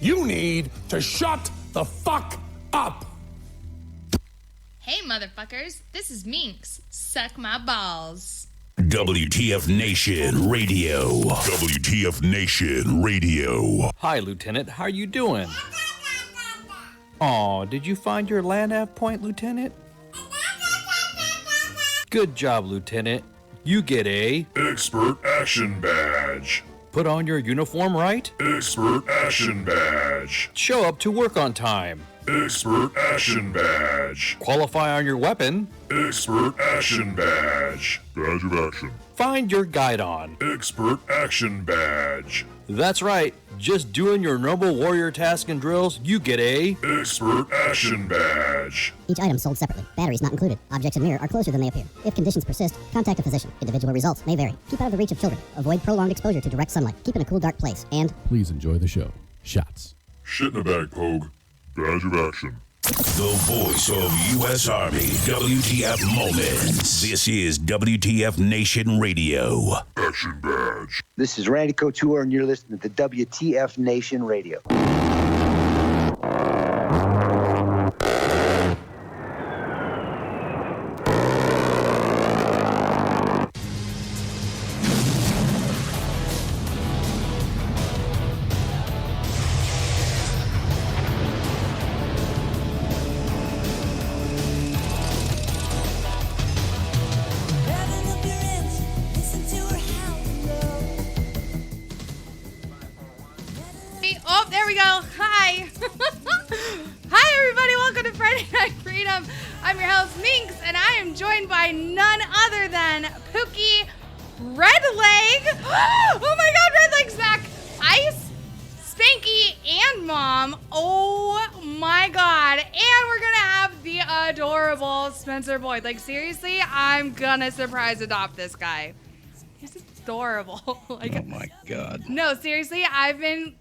You need to shut the fuck up. Hey, motherfuckers. This is Minx. Suck my balls. WTF Nation Radio. WTF Nation Radio. Hi, Lieutenant. How are you doing? Aw, did you find your land nav point, Lieutenant? Good job, Lieutenant. You get a Expert Action Badge. put on your uniform right, Expert Action Badge. show up to work on time, Expert Action Badge. qualify on your weapon, Expert Action Badge. Badge of Action. find your guide on. Expert Action Badge. That's right, just doing your normal warrior task and drills, you get a Expert Action Badge. Each item sold separately. Batteries not included. Objects in mirror are closer than they appear. If conditions persist, contact a physician. Individual results may vary. Keep out of the reach of children. Avoid prolonged exposure to direct sunlight. Keep in a cool, dark place. And Please enjoy the show. Shots. Shit in a bag, Pogue. Badge of Action. The voice of U.S. Army. WTF Moments. This is WTF Nation Radio. Action Badge. This is Randy Couture, and you're listening to WTF Nation Radio. Oh, there we go. Hi. Hi, everybody. Welcome to Friday Night Freedom. I'm your host, Minx, and I am joined by none other than Pookie Redleg. Oh, my God. Redleg's back. Ice, Spanky, and Mom. Oh, my God. And we're going to have the adorable Spencer Boyd. Like, seriously, I'm going to surprise adopt this guy. He's adorable. Like, oh, my God. No, seriously, I've been...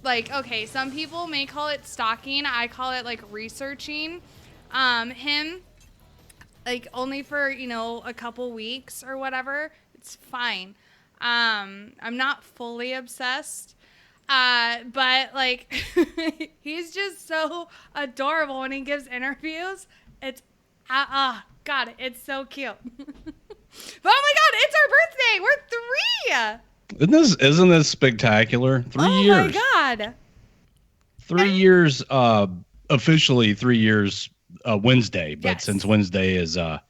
Like, okay, some people may call it stalking. I call it, like, researching him, like, only for, you know, a couple weeks or whatever. It's fine. I'm not fully obsessed, but, like, he's just so adorable when he gives interviews. It's, God, it's so cute. Oh, my God, it's our birthday. We're 3. Isn't this spectacular? 3 years. Oh my God. 3 years, officially 3 years Wednesday, but Yes. since Wednesday is a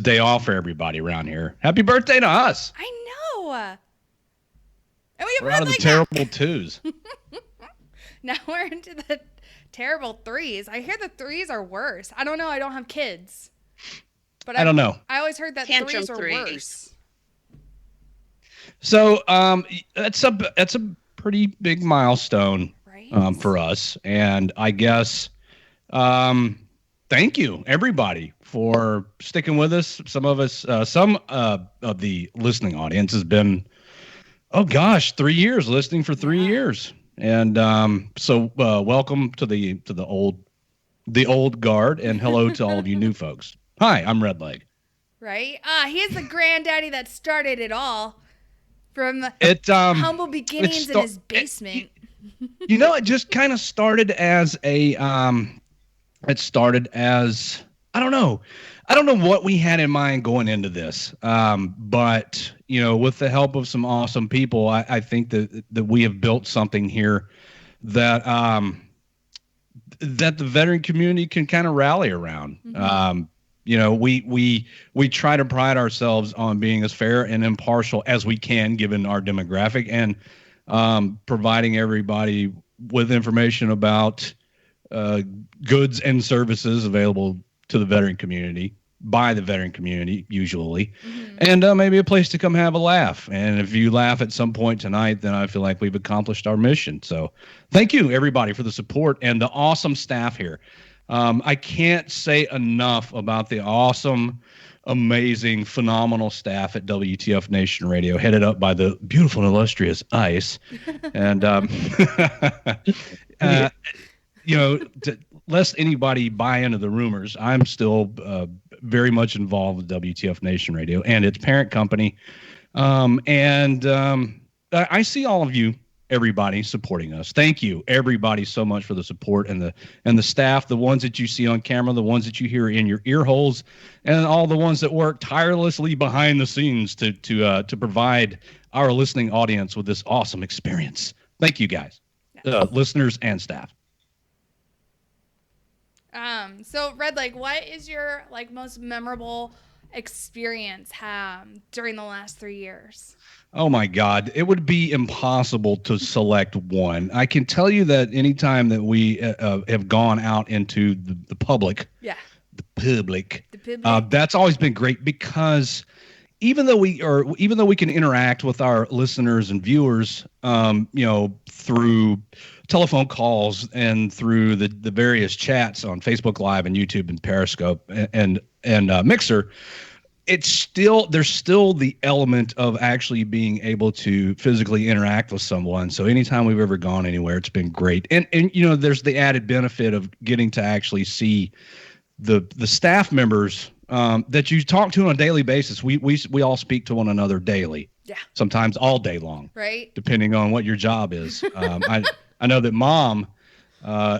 day off for everybody around here. Happy birthday to us. I know. And we We're out of the like terrible twos. Now we're into the terrible 3s. I hear the 3s are worse. I don't know. I don't have kids. But I don't know. I always heard that Tantrum 3s are threes. worse. So that's a pretty big milestone Right? for us, and I guess thank you everybody for sticking with us. Some of the listening audience has been, oh gosh, 3 years listening for 3 years, and so welcome to the old guard, and hello to all of you new folks. Hi, I'm Redleg. Right? He's the granddaddy that started it all from humble beginnings in his basement. You know, it just kind of started as I don't know what we had in mind going into this. But, you know, with the help of some awesome people, I think that we have built something here that the veteran community can kind of rally around. Mm-hmm. You know, we try to pride ourselves on being as fair and impartial as we can, given our demographic, and providing everybody with information about goods and services available to the veteran community, by the veteran community, usually, and maybe a place to come have a laugh. And if you laugh at some point tonight, then I feel like we've accomplished our mission. So thank you, everybody, for the support and the awesome staff here. I can't say enough about the awesome, amazing, phenomenal staff at WTF Nation Radio, headed up by the beautiful and illustrious Ice. And, you know, lest anybody buy into the rumors, I'm still very much involved with WTF Nation Radio and its parent company. I see all of you everybody supporting us. Thank you, everybody, so much for the support and the staff, the ones that you see on camera, the ones that you hear in your ear holes, and all the ones that work tirelessly behind the scenes to provide our listening audience with this awesome experience. Thank you, guys, listeners and staff. So Red, like, what is your like most memorable experience during the last 3 years? Oh my God, it would be impossible to select one. I can tell you that anytime that we have gone out into the public, the public, that's always been great, because even though we can interact with our listeners and viewers, through telephone calls and through the various chats on Facebook Live and YouTube and Periscope and Mixer, there's still the element of actually being able to physically interact with someone. So anytime we've ever gone anywhere, it's been great. And there's the added benefit of getting to actually see the staff members that you talk to on a daily basis. We all speak to one another daily. Yeah. Sometimes all day long. Right. Depending on what your job is. I know that Mom,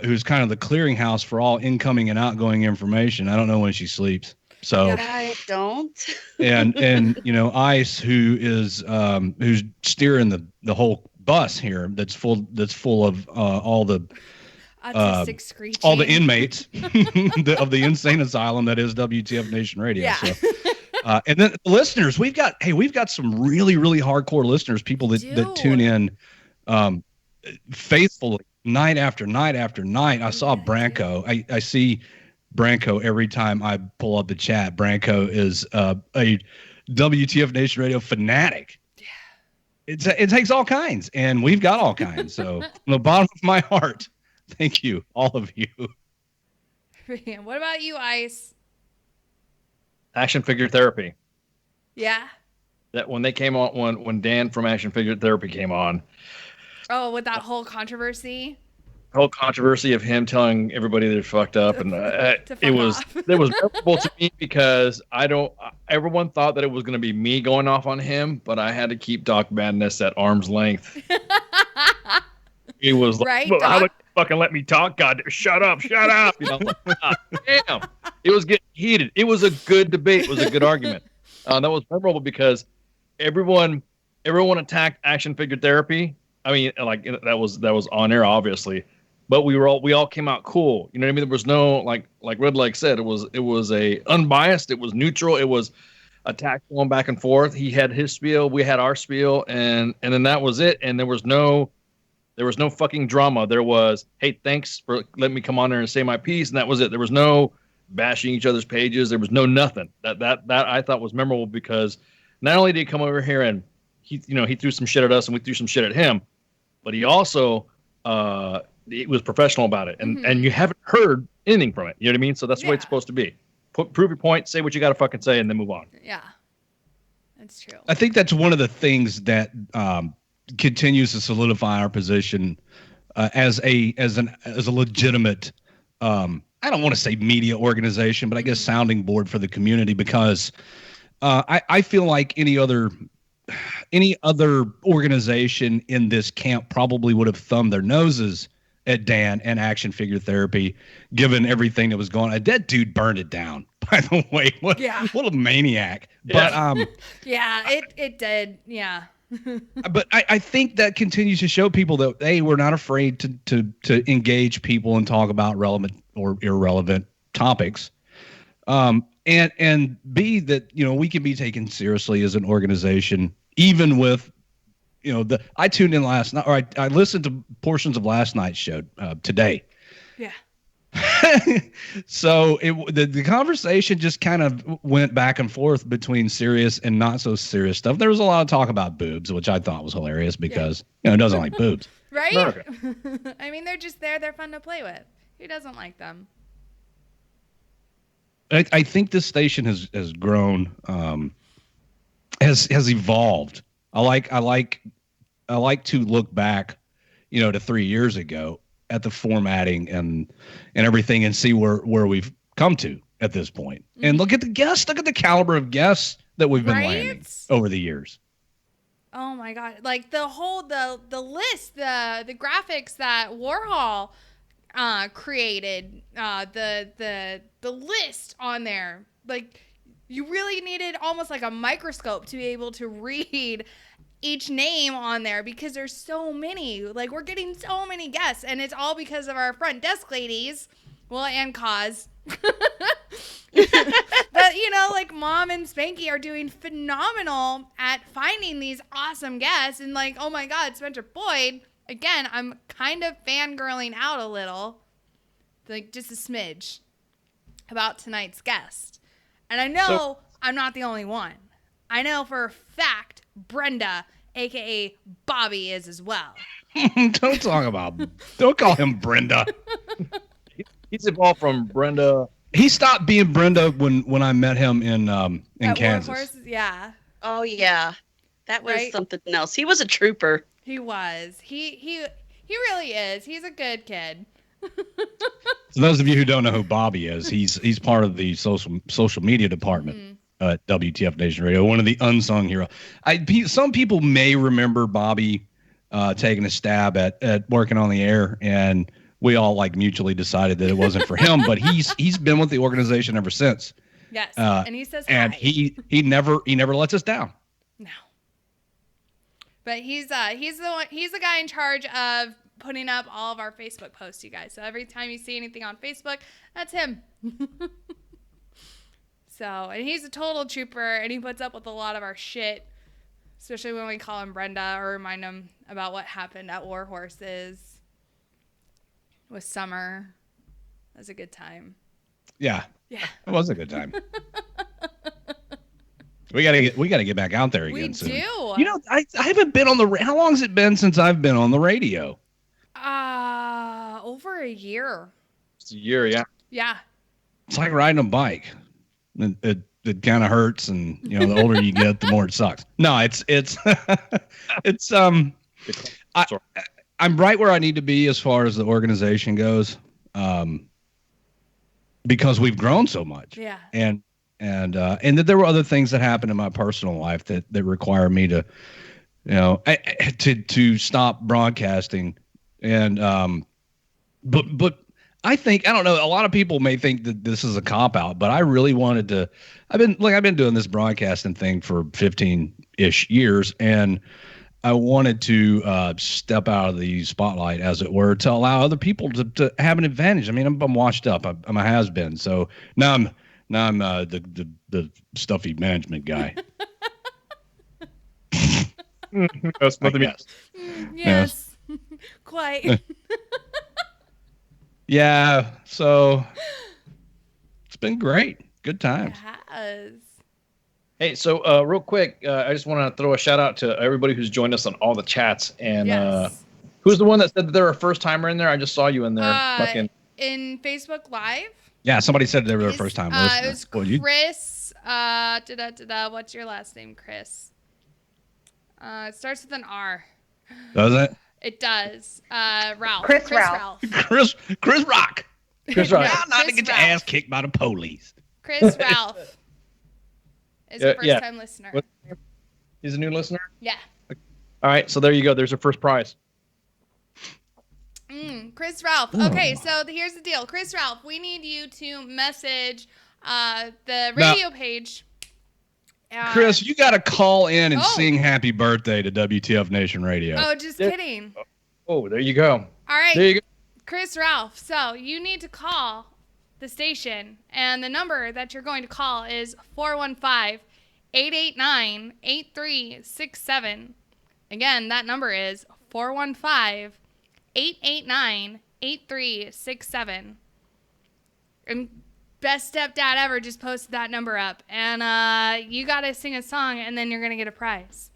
who's kind of the clearinghouse for all incoming and outgoing information, I don't know when she sleeps. So I don't. and Ice, who's steering the whole bus here, that's full of all the inmates of the insane asylum that is WTF Nation Radio. Yeah. So, and then the listeners, we've got some really, really hardcore listeners, people that tune in faithfully night after night after night. I saw Branko. I see Branko every time I pull up the chat. Branko is a WTF Nation Radio fanatic. Yeah. It takes all kinds, and we've got all kinds. So from the bottom of my heart, thank you, all of you. What about you, Ice? Action Figure Therapy. Yeah. That when they came on, when Dan from Action Figure Therapy came on. Oh, with that whole controversy. Whole controversy of him telling everybody they're fucked up, and it was memorable to me because everyone thought that it was going to be me going off on him, but I had to keep Doc Madness at arm's length. He was like, right, how would you fucking let me talk? God, shut up. Damn, it was getting heated. It was a good debate. It was a good argument. That was memorable because everyone attacked Action Figure Therapy. I mean, like that was on air, obviously. But we all came out cool. You know what I mean? There was no like Redleg said, it was a unbiased, it was neutral, it was attack going back and forth. He had his spiel, we had our spiel, and then that was it. And there was no fucking drama. There was, hey, thanks for letting me come on there and say my piece, and that was it. There was no bashing each other's pages. There was no nothing. That I thought was memorable because not only did he come over here and he threw some shit at us and we threw some shit at him, but he also it was professional about it, and you haven't heard anything from it. You know what I mean? So that's the way it's supposed to be. Prove your point, say what you got to fucking say, and then move on. Yeah, that's true. I think that's one of the things that continues to solidify our position as a legitimate. I don't want to say media organization, but I guess sounding board for the community, because I feel like any other organization in this camp probably would have thumbed their noses at Dan and Action Figure Therapy, given everything that was going on. That dude burned it down, by the way. What a maniac. Yeah. But it did. Yeah. But I think that continues to show people that, A, we're not afraid to engage people and talk about relevant or irrelevant topics. And B, that, we can be taken seriously as an organization, even with, I tuned in last night, or I listened to portions of last night's show today. Yeah. So the conversation just kind of went back and forth between serious and not so serious stuff. There was a lot of talk about boobs, which I thought was hilarious because, it doesn't like boobs. Right? I mean, they're just there. They're fun to play with. Who doesn't like them? I think this station has grown, has evolved. I like to look back, to 3 years ago at the formatting and everything, and see where we've come to at this point. And look at the guests. Look at the caliber of guests that we've been landing over the years. Oh my God. Like the whole, the list, the graphics that Warhol created, the list on there, like you really needed almost like a microscope to be able to read each name on there because there's so many. Like we're getting so many guests, and it's all because of our front desk ladies. Well, and Cause. But you know, like Mom and Spanky are doing phenomenal at finding these awesome guests, and like, oh my God, Spencer Boyd. Again, I'm kind of fangirling out a little, like just a smidge, about tonight's guest. And I know I'm not the only one. I know for a fact Brenda, aka Bobby, is as well. Don't call him Brenda. He's evolved from Brenda. He stopped being Brenda when I met him in Kansas. Warhorse, yeah. Oh yeah, that was Right? something else. He was a trooper. He was. He really is. He's a good kid. For those of you who don't know who Bobby is, he's part of the social media department at WTF Nation Radio. One of the unsung heroes. Some people may remember Bobby taking a stab at working on the air, and we all like mutually decided that it wasn't for him. But he's been with the organization ever since. Yes, and he says and hi. he never lets us down. No. But he's the guy in charge of putting up all of our Facebook posts, you guys. So every time you see anything on Facebook, that's him. And he's a total trooper, and he puts up with a lot of our shit, especially when we call him Brenda or remind him about what happened at Warhorses with Summer. That was a good time. Yeah, Yeah. it was a good time. We gotta get back out there again We soon. do. You know, I haven't been on the. How long has it been since I've been on the radio? Over a year. It's a year, yeah. Yeah. It's like riding a bike. It kind of hurts, and you know, the older you get, the more it sucks. No, it's I'm right where I need to be as far as the organization goes, because we've grown so much. Yeah. And that there were other things that happened in my personal life that require me to, you know, to stop broadcasting. And but I think, I don't know, a lot of people may think that this is a cop out, but I really wanted to. I've been doing this broadcasting thing for 15-ish years, and I wanted to step out of the spotlight, as it were, to allow other people to have an advantage. I mean, I'm washed up. I'm a has-been. So now I'm the stuffy management guy. That's nothing. Yes. Quite. Yeah. So it's been great. Good times. Yes. Hey, so real quick, I just want to throw a shout out to everybody who's joined us on all the chats. And Yes. who's the one that said that they're a first timer in there? I just saw you in there. Fucking In Facebook Live. Yeah. Somebody said they were their first time listener. It was Well, you- Chris. What's your last name, Chris? It starts with an R. Does it? It does. Ralph. Chris Ralph. Chris Rock. Chris Rock. Yeah, Not to Chris get your Ralph. ass kicked by the police. Chris Ralph is a Yeah. first-time listener. What- He's a new listener. Yeah. All right, so there you go. There's your first prize. Chris Ralph. Okay, so here's the deal. Chris Ralph, we need you to message the radio page. Chris, you got to call in and Oh. sing happy birthday to WTF Nation Radio. Oh, just kidding. Oh, there you go. All right. There you go. Chris Ralph, so you need to call the station, and the number that you're going to call is 415-889-8367. Again, that number is 415-889-8367. And best stepdad ever just posted that number up, and you got to sing a song, and then you're going to get a prize.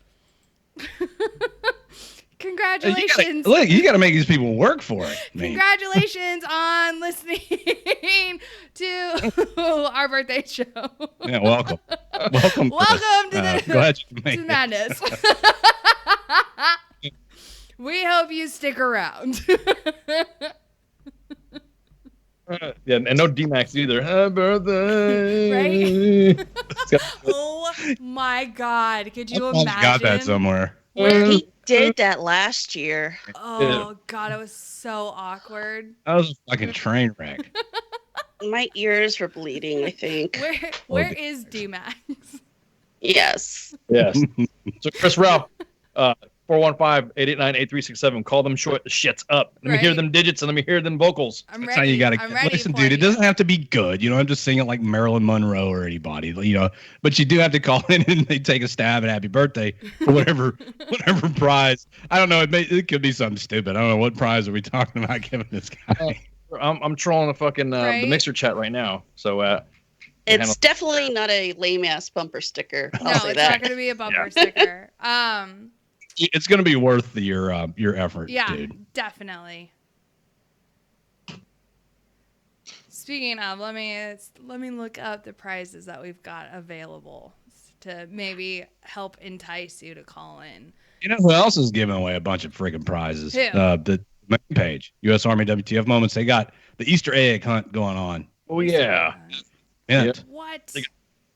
Congratulations. You got to make these people work for it. Man. Congratulations on listening to our birthday show. Yeah, welcome. Welcome. Welcome to glad you made to it. madness. We hope you stick around. Yeah, and no D-Max either. Happy birthday. Right? Oh my God. Could you I imagine? got that somewhere. He did that last year. Oh God, it was so awkward. That was a fucking train wreck. My ears were bleeding, I think. Where is D-Max? Yes. Yes. So Chris Ralph, 415-889-8367. Call them shits up. Let me hear Right. them digits and let me hear them vocals. I'm That's ready. how you gotta I'm ready listen, for dude. It you. doesn't have to be good. You don't have to sing it like Marilyn Monroe or anybody, but you do have to call in and they take a stab at happy birthday for whatever prize. I don't know. It could be something stupid. I don't know what prize are we talking about giving this guy. I'm trolling the fucking Right? the mixer chat right now. So It's definitely not a lame ass bumper sticker. No, I'll say it's that. not going to be a bumper sticker. It's going to be worth your effort, Yeah, dude. definitely. Speaking of, let me look up the prizes that we've got available to maybe help entice you to call in. You know who else is giving away a bunch of freaking prizes? Who? The main page, U.S. Army WTF Moments. They got the Easter egg hunt going on. oh yeah. Yeah. What?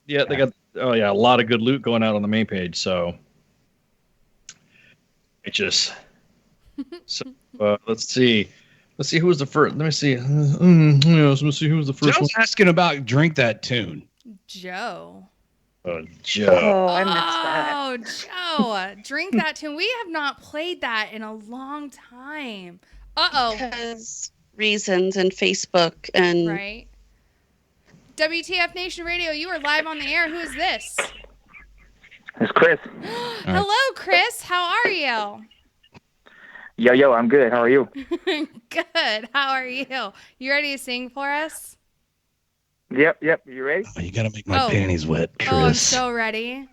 Yeah, they got a lot of good loot going out on the main page. So it just let's see who was the first. Let me see. Yes, let's see who was the first one. Joe's asking about Drink That Tune. Joe. Joe. Oh, I missed that. Oh, Joe. Drink That Tune. We have not played that in a long time. Uh-oh. Because reasons and Facebook and Right. WTF Nation Radio, you are live on the air. Who is this? It's Chris. Hello, Chris. How are you? Yo, I'm good. How are you? Good. How are you? You ready to sing for us? Yep. You ready? Oh, you got to make my panties wet, Chris. Oh, I'm so ready.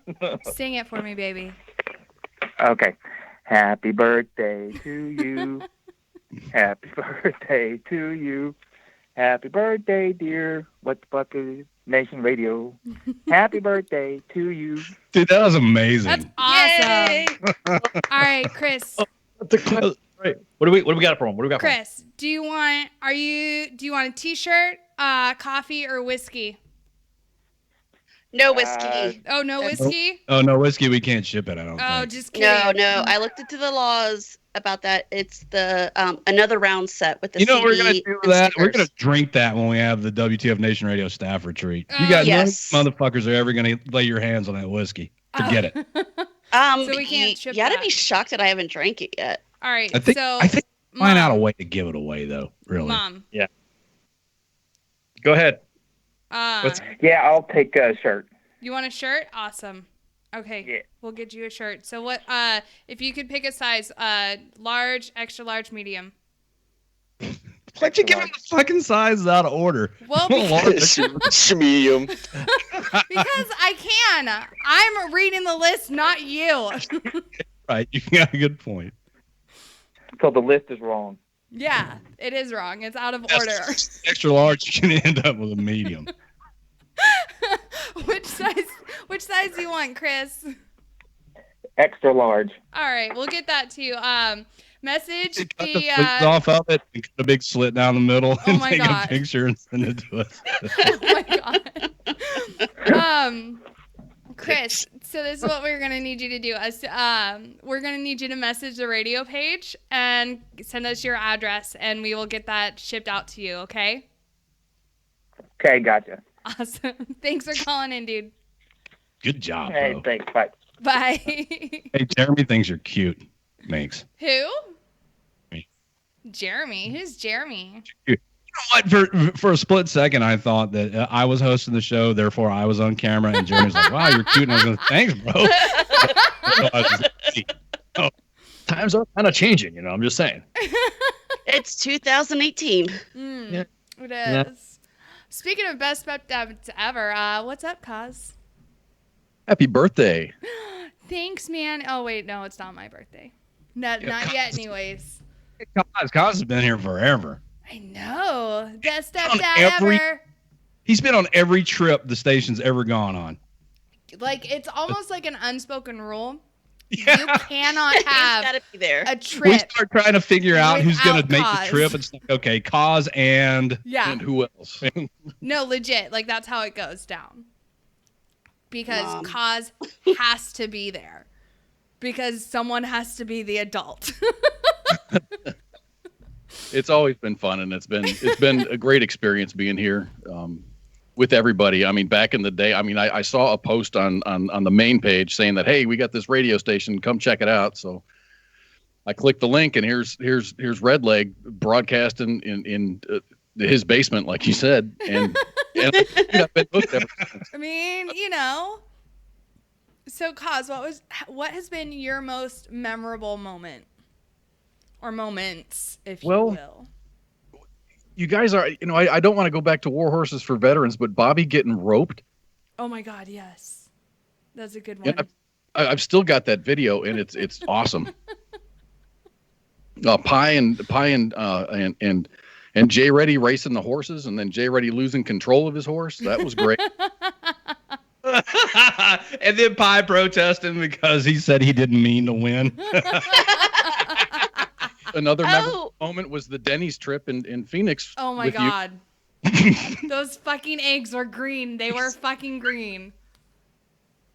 Sing it for me, baby. Okay. Happy birthday to you. Happy birthday to you. Happy birthday, dear. What the fuck is Nation Radio? Happy birthday to you. Dude, that was amazing. That's awesome. All right, Chris. Right. What do we got for him? What do we got for him? Chris, do you want a t-shirt, coffee, or whiskey? no whiskey. Oh, no whiskey? Oh, no whiskey. We can't ship it, I don't Oh, think. just kidding. No. I looked into the laws about that. It's the another round set with the You know what we're CD going to do and that? We're going stickers. to drink that when we have the WTF Nation Radio staff retreat. You guys, Yes. none of you motherfuckers are ever going to lay your hands on that whiskey. Forget it. So we can't ship you gotta that. be shocked that I haven't drank it yet. All right, I think find out a Mom. way to give it away, though, really. Mom. Yeah. Go ahead. Yeah, I'll take a shirt. You want a shirt? Awesome. Okay. Yeah. We'll get you a shirt. So what if you could pick a size, large, extra large, medium? Why'd you give him the fucking sizes out of order? Well, Medium. because I can. I'm reading the list, not you. Right, you got a good point. So the list is wrong. Yeah, it is wrong. It's out of order. Extra large, you can end up with a medium. Which size do you want, Chris? Extra large. All right, we'll get that to you. Message Cut the the sleeves off of it and cut a big slit down the middle and my take God. a picture and send it to us. oh my god. Chris, so this is what we're gonna need you to do. We're gonna need you to message the radio page and send us your address, and we will get that shipped out to you. Okay? Okay, gotcha. Awesome. Thanks for calling in, dude. Good job, Hey, bro. thanks. Bye. Bye. Hey, Jeremy thinks you're cute. Thanks. Who? Me. Jeremy. Who's Jeremy? You know what? For a split second, I thought that I was hosting the show, therefore I was on camera, and Jeremy's like, "Wow, you're cute." And I was like, "Thanks, bro." Times are kind of changing, I'm just saying. It's 2018. It is. Yeah. Speaking of best stepdads ever, what's up, Kaz? Happy birthday. Thanks, man. Oh wait, no, it's not my birthday. Not yet, anyways. Kaz has been here forever. I know. Best On stepdad every- ever. He's been on every trip the station's ever gone on. Like, it's almost like an unspoken rule. Yeah. You cannot He's have gotta be there. a We trip. start trying to figure out who's going to without make Kaz. the trip. It's like, okay, Kaz and Yeah. who else? No, legit. Like, that's how it goes down. Because Mom. Kaz has to be there. because someone has to be the adult. It's always been fun, and it's been a great experience being here with everybody. I mean, back in the day, I saw a post on the main page saying that, hey, we got this radio station, come check it out. So I clicked the link, and here's Redleg broadcasting in his basement, like you said, and I've been hooked ever since. I mean, So, Kaz, what has been your most memorable moment? Or moments, if you will. You guys are, I don't want to go back to War Horses for Veterans, but Bobby getting roped. Oh my God, yes. That's a good one. And I've still got that video, and it's awesome. Pie and Jay Reddy racing the horses, and then Jay Reddy losing control of his horse. That was great. And then Pie protesting because he said he didn't mean to win. Another memorable moment was the Denny's trip in Phoenix. Oh my God. Those fucking eggs were green. They were fucking green.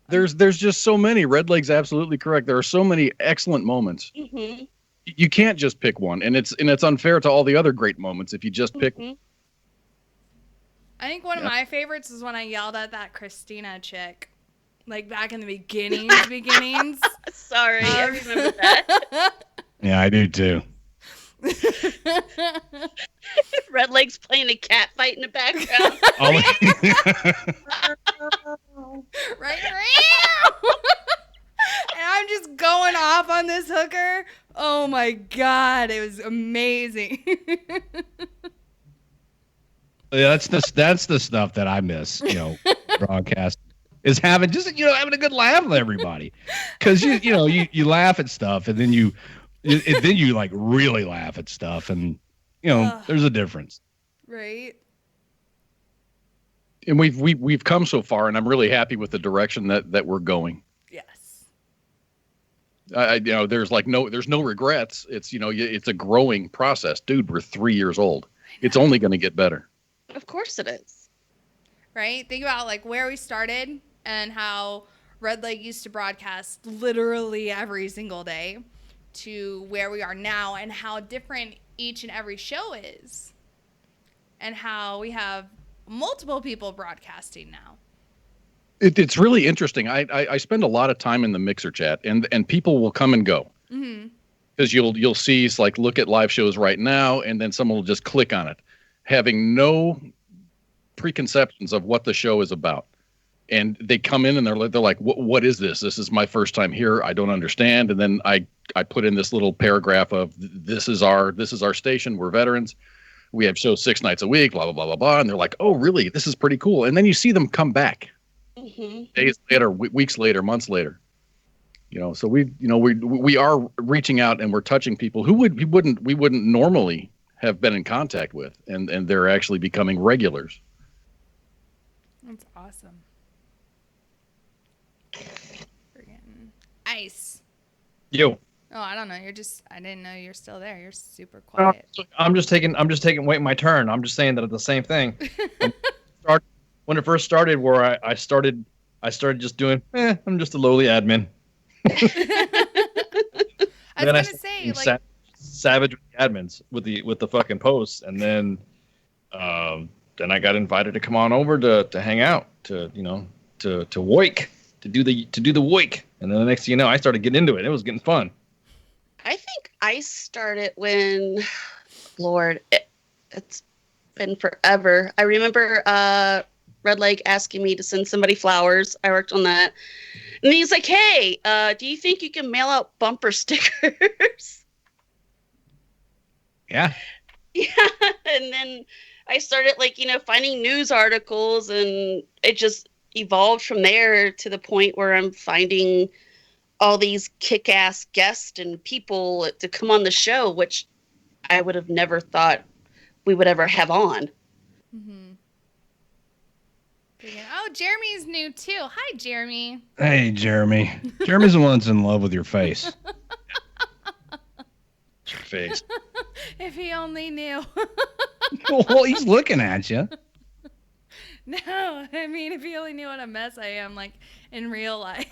There's just so many. Redleg's absolutely correct. There are so many excellent moments. Mm-hmm. You can't just pick one, and it's unfair to all the other great moments if you just pick one. I think one of my favorites is when I yelled at that Christina chick. Like back in the beginnings. Sorry, I remember that. Yeah, I do too. Redleg's playing a cat fight in the background. Right. And I'm just going off on this hooker. Oh my God, it was amazing. Yeah, that's the stuff that I miss, broadcast is having having a good laugh with everybody. Cause you laugh at stuff and then you like really laugh at stuff, and there's a difference. Right. And we've come so far, and I'm really happy with the direction that we're going. Yes. There's no regrets. It's it's a growing process, dude. We're 3 years old. It's only going to get better. Of course it is. Right? Think about where we started and how Redleg used to broadcast literally every single day to where we are now, and how different each and every show is, and how we have multiple people broadcasting now. It's really interesting. I spend a lot of time in the Mixer chat, and people will come and go. Mm-hmm. Because you'll see look at live shows right now, and then someone will just click on it, having no preconceptions of what the show is about. And they come in and they're like, what is this? This is my first time here. I don't understand. And then I put in this little paragraph of this is our station. We're veterans. We have shows 6 nights a week, blah, blah, blah, blah, blah. And they're like, oh, really? This is pretty cool. And then you see them come back days later, weeks later, months later. So we are reaching out, and we're touching people who we wouldn't normally have been in contact with, and they're actually becoming regulars. That's awesome. Friggin' Ice. Yo. Oh, I don't know. I didn't know you're still there. You're super quiet. I'm just waiting my turn. I'm just saying that it's the same thing. When it first started, where I started just doing, I'm just a lowly admin. I was gonna say, savage with the admins with the fucking posts, and then I got invited to come on over to hang out, to Woik, to do the Woik, and then the next thing you know, I started getting into it. It was getting fun. I think I started when, Lord, it's been forever. I remember Redleg asking me to send somebody flowers. I worked on that. And he's like, hey, do you think you can mail out bumper stickers? Yeah. Yeah. And then I started finding news articles, and it just evolved from there to the point where I'm finding all these kick-ass guests and people to come on the show, which I would have never thought we would ever have on. Mm-hmm. Oh, Jeremy's new too. Hi, Jeremy. Hey, Jeremy. Jeremy's the one that's in love with your face. Your face. If he only knew. Well, he's looking at you. No, I mean, if he only knew what a mess I am, in real life.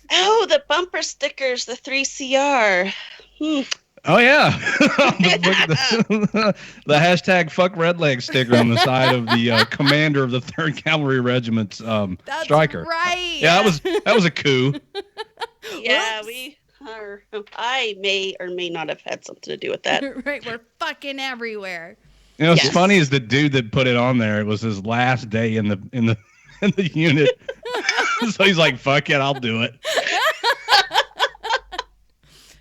Oh, the bumper stickers, the 3CR. Oh yeah, the hashtag fuck red leg sticker on the side of the commander of the 3rd Cavalry Regiment's That's striker. right. Yeah, that was a coup. Yeah, I may or may not have had something to do with that. Right, we're fucking everywhere. You know, what's funny is the dude that put it on there. It was his last day in the unit, so he's like, "Fuck it, I'll do it."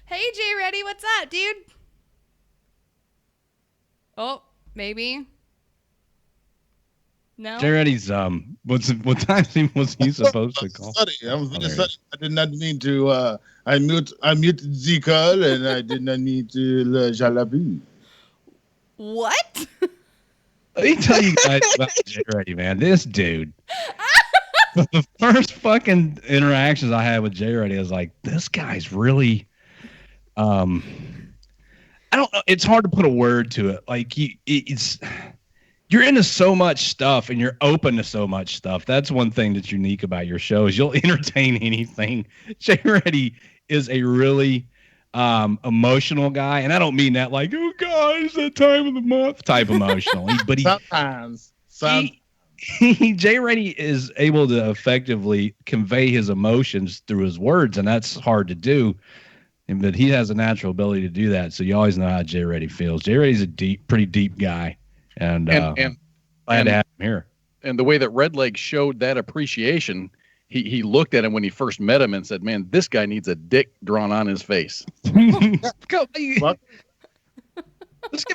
Hey, Jay Ready, what's up, dude? Oh, maybe. No. Jay Ready's what time was he supposed to call? I was going to study. I did not mean to. I muted the call, and I did not mean to le jalabu. What? Let me tell you guys about Jay Ready, man. This dude. The first fucking interactions I had with Jay Ready, I was like, this guy's really. I don't know. It's hard to put a word to it. Like you're into so much stuff and you're open to so much stuff. That's one thing that's unique about your show is you'll entertain anything. Jay Ready is a really emotional guy, and I don't mean that like, oh guys, that time of the month type emotional. But sometimes. Jay Ready is able to effectively convey his emotions through his words, and that's hard to do. But he has a natural ability to do that, so you always know how Jay Ready feels. Jay Ready's a pretty deep guy, and I had to have him here. And the way that Redleg showed that appreciation, he looked at him when he first met him and said, "Man, this guy needs a dick drawn on his face." Let's give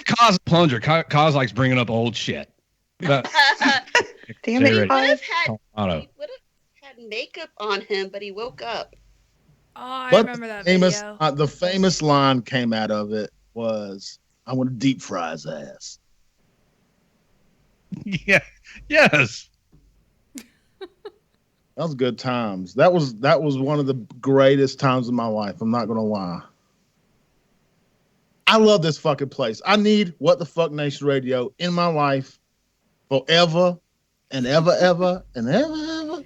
Kaz a plunger. Kaz likes bringing up old shit. Damn it! He would have had makeup on him, but he woke up. Oh, I remember that video. The famous line came out of it was, "I want to deep fry his ass." Yeah. Yes. That was good times. That was one of the greatest times of my life. I'm not gonna lie. I love this fucking place. I need What the Fuck Nation Radio in my life forever and ever and ever. And ever.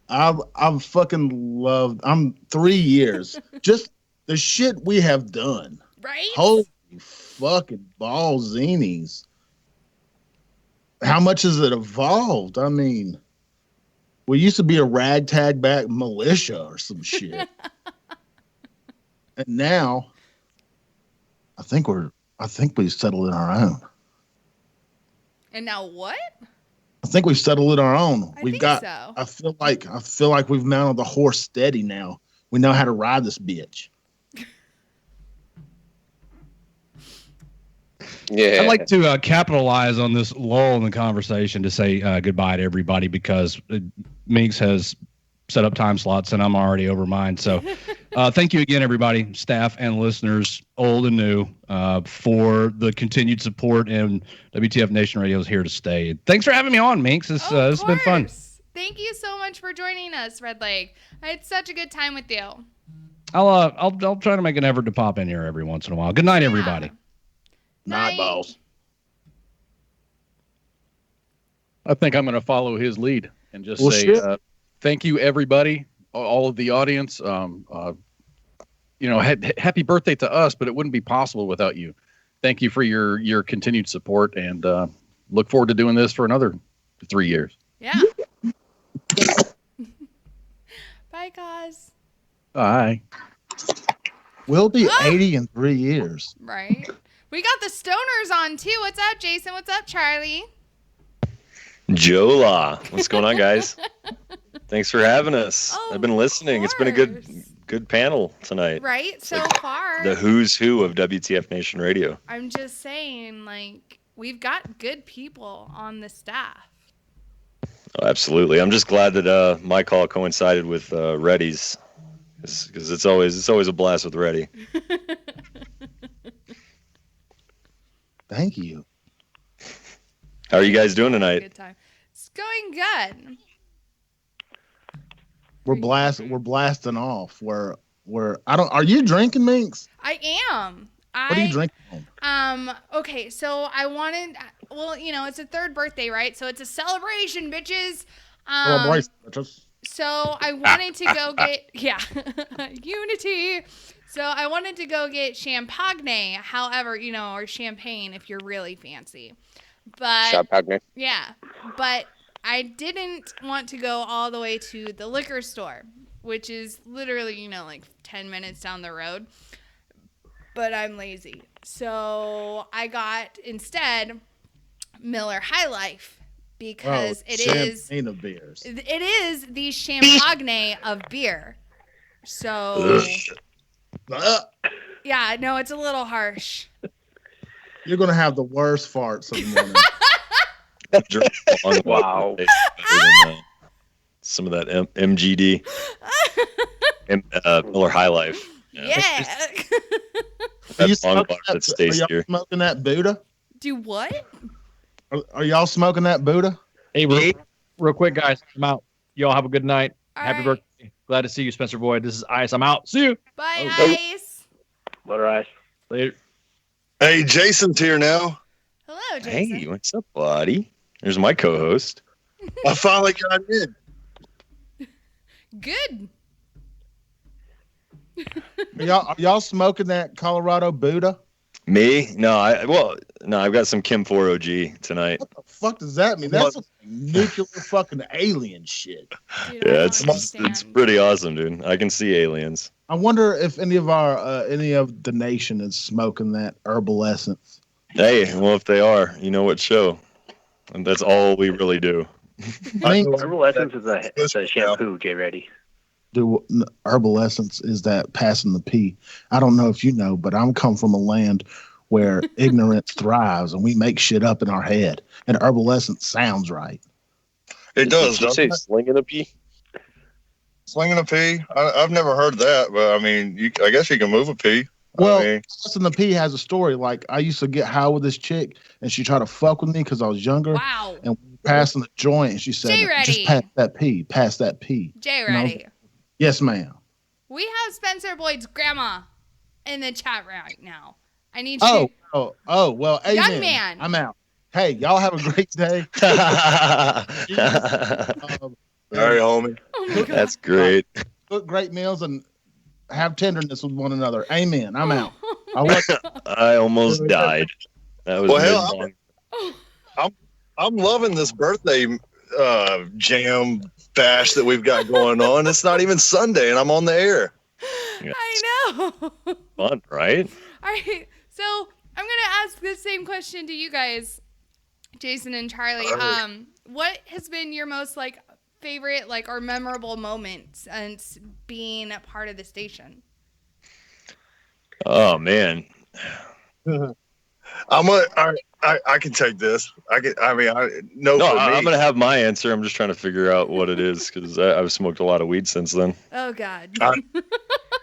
I've fucking loved. I'm 3 years. Just the shit we have done. Right? Holy fucking ballsinis. How much has it evolved? I mean, we used to be a ragtag back militia or some shit. And now I think we've settled in our own. And now what? I think we've settled in our own. I think so. I feel like we've mounted the horse steady now. We know how to ride this bitch. Yeah. I'd like to capitalize on this lull in the conversation to say goodbye to everybody because Minx has set up time slots and I'm already over mine. So thank you again, everybody, staff and listeners, old and new, for the continued support, and WTF Nation Radio is here to stay. Thanks for having me on, Minx. This has been fun. Thank you so much for joining us, Red Leg. I had such a good time with you. I'll try to make an effort to pop in here every once in a while. Good night, everybody. Night, balls. I think I'm going to follow his lead and just say thank you, everybody, all of the audience. Happy birthday to us, but it wouldn't be possible without you. Thank you for your continued support, and look forward to doing this for another 3 years. Yeah. Bye, Kaz. Bye. We'll be 80 in 3 years. Right. We got the stoners on too. What's up, Jason? What's up, Charlie? Jola. What's going on, guys? Thanks for having us. I've been listening. It's been a good panel tonight. Right? It's so like far. The who's who of WTF Nation Radio. I'm just saying, like, we've got good people on the staff. Oh, absolutely. I'm just glad that my call coincided with Reddy's, because it's always a blast with Reddy. Thank you. How are you guys doing tonight? Good time. It's going good. We're blasting off. Are you drinking, Minx? I am. What are you drinking? Okay, so I wanted, well, it's a third birthday, right? So it's a celebration, bitches. So I wanted to go get, unity. So I wanted to go get champagne, however, or champagne if you're really fancy. But Champagne. yeah, but I didn't want to go all the way to the liquor store, which is literally, like 10 minutes down the road. But I'm lazy. So I got instead Miller High Life because it is of beers. It is the champagne of beer. So yeah, no, it's a little harsh. You're gonna have the worst farts of the morning. Wow. Some of that MGD. Miller High Life. Yeah. That's long bar that stays are y'all here. smoking that Buddha? Do what? Are y'all smoking that Buddha? Hey, real quick, guys. I'm out. Y'all have a good night. Happy birthday. Glad to see you, Spencer Boyd. This is Ice. I'm out. See you. Bye, Ice. Later, Ice. Later. Hey, Jason's here now. Hello, Jason. Hey, what's up, buddy? There's my co-host. I finally got in. Good. Are y'all smoking that Colorado Buddha? Me? No, I've got some Kim 4 OG tonight. What the fuck does that mean? That's some nuclear fucking alien shit. Dude, Yeah, it's pretty awesome, dude. I can see aliens. I wonder if any of the nation is smoking that herbal essence. Hey, well, if they are, you know what show? And that's all we really do. Herbal Essence is a shampoo. Get ready. Herbal essence is that passing the pee. I don't know if you know, but I'm come from a land where ignorance thrives and we make shit up in our head. And herbal essence sounds right. It does. Did you say slinging a pee? Slinging a pee? I've never heard that, but I mean, I guess you can move a pee. Well, I mean, Passing the Pee has a story. Like, I used to get high with this chick, and she tried to fuck with me because I was younger. Wow. And we were passing the joint, and she said, just pass that pee, pass that pee. Jay Ready. Yes, ma'am. We have Spencer Boyd's grandma in the chat right now. I need you. Well, amen. Young man. I'm out. Hey, y'all have a great day. All right, homie. Oh my God. That's great. Cook great meals and have tenderness with one another. Amen. I'm out. I almost died. That was I'm loving this birthday jam bash that we've got going on. It's not even Sunday, and I'm on the air. I know. Fun, right? All right. So I'm gonna ask the same question to you guys, Jason and Charlie. What has been your most favorite or memorable moment since being a part of the station? Oh man. I can take this. I'm gonna have my answer. I'm just trying to figure out what it is because I've smoked a lot of weed since then. Oh God.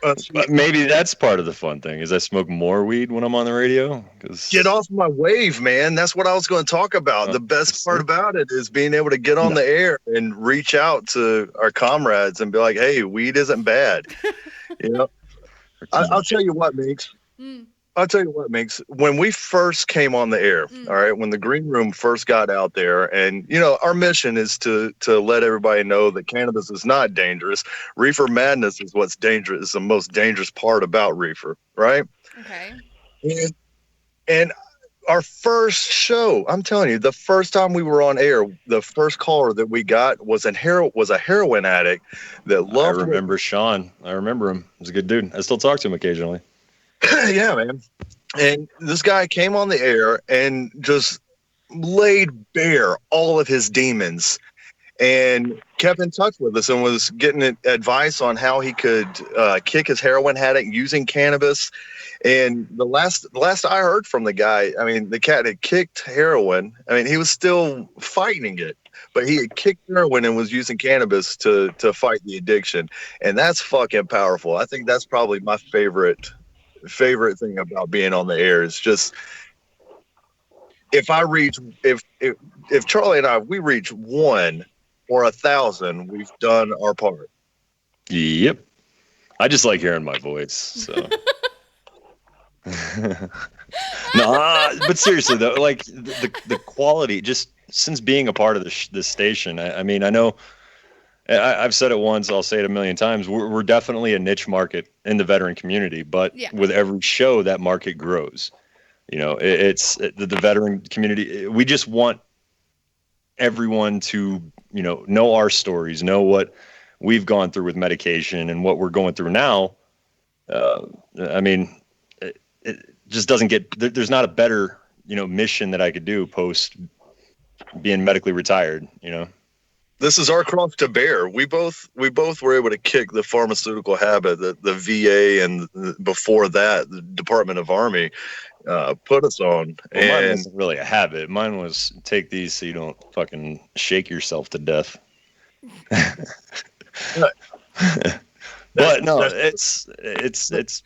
But maybe that's part of the fun thing is I smoke more weed when I'm on the radio. Get off my wave, man. That's what I was going to talk about. The best part about it is being able to get on the air and reach out to our comrades and be like, "Hey, weed isn't bad." I'll tell you what, Meeks. I'll tell you what, Meeks. When we first came on the air, all right, when the Green Room first got out there, and our mission is to let everybody know that cannabis is not dangerous. Reefer madness is what's dangerous. Is the most dangerous part about reefer, right? Okay. And our first show, I'm telling you, the first time we were on air, the first caller that we got was a heroin addict that loved. I remember Sean. I remember him. He's a good dude. I still talk to him occasionally. Yeah, man. And this guy came on the air and just laid bare all of his demons and kept in touch with us and was getting advice on how he could kick his heroin addict using cannabis. And the last I heard from the guy, I mean, the cat had kicked heroin. I mean, he was still fighting it, but he had kicked heroin and was using cannabis to fight the addiction. And that's fucking powerful. I think that's probably my favorite thing about being on the air is just if Charlie and I, we reach 1 or 1,000, we've done our part. Yep. I just like hearing my voice. So No, but seriously though, like the quality, just since being a part of this station, I mean, I know I've said it once, I'll say it a million times. We're definitely a niche market in the veteran community, but with every show, that market grows. You know, it's the veteran community. We just want everyone to, you know our stories, know what we've gone through with medication and what we're going through now. I mean, it just doesn't get. There's not a better, mission that I could do post being medically retired. This is our cross to bear. We both were able to kick the pharmaceutical habit that the VA and before that the Department of Army put us on. Well, mine wasn't really a habit. Mine was take these so you don't fucking shake yourself to death. But no, it's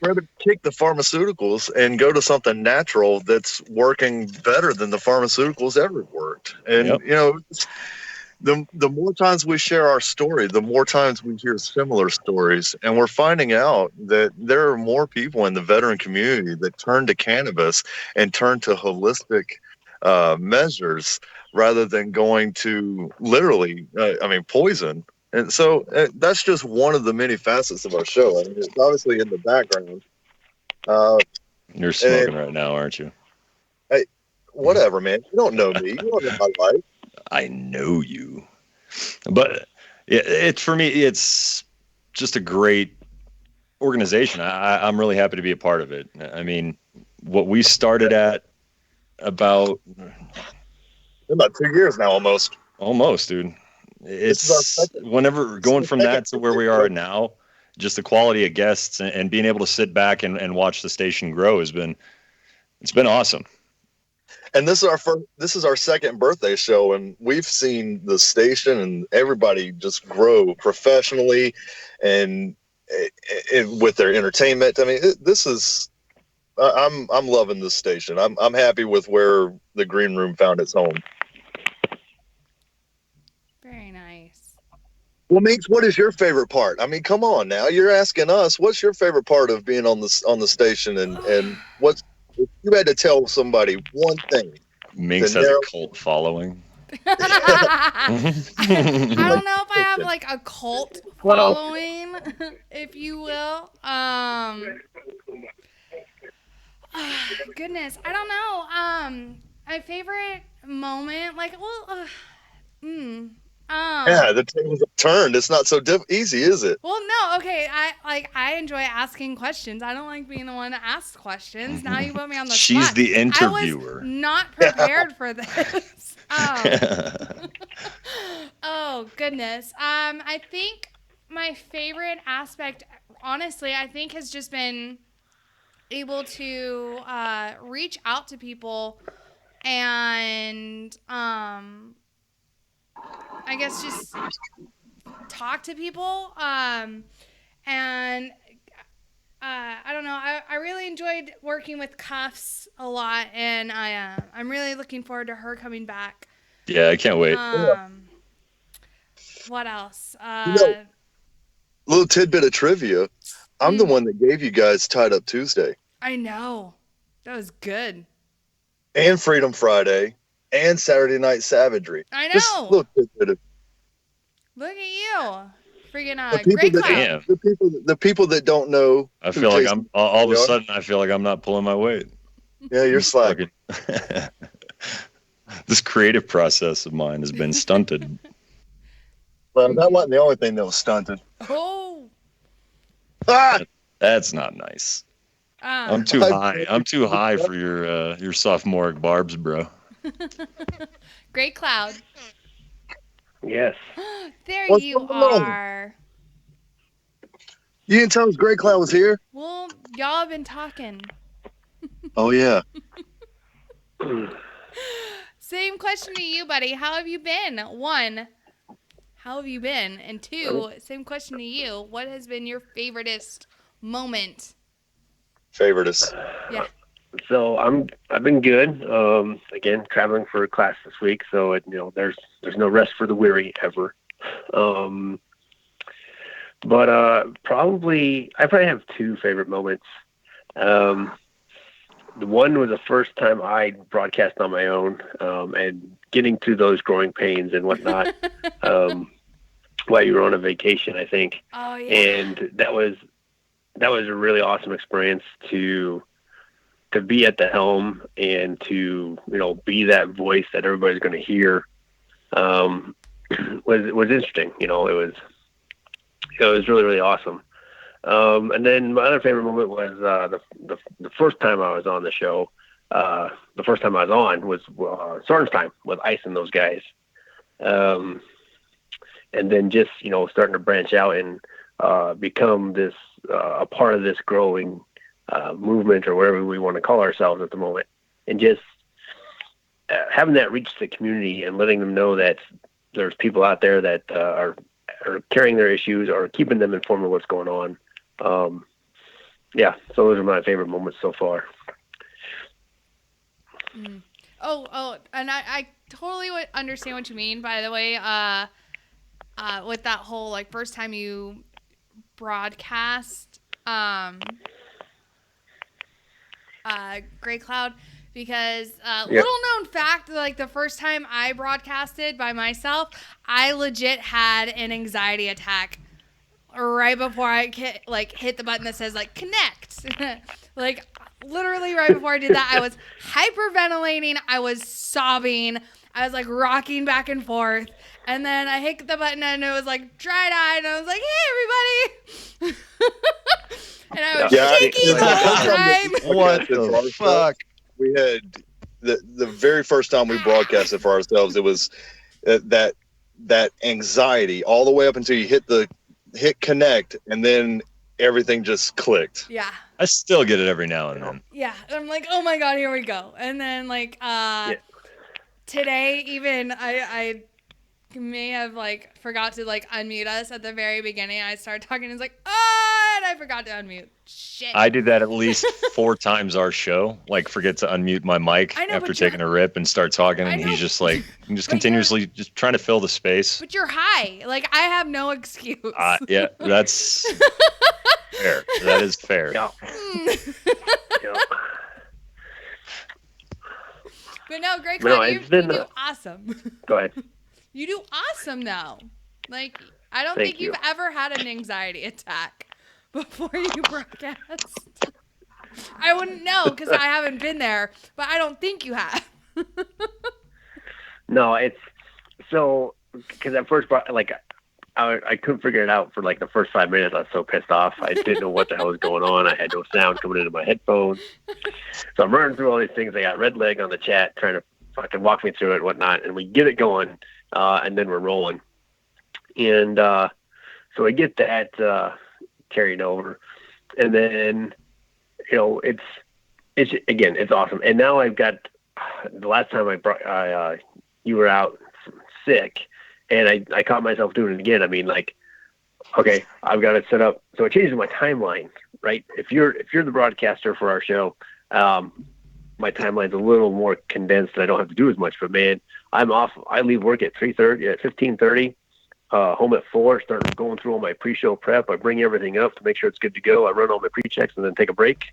rather kick the pharmaceuticals and go to something natural that's working better than the pharmaceuticals ever worked. And the more times we share our story, the more times we hear similar stories. And we're finding out that there are more people in the veteran community that turn to cannabis and turn to holistic measures rather than going to literally, poison. And so that's just one of the many facets of our show. I mean, it's obviously in the background. You're smoking right now, aren't you? Hey, whatever, man. You don't know me. You don't know my life. I know you, but it's for me, it's just a great organization. I'm really happy to be a part of it. I mean, what we started at about 2 years now, almost, dude. It's whenever going from that to where we are now, just the quality of guests and being able to sit back and watch the station grow it's been awesome. And this is our second birthday show, and we've seen the station and everybody just grow professionally and with their entertainment. I mean, I'm loving this station. I'm happy with where the Green Room found its home. Very nice. Well, Minx, what is your favorite part? I mean, come on now. You're asking us, what's your favorite part of being on the station, and what's, if you had to tell somebody one thing. Minx has a cult following. I don't know if I have like a cult following, if you will. Goodness, I don't know. My favorite moment, the tables have turned. It's not so easy, is it? Well, no, okay. I enjoy asking questions. I don't like being the one to ask questions. Now you put me on the spot. She's the interviewer. I was not prepared for this. Oh goodness. I think my favorite aspect, honestly, I think has just been able to reach out to people and I guess just talk to people. And I don't know. I really enjoyed working with Cuffs a lot, and I'm really looking forward to her coming back. Yeah, I can't wait. What else? Little tidbit of trivia. I'm the one that gave you guys Tied Up Tuesday. I know. That was good. And Freedom Friday. And Saturday Night Savagery. I know. Just a little tidbit of, look at you. Freaking Great Cloud. The people that don't know. I feel like I'm all of a sudden I feel like I'm not pulling my weight. Yeah, you're slacking. This creative process of mine has been stunted. Well, that wasn't the only thing that was stunted. Oh. That's not nice. I'm too high. I'm too high for your sophomoric barbs, bro. Great Cloud. Yes. There What's you going on? are. You didn't tell us Great Cloud was here? Well, y'all have been talking. Oh, yeah. Same question to you, buddy. How have you been? 1, how have you been? And 2, same question to you. What has been your favoritist moment? Favoritist. Yeah. So I've been good. Again, traveling for a class this week, so there's no rest for the weary ever. But I probably have 2 favorite moments. one was the first time I broadcast on my own, and getting through those growing pains and whatnot, while you were on a vacation, I think. Oh yeah. And that was a really awesome experience to be at the helm and to, be that voice that everybody's going to hear. Was interesting. It was really, really awesome. And then my other favorite moment was the first time I was on the show. The first time I was on was Soren's time with Ice and those guys. And then just, starting to branch out and become this a part of this growing movement, or whatever we want to call ourselves at the moment. And just having that reach the community and letting them know that there's people out there that are carrying their issues or keeping them informed of what's going on. So those are my favorite moments so far. Oh, and I totally would understand what you mean, by the way, with that whole, like, first time you broadcast, Gray Cloud, because, little known fact, like, the first time I broadcasted by myself, I legit had an anxiety attack right before I hit the button that says, like, connect. Like, literally right before I did that, I was hyperventilating. I was sobbing. I was, like, rocking back and forth. And then I hit the button and it was, like, dried-eyed. And I was like, hey, everybody. And I was shaking the whole time. What the fuck? We had the very first time we broadcasted for ourselves, it was that anxiety all the way up until you hit connect, and then everything just clicked. Yeah. I still get it every now and then. Yeah. I'm like, oh my God, here we go. And then, like, today even I may have, like, forgot to, like, unmute us at the very beginning. I started talking and it's like, and I forgot to unmute. Shit. I did that at least 4 times our show. Like, forget to unmute my mic after taking a rip and start talking, and he's just like, continuously just trying to fill the space. But you're high. Like, I have no excuse. Yeah, that's fair. That is fair. Yeah. But no, Gray Cloud, you do awesome. Go ahead. You do awesome, though. Like, I don't Thank think you've ever had an anxiety attack before you broadcast. I wouldn't know because I haven't been there, but I don't think you have. No, it's so because at first, like, I couldn't figure it out for like the first 5 minutes. I was so pissed off. I didn't know what the hell was going on. I had no sound coming into my headphones. So I'm running through all these things. I got Red Leg on the chat trying to fucking walk me through it and whatnot, and we get it going, and then we're rolling. And so I get that carried over, and then it's awesome. And now I've got the last time you were out sick, and I caught myself doing it again. I mean, like, okay, I've got it set up so it changes my timeline, right? If you're the broadcaster for our show, my timeline's a little more condensed and I don't have to do as much. But man, I'm off. I leave work at 15:30. Home at 4, start going through all my pre-show prep. I bring everything up to make sure it's good to go. I run all my pre-checks and then take a break.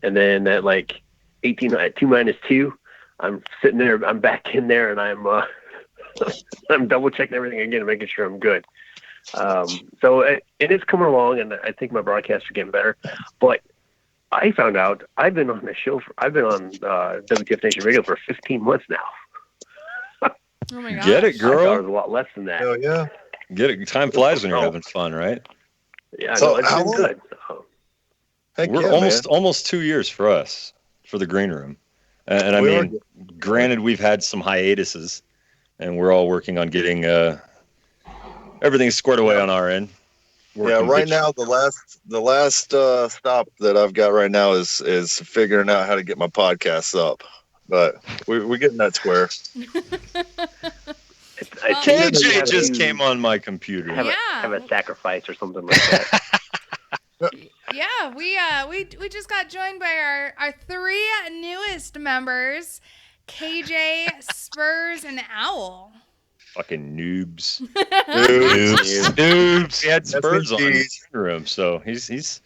And then at like 2:02, I'm sitting there. I'm back in there, and I'm double checking everything again and making sure I'm good. So it is coming along, and I think my broadcasts are getting better. But I found out I've been on the show. I've been on WTF Nation Radio for 15 months now. Oh my gosh. Get it, girl. I thought it was a lot less than that. Oh yeah. Get it. Time flies when you're having fun, right? Yeah, So no, it's how been long- good. Heck We're yeah, almost 2 years for us for the green room, and I We mean, granted, we've had some hiatuses, and we're all working on getting everything squared away on our end. Yeah, right now the last stop that I've got right now is figuring out how to get my podcasts up, but we're getting that square. KJ just came on my computer. Have a sacrifice or something like that. Yeah, we just got joined by our 3 newest members, KJ, Spurs, and Owl. Fucking noobs. Noobs. We had Spurs on in the room, so he's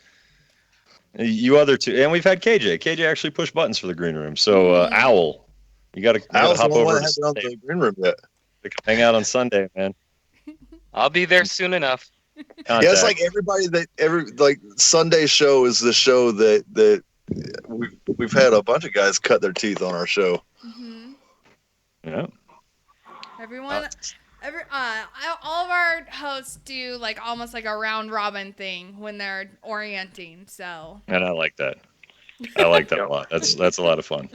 You other two, and we've had KJ. KJ actually pushed buttons for the green room. So Owl, you got to hop over to the green room yet. Hang out on Sunday, man. I'll be there soon enough. Yeah, it's like everybody like Sunday show is the show that we've had a bunch of guys cut their teeth on our show. Yeah. Everyone, all of our hosts do like almost like a round robin thing when they're orienting. So. And I like that. I like that a lot. That's a lot of fun.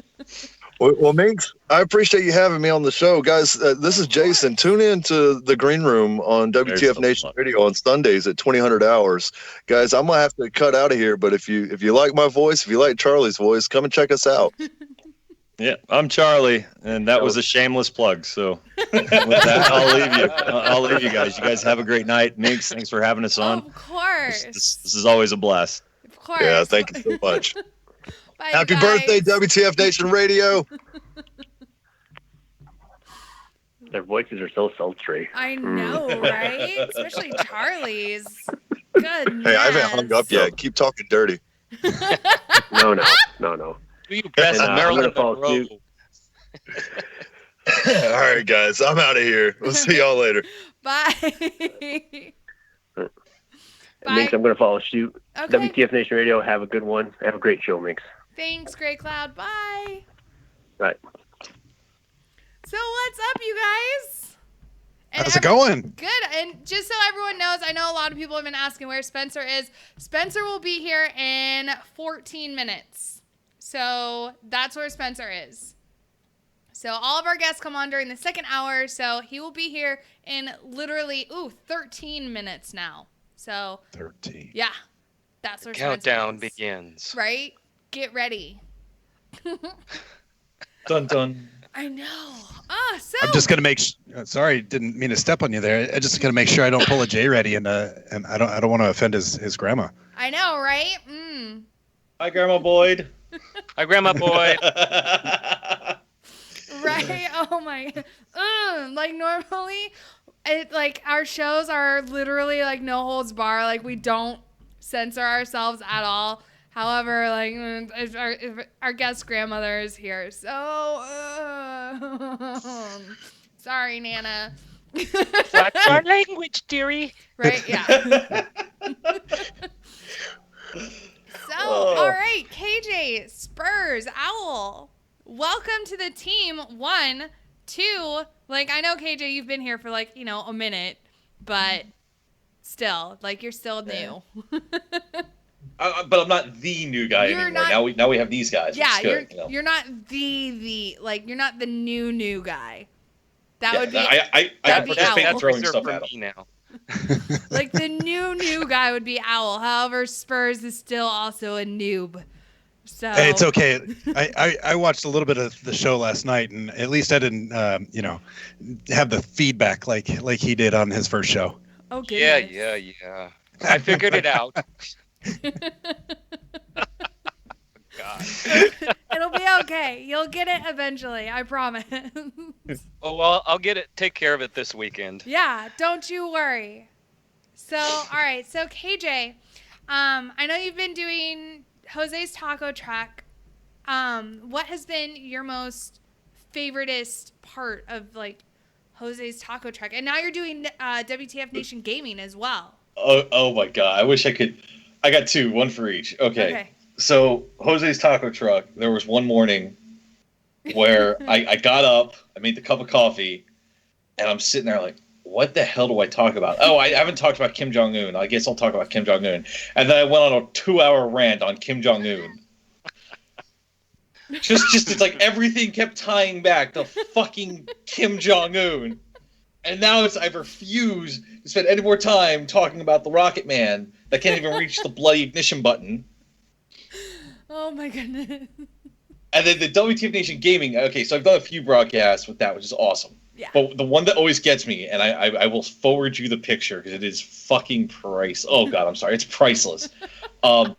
Well, Minx, I appreciate you having me on the show, guys. This is Jason. Tune in to the Green Room on WTF Nation Radio on Sundays at 2000 hours, guys. I'm gonna have to cut out of here, but if you like my voice, if you like Charlie's voice, come and check us out. Yeah, I'm Charlie, and that was a shameless plug. So with that, I'll leave you guys. You guys have a great night. Minx, thanks for having us on. Of course. This is always a blast. Of course. Yeah, thank you so much. Bye, Happy guys. birthday, WTF Nation Radio. Their voices are so sultry. I know, right? Especially Charlie's. Goodness. Hey, I haven't hung up yet. Keep talking dirty. No. Do you best, Marilyn Monroe. All right, guys. I'm out of here. We'll see y'all later. Bye. Minx, I'm going to follow suit. Okay. WTF Nation Radio, have a good one. Have a great show, Minx. Thanks, Gray Cloud. Bye. Right. So what's up, you guys? How's it going? Good. And just so everyone knows, I know a lot of people have been asking where Spencer is. Spencer will be here in 14 minutes. So that's where Spencer is. So all of our guests come on during the second hour. So he will be here in literally, 13 minutes now. So 13. Yeah. That's where Countdown Spencer is. begins. Right? Get ready. Dun dun. I know. So I'm just gonna make. Sorry, didn't mean to step on you there. I just gonna make sure I don't pull a J ready, and I don't want to offend his grandma. I know, right? Hi, Grandma Boyd. Hi, Grandma Boyd. Right? Oh my. Like normally, our shows are literally like no holds bar. Like we don't censor ourselves at all. However, like if our guest grandmother is here, so sorry, Nana. That's our language, dearie. Right? Yeah. So, all right, KJ, Spurs, Owl, welcome to the team. 1, 2. Like I know KJ, you've been here for like a minute, but still, like you're still new. But I'm not the new guy You're anymore. not- Now we have these guys. Yeah, which is good, you're not you're not the new guy. That would be I that'd be participate in Owl. throwing stuff for at me him. now. Like the new guy would be Owl. However, Spurs is still also a noob. So Hey, it's okay. I watched a little bit of the show last night, and at least I didn't have the feedback like he did on his first show. Oh goodness. Yeah. I figured it out. God. It'll be okay. You'll get it eventually. I promise. Oh well, I'll take care of it this weekend. Yeah, don't you worry. So, all right. So, KJ, I know you've been doing Jose's Taco Truck. What has been your most favoritist part of like Jose's Taco Truck? And now you're doing WTF Nation Gaming as well. Oh my God! I wish I could. I got 2, 1 for each. Okay. So Jose's Taco Truck. There was one morning where I got up, I made the cup of coffee, and I'm sitting there like, what the hell do I talk about? Oh, I haven't talked about Kim Jong-un. I guess I'll talk about Kim Jong-un. And then I went on a 2-hour rant on Kim Jong-un. Just it's like everything kept tying back to fucking Kim Jong-un. And now I refuse to spend any more time talking about the Rocket Man that can't even reach the bloody ignition button. Oh my goodness. And then the WTF Nation Gaming. Okay, so I've done a few broadcasts with that, which is awesome. Yeah. But the one that always gets me, and I will forward you the picture because it is fucking priceless. Oh God, I'm sorry, it's priceless. But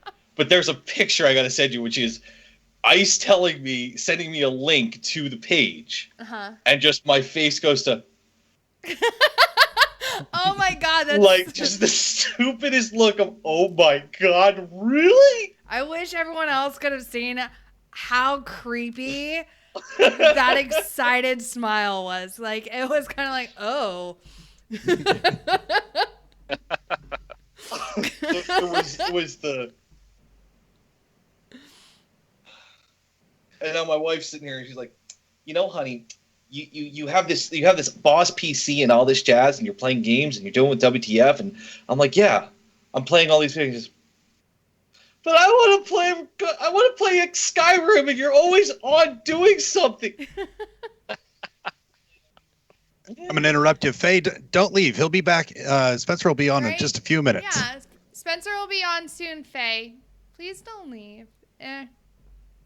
there's a picture I gotta send you, which is Ice sending me a link to the page, and just my face goes to. Oh my God, that's like just the stupidest look of oh my God, really? I wish everyone else could have seen how creepy that excited smile was. Like, it was kind of like, oh. it was the. And now my wife's sitting here and she's like, honey, you have this Boss PC and all this jazz, and you're playing games and you're doing with WTF, and I'm like, yeah, I'm playing all these things, but I want to play Skyrim, and you're always on doing something. I'm going to interrupt you. Faye, don't leave. He'll be back. Spencer will be on in just a few minutes. Yeah, Spencer will be on soon, Faye. Please don't leave.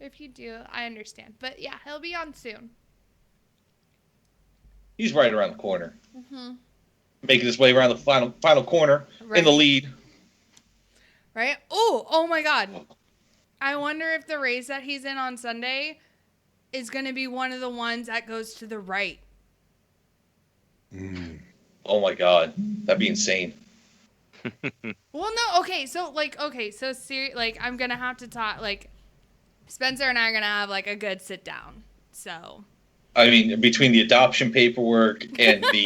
If you do, I understand. But yeah, he'll be on soon. He's right around the corner. Mm-hmm. Making his way around the final corner in the lead. Right? Oh my God. I wonder if the race that he's in on Sunday is going to be one of the ones that goes to the right. Oh my God. That'd be insane. Well, no. Okay. So I'm going to have to talk, Spencer and I are going to have, a good sit down. So. I mean, between the adoption paperwork and the...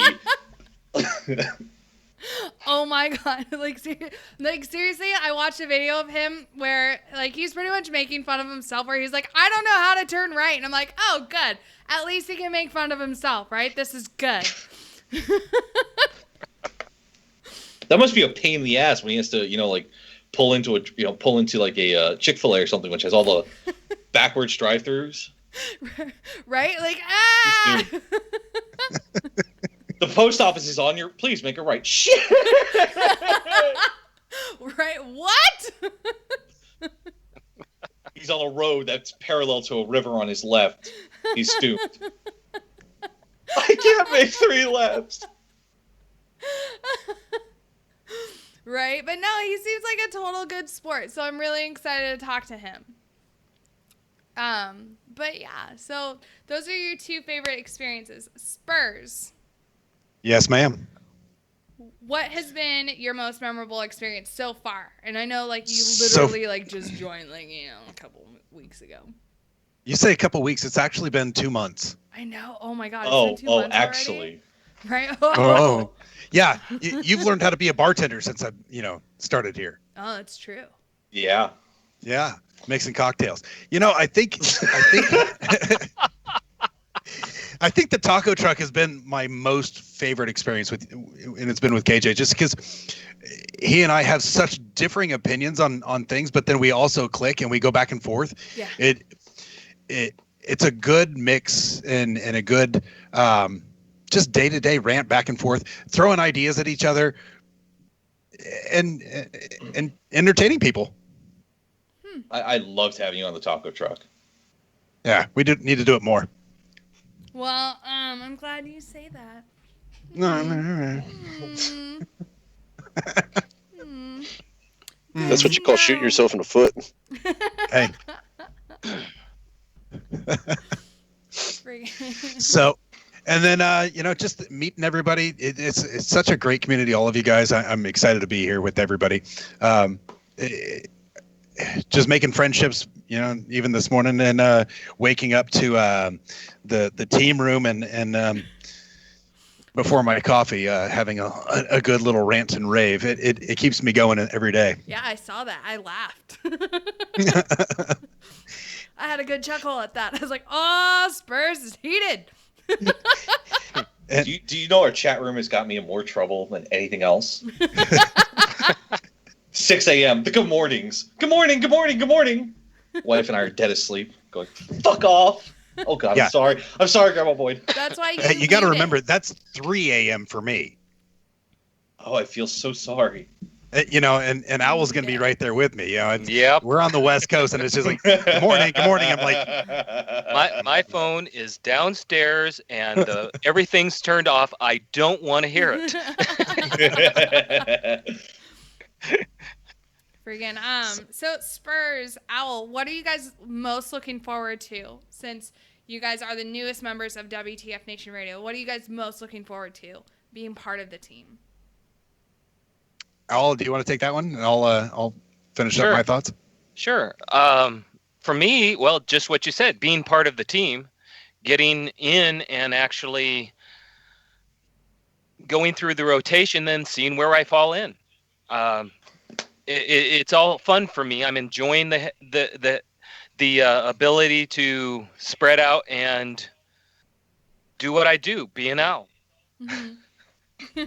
Oh my God. Seriously, I watched a video of him where, he's pretty much making fun of himself, where he's like, I don't know how to turn right. And I'm like, oh, good. At least he can make fun of himself, right? This is good. That must be a pain in the ass when he has to, pull into a Chick-fil-A or something, which has all the backwards drive-thrus. Right? The post office is on your... Please make a right. Shit! Right? What? He's on a road that's parallel to a river on his left. He's stooped. I can't make 3 lefts. Right? But no, he seems like a total good sport, so I'm really excited to talk to him. But yeah, so those are your 2 favorite experiences. Spurs. Yes, ma'am. What has been your most memorable experience so far? And I know, you literally, just joined, a couple weeks ago. You say a couple weeks. It's actually been 2 months. I know. Oh, my God. It's been 2 months actually. Already? Right? Oh. Yeah. You've learned how to be a bartender since I, started here. Oh, that's true. Yeah. Yeah. Mixing cocktails. I think I think the taco truck has been my most favorite experience and it's been with KJ, just because he and I have such differing opinions on things, but then we also click and we go back and forth. Yeah. It's a good mix and a good just day-to-day rant back and forth, throwing ideas at each other and entertaining people. I loved having you on the taco truck. Yeah, we need to do it more. Well, I'm glad you say that. That's what you call shooting yourself in the foot. Hey. So, and then just meeting everybody. It's such a great community. All of you guys. I'm excited to be here with everybody. Just making friendships, even this morning, and waking up to the team room and before my coffee, having a good little rant and rave. It keeps me going every day. Yeah, I saw that. I laughed. I had a good chuckle at that. I was like, "Oh, Spurs is heated." Do you know our chat room has got me in more trouble than anything else? 6 a.m. The good mornings. Good morning. Good morning. Good morning. Wife and I are dead asleep, going, "Fuck off." Oh God, yeah. I'm sorry, Grandma Boyd. That's why you got to remember that's 3 a.m. for me. Oh, I feel so sorry. And Owl's gonna be right there with me. Yep. We're on the West Coast, and it's just like, good morning. I'm like, my phone is downstairs, and everything's turned off. I don't want to hear it. Friggin' so Spurs, Owl, what are you guys most looking forward to, since you guys are the newest members of WTF Nation Radio? What are you guys most looking forward to being part of the team? Owl, do you want to take that one? And I'll finish up my thoughts. Sure. For me, well, just what you said, being part of the team, getting in and actually going through the rotation, then seeing where I fall in. It's all fun for me. I'm enjoying the ability to spread out and do what I do, be an owl. Mm-hmm.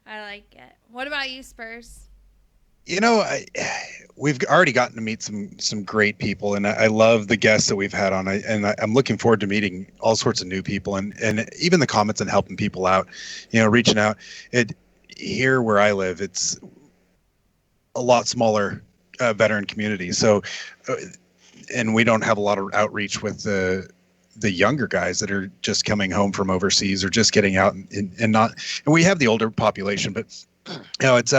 I like it. What about you, Spurs? You know, we've already gotten to meet some great people, and I love the guests that we've had on. I'm looking forward to meeting all sorts of new people, and even the comments and helping people out. You know, reaching out. Here where I live, it's a lot smaller veteran community. So, and we don't have a lot of outreach with the younger guys that are just coming home from overseas or just getting out and we have the older population, but you know, it's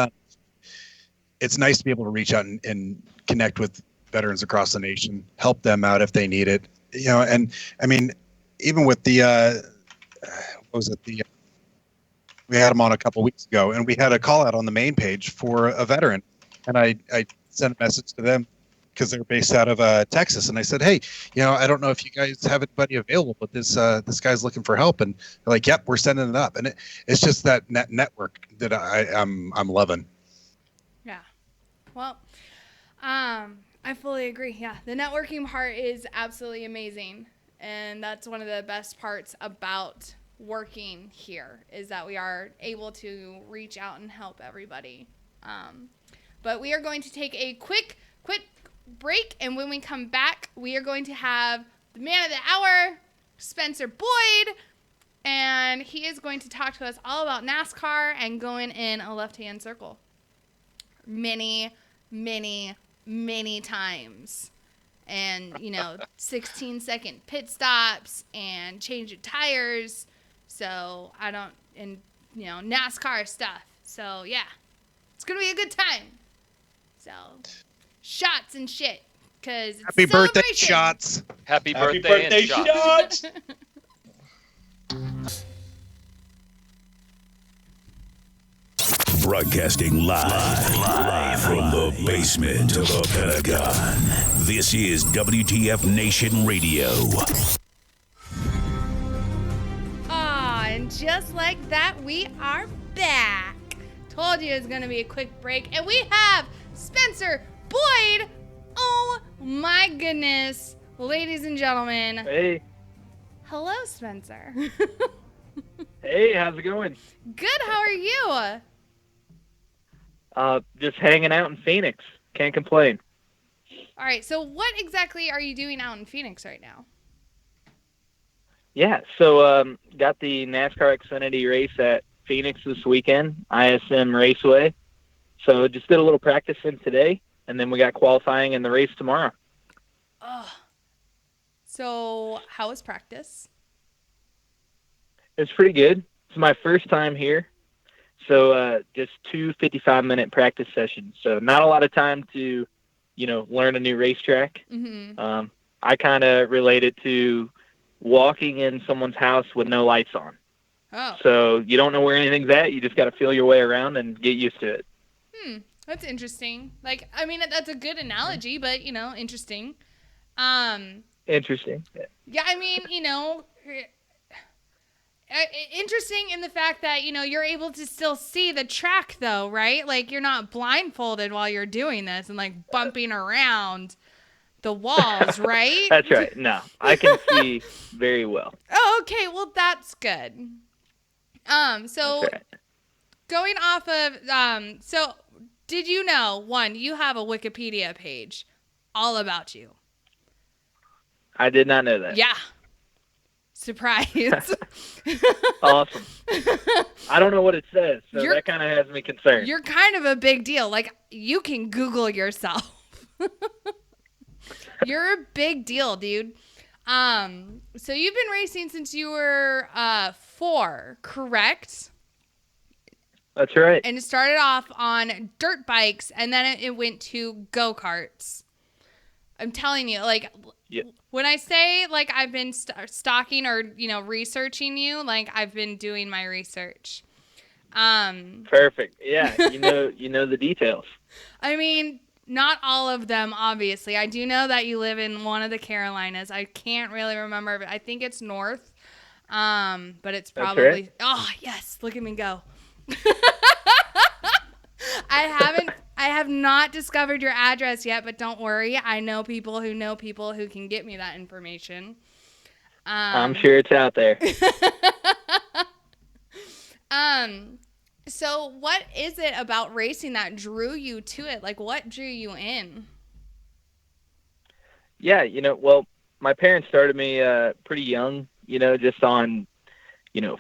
nice to be able to reach out and connect with veterans across the nation, help them out if they need it, you know. And I mean, even with the we had them on a couple weeks ago, and we had a call out on the main page for a veteran, and I sent a message to them because they're based out of Texas, and I said, hey, you know, I don't know if you guys have anybody available, but this guy's looking for help, and they're like, yep, we're sending it up, and it's just that network that I'm loving. Yeah. Well, I fully agree. Yeah, the networking part is absolutely amazing, and that's one of the best parts about working here is that we are able to reach out and help everybody. But we are going to take a quick break, and when we come back, we are going to have the man of the hour, Spencer Boyd, and he is going to talk to us all about NASCAR and going in a left-hand circle many times, and 16-second pit stops and change of tires. So NASCAR stuff. So yeah, it's gonna be a good time. So shots and shit, cause happy birthday, Shots! Happy birthday and shots! Broadcasting live from the basement of the Pentagon. This is WTF Nation Radio. And just like that, we are back. Told you it was going to be a quick break. And we have Spencer Boyd. Oh my goodness. Ladies and gentlemen. Hey. Hello, Spencer. Hey, how's it going? Good, how are you? Just hanging out in Phoenix. Can't complain. All right, so what exactly are you doing out in Phoenix right now? Yeah, so got the NASCAR Xfinity race at Phoenix this weekend, ISM Raceway. So just did a little practicing today, and then we got qualifying in the race tomorrow. Oh. So how was practice? It's pretty good. It's my first time here. So just 2 55-minute practice sessions. So not a lot of time to, learn a new racetrack. Mm-hmm. I kind of relate it to walking in someone's house with no lights on. Oh. So you don't know where anything's at. You just got to feel your way around and get used to it. That's interesting. That's a good analogy, but, interesting. Interesting. Yeah, interesting in the fact that, you're able to still see the track, though, right? Like, you're not blindfolded while you're doing this and, bumping around the walls, right? That's right. No, I can see very well. Oh, okay. Well, that's good. So right. Going off of, so did you know, one, you have a Wikipedia page all about you? I did not know that. Yeah. Surprise. Awesome. I don't know what it says, so that kind of has me concerned. You're kind of a big deal. You can Google yourself. You're a big deal, dude. So you've been racing since you were 4, correct? That's right. And it started off on dirt bikes, and then it went to go-karts. I'm telling you, yeah. When I say, I've been stalking or, researching you, I've been doing my research. Perfect. Yeah, you know the details. I mean, not all of them, obviously. I do know that you live in one of the Carolinas. I can't really remember, but I think it's north. But it's probably right. Oh, yes, look at me go. I have not discovered your address yet, but don't worry. I know people who can get me that information. I'm sure it's out there. So what is it about racing that drew you to it? Like, what drew you in? Yeah, well, my parents started me pretty young, just on,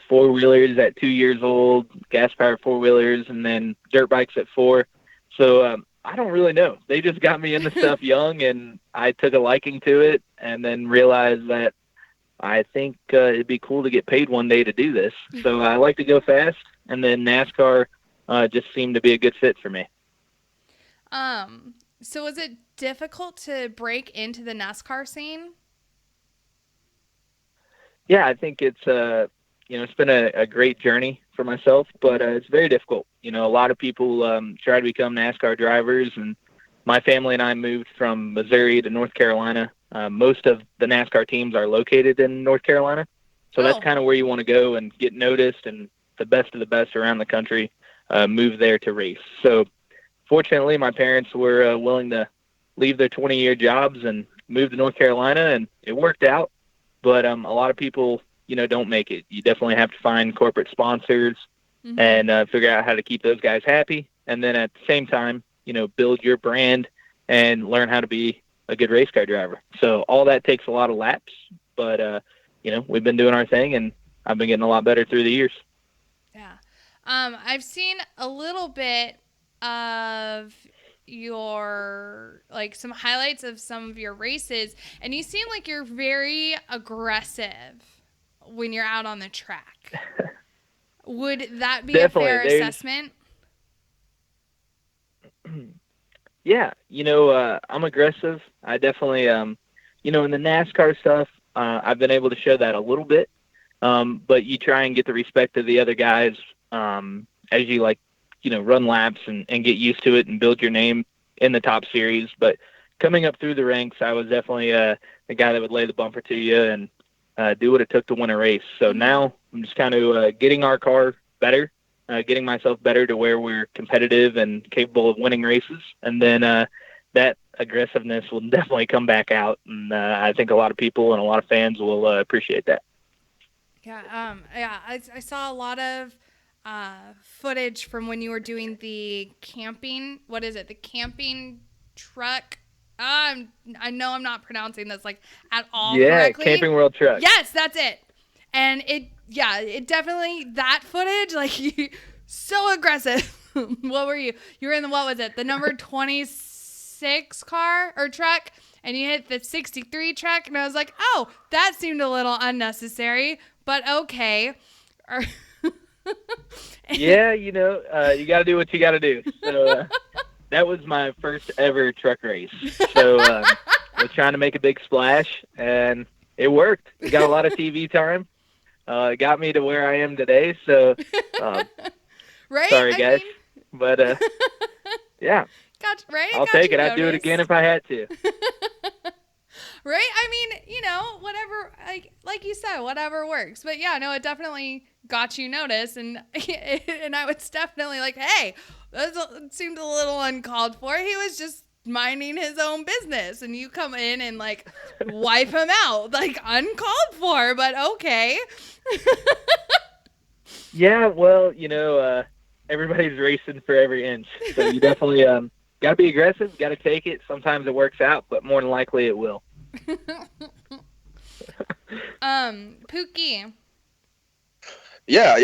four-wheelers at 2 years old, gas-powered four-wheelers, and then dirt bikes at 4. So I don't really know. They just got me into stuff young, and I took a liking to it, and then realized that I think it'd be cool to get paid one day to do this. So I like to go fast, and then NASCAR just seemed to be a good fit for me. So was it difficult to break into the NASCAR scene? Yeah, I think it's it's been a great journey for myself, but it's very difficult. A lot of people try to become NASCAR drivers, and my family and I moved from Missouri to North Carolina. Most of the NASCAR teams are located in North Carolina, so that's kind of where you want to go and get noticed, and the best of the best around the country move there to race. So fortunately, my parents were willing to leave their 20-year jobs and move to North Carolina, and it worked out. But a lot of people, don't make it. You definitely have to find corporate sponsors and figure out how to keep those guys happy. And then at the same time, build your brand and learn how to be a good race car driver. So all that takes a lot of laps, but, we've been doing our thing, and I've been getting a lot better through the years. Yeah. I've seen a little bit of your, like, some highlights of some of your races, and you seem like you're very aggressive when you're out on the track. Would that be Definitely. a fair assessment? Yeah, I'm aggressive. I definitely, in the NASCAR stuff, I've been able to show that a little bit. But you try and get the respect of the other guys as you, run laps and get used to it and build your name in the top series. But coming up through the ranks, I was definitely the guy that would lay the bumper to you and do what it took to win a race. So now I'm just kind of getting our car better, getting myself better to where we're competitive and capable of winning races. And then that aggressiveness will definitely come back out. And I think a lot of people and a lot of fans will appreciate that. Yeah, I saw a lot of footage from when you were doing the camping. What is it? The camping truck. I know I'm not pronouncing this at all correctly. Yeah, Camping World Truck. Yes, that's it. And it definitely, that footage, so aggressive. What were you? You were in what was it? The number 26 car or truck, and you hit the 63 truck, and I was like, oh, that seemed a little unnecessary, but okay. Yeah, you got to do what you got to do. So that was my first ever truck race. So I was trying to make a big splash, and it worked. It got a lot of TV time. It got me to where I am today. So right? Sorry, guys. But yeah. Gotcha, right? I'll take it. I'd do it again if I had to. Right? I mean, whatever, like you said, whatever works. But yeah, no, it definitely got you noticed, and I was definitely like, hey, that seemed a little uncalled for. He was just minding his own business, and you come in and wipe him out, uncalled for, but okay. Yeah, well, everybody's racing for every inch, so you definitely got to be aggressive, got to take it. Sometimes it works out, but more than likely it will. Pookie. Yeah.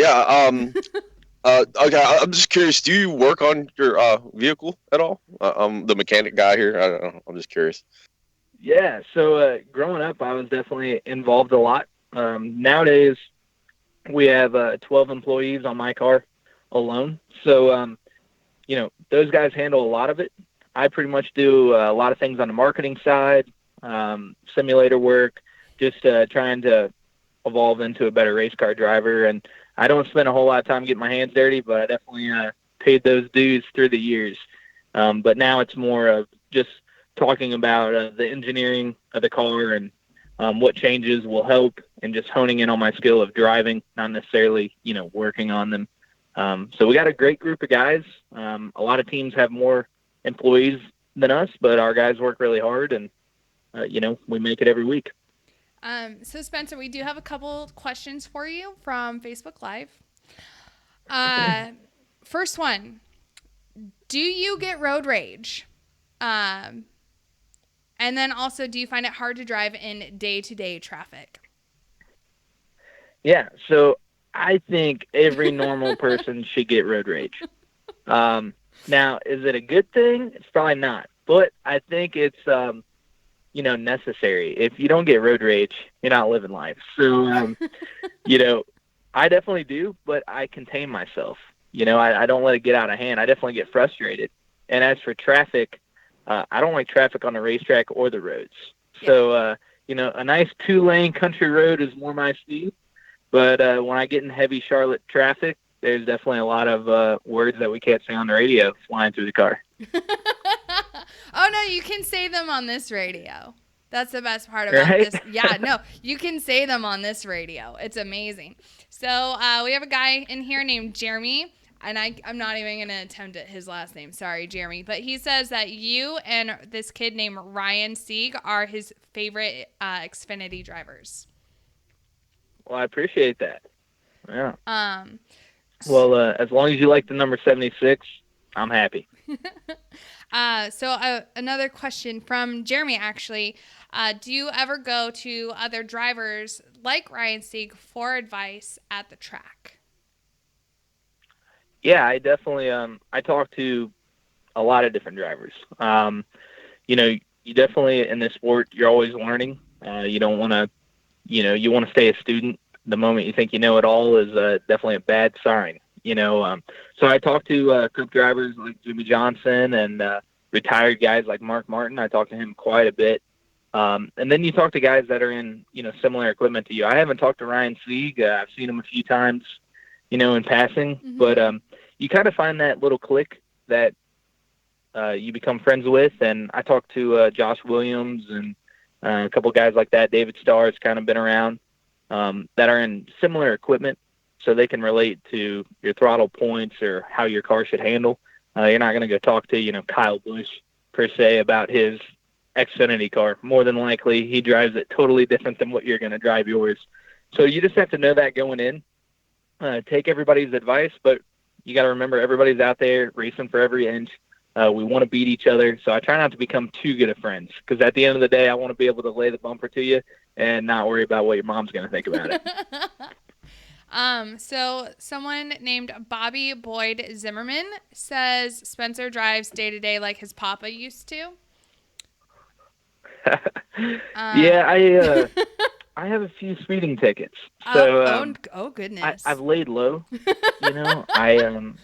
Okay, I'm just curious. Do you work on your vehicle at all? I'm the mechanic guy here. I don't know. I'm just curious. Yeah. So growing up, I was definitely involved a lot. Nowadays, we have 12 employees on my car alone. So, those guys handle a lot of it. I pretty much do a lot of things on the marketing side, simulator work, just trying to evolve into a better race car driver. And I don't spend a whole lot of time getting my hands dirty, but I definitely paid those dues through the years. But now it's more of just talking about the engineering of the car and what changes will help, and just honing in on my skill of driving, not necessarily, working on them. So we got a great group of guys. A lot of teams have more employees than us, but our guys work really hard, and, we make it every week. So Spencer, we do have a couple questions for you from Facebook Live. First one, do you get road rage? And then also, do you find it hard to drive in day-to-day traffic? Yeah, so I think every normal person should get road rage. Now, is it a good thing? It's probably not. But I think it's, necessary. If you don't get road rage, you're not living life. So, I definitely do, but I contain myself. I don't let it get out of hand. I definitely get frustrated. And as for traffic, I don't like traffic on the racetrack or the roads. So, a nice 2-lane country road is more my speed. But when I get in heavy Charlotte traffic, there's definitely a lot of words that we can't say on the radio flying through the car. Oh, no, you can say them on this radio. That's the best part about this. Yeah, no, you can say them on this radio. It's amazing. So we have a guy in here named Jeremy. And I'm not even going to attempt at his last name. Sorry, Jeremy. But he says that you and this kid named Ryan Sieg are his favorite Xfinity drivers. Well, I appreciate that. Yeah. Well, as long as you like the number 76, I'm happy. So another question from Jeremy, actually. Do you ever go to other drivers like Ryan Sieg for advice at the track? Yeah, I definitely, I talk to a lot of different drivers. You definitely, in this sport, you're always learning. You don't want to, you want to stay a student. The moment you think you know it all is definitely a bad sign, So I talk to Cup drivers like Jimmy Johnson and retired guys like Mark Martin. I talk to him quite a bit. And then you talk to guys that are in, similar equipment to you. I haven't talked to Ryan Sieg. I've seen him a few times, in passing. Mm-hmm. But you kind of find that little clique that you become friends with. And I talked to Josh Williams and a couple guys like that. David Starr has kind of been around that are in similar equipment, so they can relate to your throttle points or how your car should handle. You're not going to go talk to, Kyle Busch, per se, about his Xfinity car. More than likely, he drives it totally different than what you're going to drive yours. So you just have to know that going in. Take everybody's advice, but you got to remember everybody's out there racing for every inch. We want to beat each other, so I try not to become too good of friends, because at the end of the day, I want to be able to lay the bumper to you and not worry about what your mom's going to think about it. So someone named Bobby Boyd Zimmerman says Spencer drives day-to-day like his papa used to. Yeah, I have a few speeding tickets. So oh goodness. I've laid low. I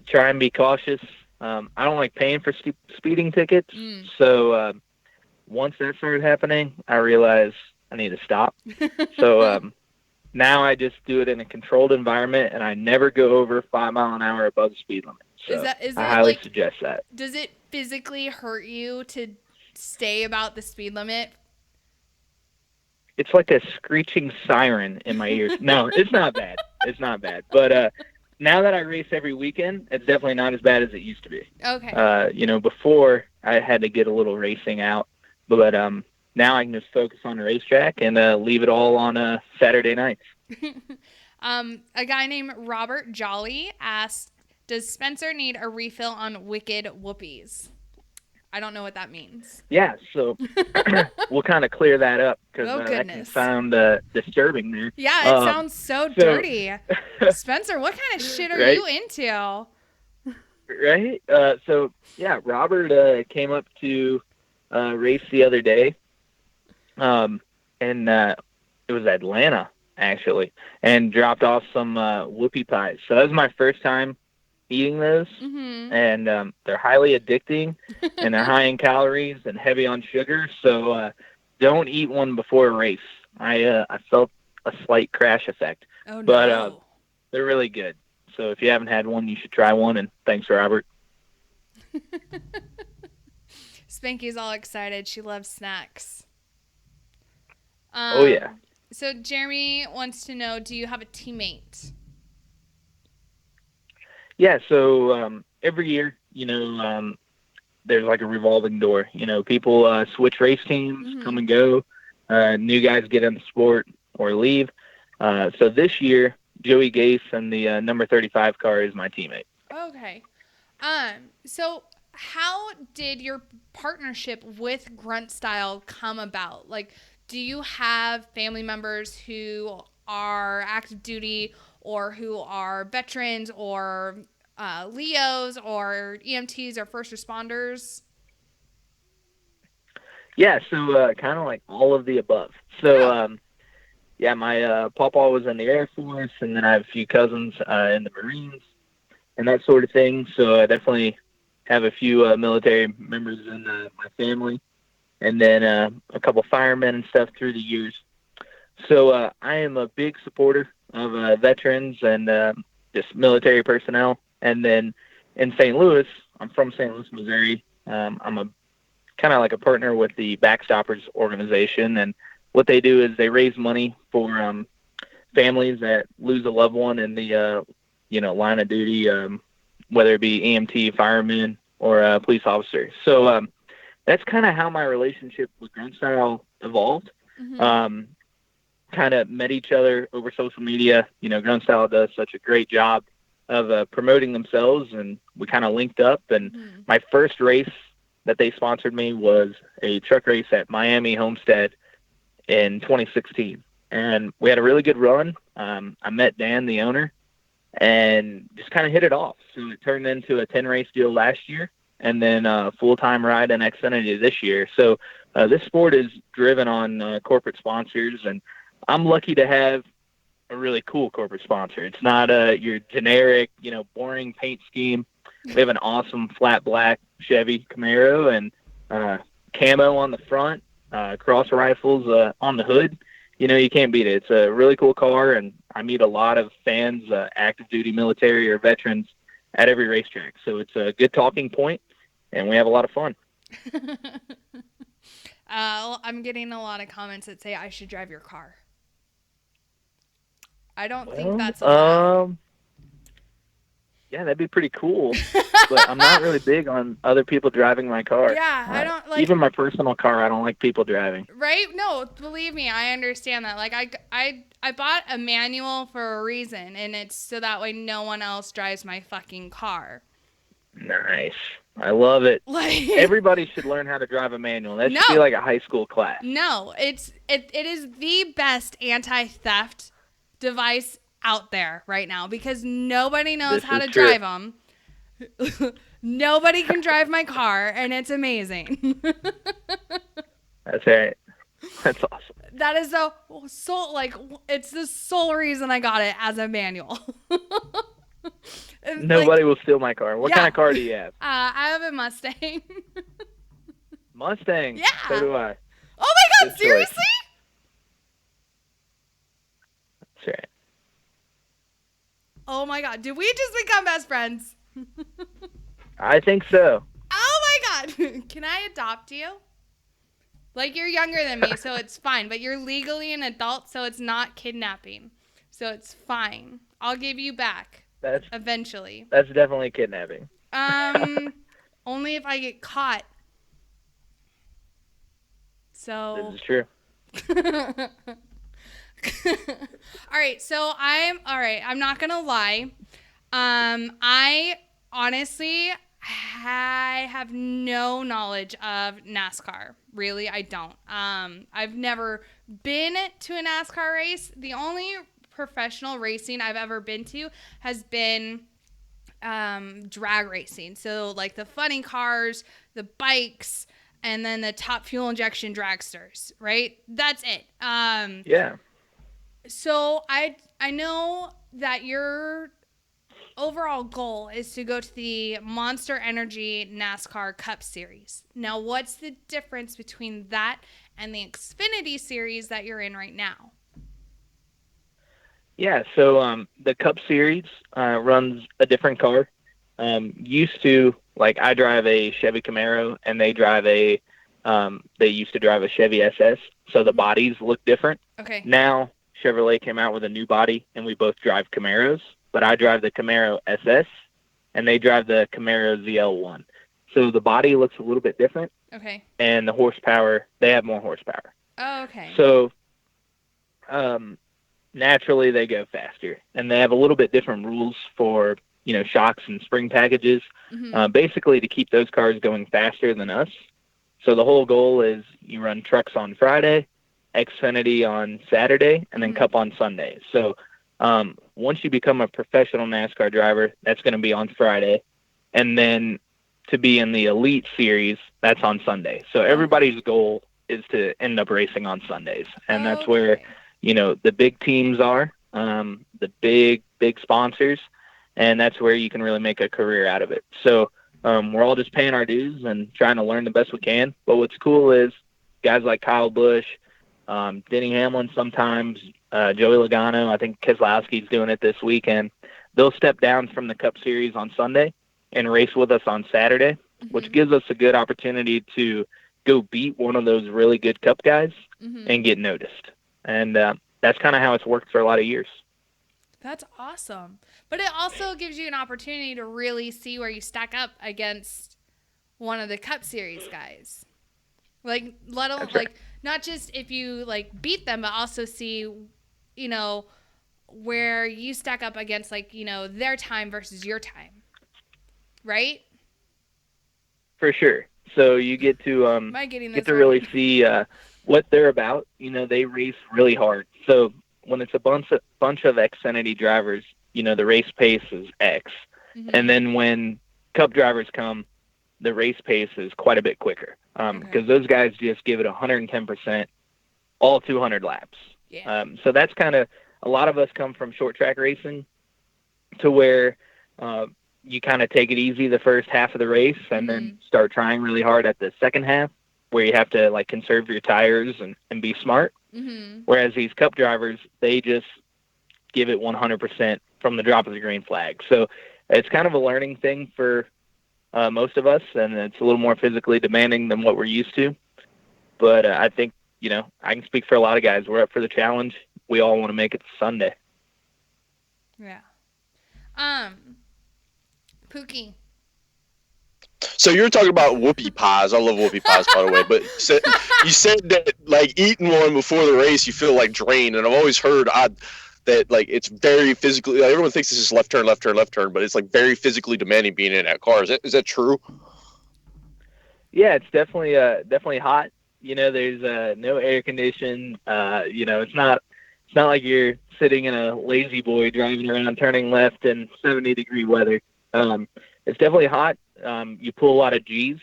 try and be cautious. I don't like paying for speeding tickets. So once that started happening, I realized I need to stop. So now I just do it in a controlled environment, and I never go over 5 miles an hour above the speed limit. So I highly suggest that. Does it physically hurt you to stay about the speed limit? It's like a screeching siren in my ears. No, it's not bad. It's not bad. But now that I race every weekend, it's definitely not as bad as it used to be. Okay. Before I had to get a little racing out, but now I can just focus on the racetrack and leave it all on Saturday nights. A guy named Robert Jolly asked, does Spencer need a refill on Wicked Whoopies? I don't know what that means. Yeah, so we'll kind of clear that up, because that can sound disturbing there. Yeah, it sounds so dirty. Spencer, what kind of shit are you into? Right? So, yeah, Robert came up to race the other day, and it was Atlanta, actually, and dropped off some whoopie pies. So that was my first time eating those, and they're highly addicting, and they're high in calories and heavy on sugar, so don't eat one before a race. I felt a slight crash effect. Oh, no. But They're really good. So if you haven't had one, you should try one. And thanks, Robert. Spanky's all excited. She loves snacks. Oh, yeah. So Jeremy wants to know, do you have a teammate? Yeah, so every year, there's like a revolving door. People switch race teams, come and go. New guys get in the sport or leave. So this year, Joey Gase and the number 35 car is my teammate. Okay. So how did your partnership with Grunt Style come about? Like, do you have family members who are active duty or who are veterans or Leos or EMTs or first responders? Yeah, so kind of like all of the above. So, my papa was in the Air Force, and then I have a few cousins in the Marines and that sort of thing. So I definitely have a few military members in my family, and then a couple firemen and stuff through the years. So I am a big supporter of veterans and just military personnel. And then in St. Louis, I'm from St. Louis, Missouri. I'm a kind of like a partner with the Backstoppers organization, and what they do is they raise money for families that lose a loved one in the line of duty, whether it be EMT, firemen, or police officers. So that's kind of how my relationship with Grunt Style evolved. Kind of met each other over social media. Grunt Style does such a great job of promoting themselves, and we kind of linked up. And my first race that they sponsored me was a truck race at Miami Homestead in 2016. And we had a really good run. I met Dan, the owner, and just kind of hit it off. So it turned into a 10-race deal last year, and then a full-time ride in Xfinity this year. So this sport is driven on corporate sponsors, and I'm lucky to have a really cool corporate sponsor. It's not your generic, boring paint scheme. We have an awesome flat black Chevy Camaro and camo on the front, cross rifles on the hood. You can't beat it. It's a really cool car, and I meet a lot of fans, active duty military or veterans at every racetrack. So it's a good talking point, and we have a lot of fun. I'm getting a lot of comments that say I should drive your car. I don't think that's allowed. Yeah, that'd be pretty cool. But I'm not really big on other people driving my car. Yeah, I don't like even my personal car. I don't like people driving. Right? No, believe me, I understand that. Like I bought a manual for a reason, and it's so that way no one else drives my fucking car. Nice. I love it. Like everybody should learn how to drive a manual. That should be like a high school class. No, it is the best anti-theft device out there right now because nobody knows how to drive them. Nobody can drive my car, and it's amazing. That's right. That's awesome. That is it's the sole reason I got it as a manual. Nobody will steal my car. What kind of car do you have? I have a Mustang. Mustang? Yeah. So do I. Oh my God, seriously? That's right. Oh my God, did we just become best friends? I think so. Oh my God. Can I adopt you? Like, you're younger than me, so it's fine. But you're legally an adult, so it's not kidnapping. So it's fine. I'll give you back. Eventually. That's definitely kidnapping. Only if I get caught. So. This is true. All right. So I'm not going to lie. I honestly, I have no knowledge of NASCAR. Really, I don't. I've never been to a NASCAR race. The only professional racing I've ever been to has been drag racing. So like the funny cars, the bikes, and then the top fuel injection dragsters, right? That's it. Yeah. So I know that your overall goal is to go to the Monster Energy NASCAR Cup Series. Now, what's the difference between that and the Xfinity Series that you're in right now? Yeah, so the Cup Series runs a different car. Used to, like, I drive a Chevy Camaro, and they used to drive a Chevy SS, so the bodies look different. Okay. Now, Chevrolet came out with a new body, and we both drive Camaros, but I drive the Camaro SS, and they drive the Camaro ZL1. So the body looks a little bit different, Okay. and the horsepower, they have more horsepower. Oh, okay. So naturally they go faster, and they have a little bit different rules for, shocks and spring packages, basically to keep those cars going faster than us. So the whole goal is you run trucks on Friday, Xfinity on Saturday, and then Cup on Sunday. So once you become a professional NASCAR driver, that's going to be on Friday. And then to be in the Elite Series, that's on Sunday. So everybody's goal is to end up racing on Sundays. And that's where, the big teams are, the big sponsors, and that's where you can really make a career out of it. So we're all just paying our dues and trying to learn the best we can. But what's cool is guys like Kyle Busch, Denny Hamlin sometimes, Joey Logano, I think Keselowski's doing it this weekend. They'll step down from the Cup Series on Sunday and race with us on Saturday, which gives us a good opportunity to go beat one of those really good Cup guys and get noticed. And that's kind of how it's worked for a lot of years. That's awesome. But it also gives you an opportunity to really see where you stack up against one of the Cup Series guys. Like, let alone, like, not just if you, like, beat them, but also see, where you stack up against, like, their time versus your time. Right? For sure. So you get to Am I getting this really see what they're about. They race really hard. So when it's a bunch of Xfinity drivers, the race pace is X. And then when Cup drivers come, the race pace is quite a bit quicker because those guys just give it 110% all 200 laps. Yeah. So that's kind of, a lot of us come from short track racing to where you kind of take it easy the first half of the race and then start trying really hard at the second half, where you have to, like, conserve your tires and be smart. Whereas these Cup drivers, they just give it 100% from the drop of the green flag. So it's kind of a learning thing for most of us, and it's a little more physically demanding than what we're used to. But I think, I can speak for a lot of guys. We're up for the challenge. We all want to make it to Sunday. Yeah. Pookie. So you're talking about whoopie pies. I love whoopie pies, by the way. But you said that, like, eating one before the race, you feel like drained. And I've always heard that, like, it's very physically. Like, everyone thinks this is left turn, but it's, like, very physically demanding being in that car. Is that true? Yeah, it's definitely hot. There's no air condition. It's not like you're sitting in a lazy boy driving around turning left in 70-degree weather. It's definitely hot. You pull a lot of G's.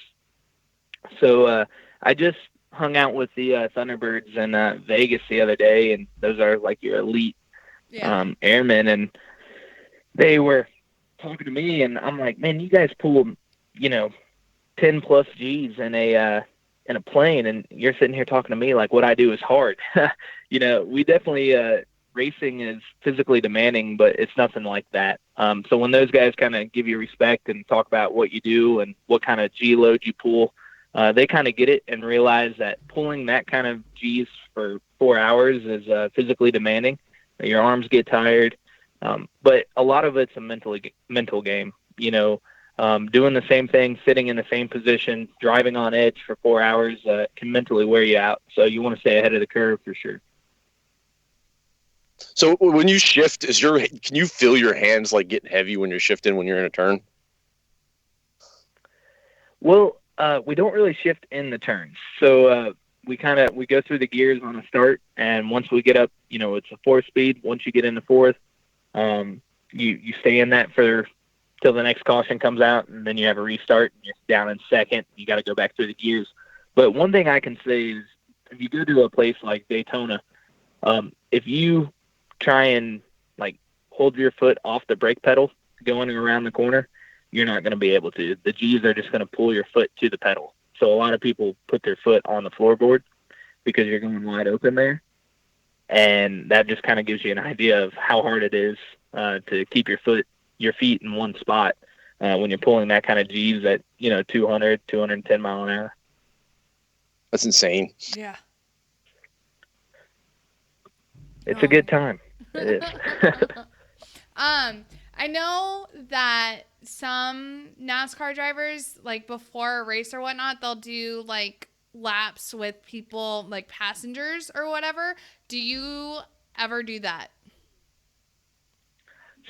So I just hung out with the Thunderbirds in Vegas the other day, and those are, like, your elite airmen, and they were talking to me, and I'm like, man, you guys pull 10 plus G's in a plane, and you're sitting here talking to me like what I do is hard. We definitely racing is physically demanding, but it's nothing like that. So when those guys kind of give you respect and talk about what you do and what kind of G load you pull, they kind of get it and realize that pulling that kind of G's for 4 hours is physically demanding. Your arms get tired, but a lot of it's a mental game. Doing the same thing, sitting in the same position, driving on edge for 4 hours can mentally wear you out. So you want to stay ahead of the curve for sure. So when you shift, can you feel your hands, like, getting heavy when you're shifting when you're in a turn? Well, we don't really shift in the turns. So we go through the gears on a start, and once we get up, it's a 4-speed. Once you get into fourth, you stay in that till the next caution comes out, and then you have a restart, and you're down in second. You got to go back through the gears. But one thing I can say is, if you go to a place like Daytona, if you try and, like, hold your foot off the brake pedal going around the corner, you're not going to be able to. The G's are just going to pull your foot to the pedal. So a lot of people put their foot on the floorboard because you're going wide open there. and that just kind of gives you an idea of how hard it is to keep your feet in one spot when you're pulling that kind of G's at 200, 210 mile an hour. That's insane. Yeah. It's a good time. It is. I know that some NASCAR drivers, like before a race or whatnot, they'll do like laps with people, like passengers or whatever. Do you ever do that?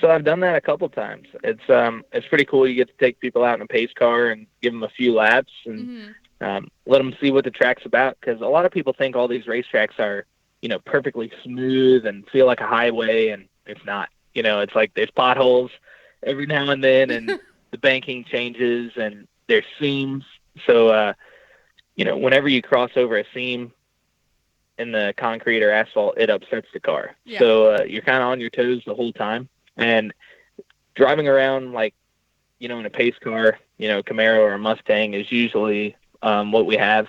So I've done that a couple times. It's pretty cool. You get to take people out in a pace car and give them a few laps and let them see what the track's about. Because a lot of people think all these racetracks are, perfectly smooth and feel like a highway, and it's not. It's like there's potholes every now and then, and the banking changes, and there's seams. So, whenever you cross over a seam in the concrete or asphalt, it upsets the car. Yeah. So you're kind of on your toes the whole time. And driving around in a pace car, Camaro or a Mustang is usually what we have.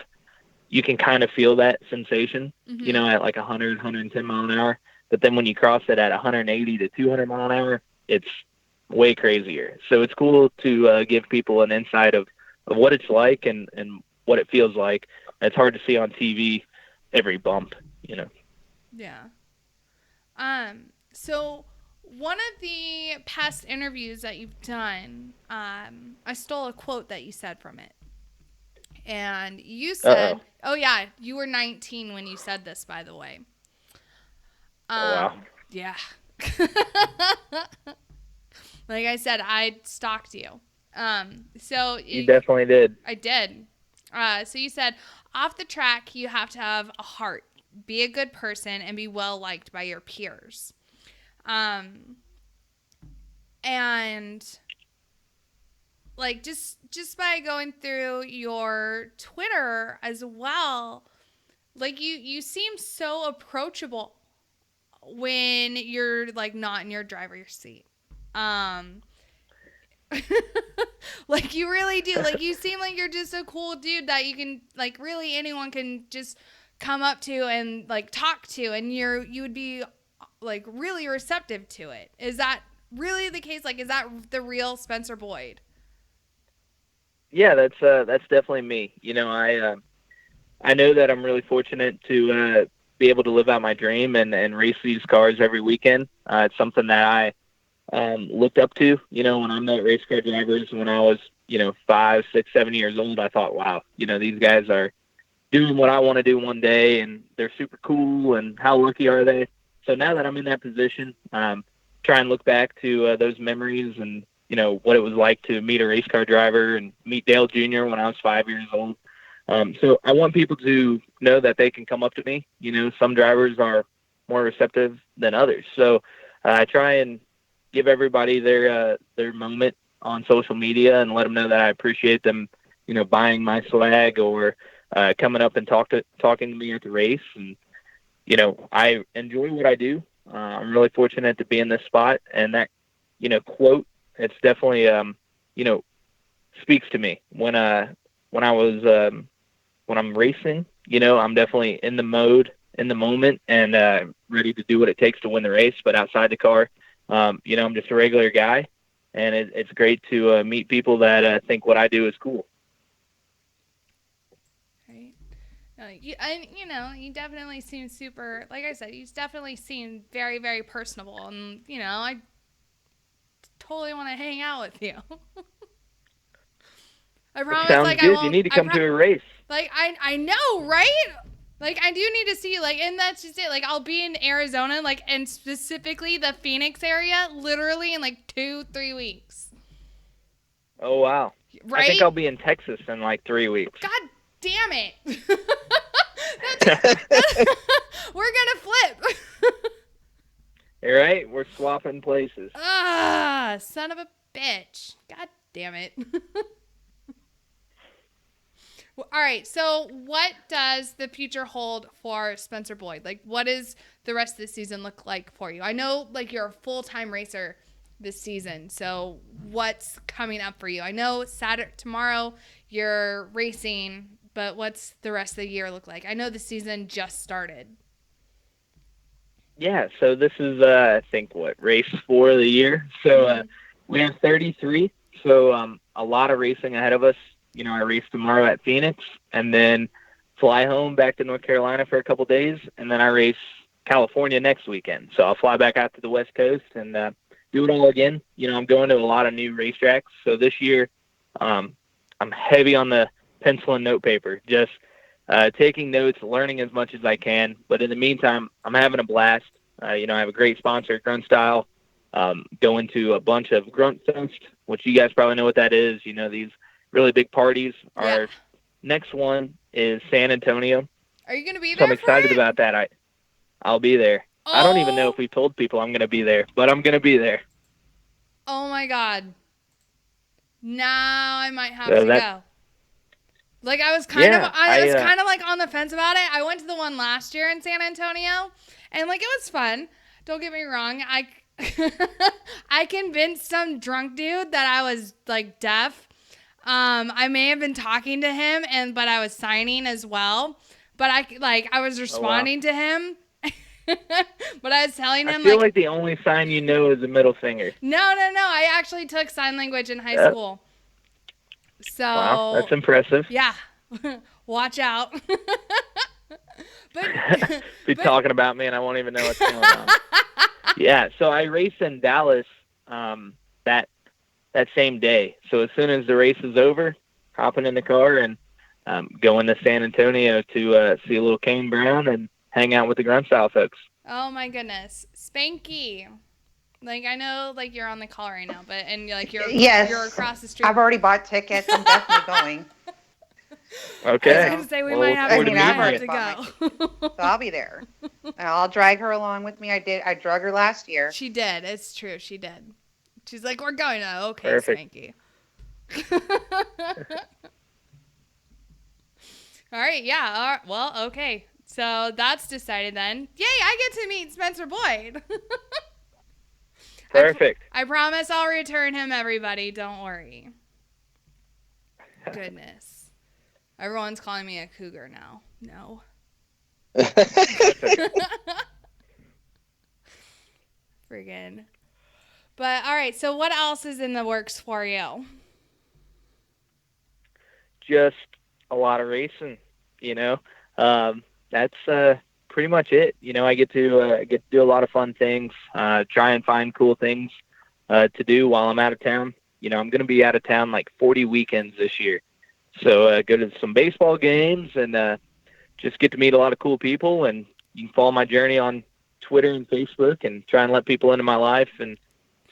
You can kind of feel that sensation, at like 100, 110 mile an hour. But then when you cross it at 180 to 200 mile an hour, it's way crazier. So it's cool to give people an insight of what it's like and what it feels like. It's hard to see on TV every bump, Yeah. So one of the past interviews that you've done, I stole a quote that you said from it. And you said, oh yeah, you were 19 when you said this, by the way. Wow. Yeah. Like I said, I stalked you. So you definitely did. I did. So you said, off the track, you have to have a heart, be a good person, and be well liked by your peers. And like just by going through your Twitter as well, like you seem so approachable when you're like not in your driver's seat. Like you really do. Like you seem like you're just a cool dude that you can like really anyone can just come up to and like talk to, and you would be like really receptive to it. Is that really the case? Like, is that the real Spencer Boyd? Yeah, that's definitely me. I know that I'm really fortunate to be able to live out my dream and race these cars every weekend. It's something that I looked up to. When I met race car drivers when I was 5, 6, 7 years old, I thought, wow, these guys are doing what I want to do one day, and they're super cool, and how lucky are they? So now that I'm in that position, try and look back to those memories and what it was like to meet a race car driver and meet Dale Jr. when I was 5 years old. So I want people to know that they can come up to me. Some drivers are more receptive than others. So I try and give everybody their moment on social media and let them know that I appreciate them, buying my swag or coming up and talking to me at the race. And, I enjoy what I do. I'm really fortunate to be in this spot, and that, quote, it's definitely, speaks to me when I'm racing, I'm definitely in the mode, in the moment, and ready to do what it takes to win the race. But outside the car, I'm just a regular guy, and it's great to meet people that think what I do is cool. Right. You definitely seem super, like I said, you definitely seem very, very personable, and, I totally want to hang out with you. I promise. Sounds like good. I won't, You need to come to a race. Like I know, right? Like I do need to see you. Like, and that's just it. Like I'll be in Arizona, like, and specifically the Phoenix area, literally in like 2-3 weeks. Oh wow! Right? I think I'll be in Texas in like 3 weeks. God damn it! We're gonna flip. All right, we're swapping places. Ah, son of a bitch! God damn it! All right, so what does the future hold for Spencer Boyd? Like, what does the rest of the season look like for you? I know, like, you're a full-time racer this season, so what's coming up for you? I know tomorrow you're racing, but what's the rest of the year look like? I know the season just started. Yeah, so this is I think race 4 of the year. So we have 33. So a lot of racing ahead of us. You know, I race tomorrow at Phoenix, and then fly home back to North Carolina for a couple days, and then I race California next weekend. So I'll fly back out to the West Coast and do it all again. You know, I'm going to a lot of new racetracks. So this year, I'm heavy on the pencil and note paper, just taking notes, learning as much as I can. But in the meantime, I'm having a blast. You know, I have a great sponsor, Grunt Style. Going to a bunch of Grunt Fest, which you guys probably know what that is. You know, these really big parties. Yeah. Our next one is San Antonio. Are you going to be So there? I'm excited about that. I'll be there. I don't even know if we told people I'm going to be there, but I'm going to be there. Oh my God. Now I might have So to go. Like I was kind of like on the fence about it. I went to the one last year in San Antonio, and like it was fun. Don't get me wrong. I convinced some drunk dude that I was like deaf. I may have been talking to him, but I was signing as well. But I was responding to him. But I was telling him I feel like the only sign you know is the middle finger. No. I actually took sign language in high school. So wow, that's impressive. Yeah. Watch out. Be talking about me and I won't even know what's going on. Yeah, so I race in Dallas that same day. So as soon as the race is over, hopping in the car and going to San Antonio to see a little Kane Brown and hang out with the Grunt Style folks. Oh my goodness. Spanky. Like I know like you're on the call right now, but like you're across the street. I've already bought tickets. I'm definitely going. Okay. I was going to say we might have to go. So I'll be there. And I'll drag her along with me. I drug her last year. She did. It's true. She did. She's like, we're going. Oh, okay, perfect. Spanky. All right. Yeah. All right. Well, okay. So that's decided then. Yay, I get to meet Spencer Boyd. Perfect. I promise I'll return him, everybody. Don't worry. Goodness. Everyone's calling me a cougar now. No. Friggin'. But, all right, so what else is in the works for you? Just a lot of racing, you know. That's pretty much it. You know, I get to do a lot of fun things, try and find cool things to do while I'm out of town. You know, I'm going to be out of town like 40 weekends this year. So go to some baseball games and just get to meet a lot of cool people. And you can follow my journey on Twitter and Facebook and try and let people into my life and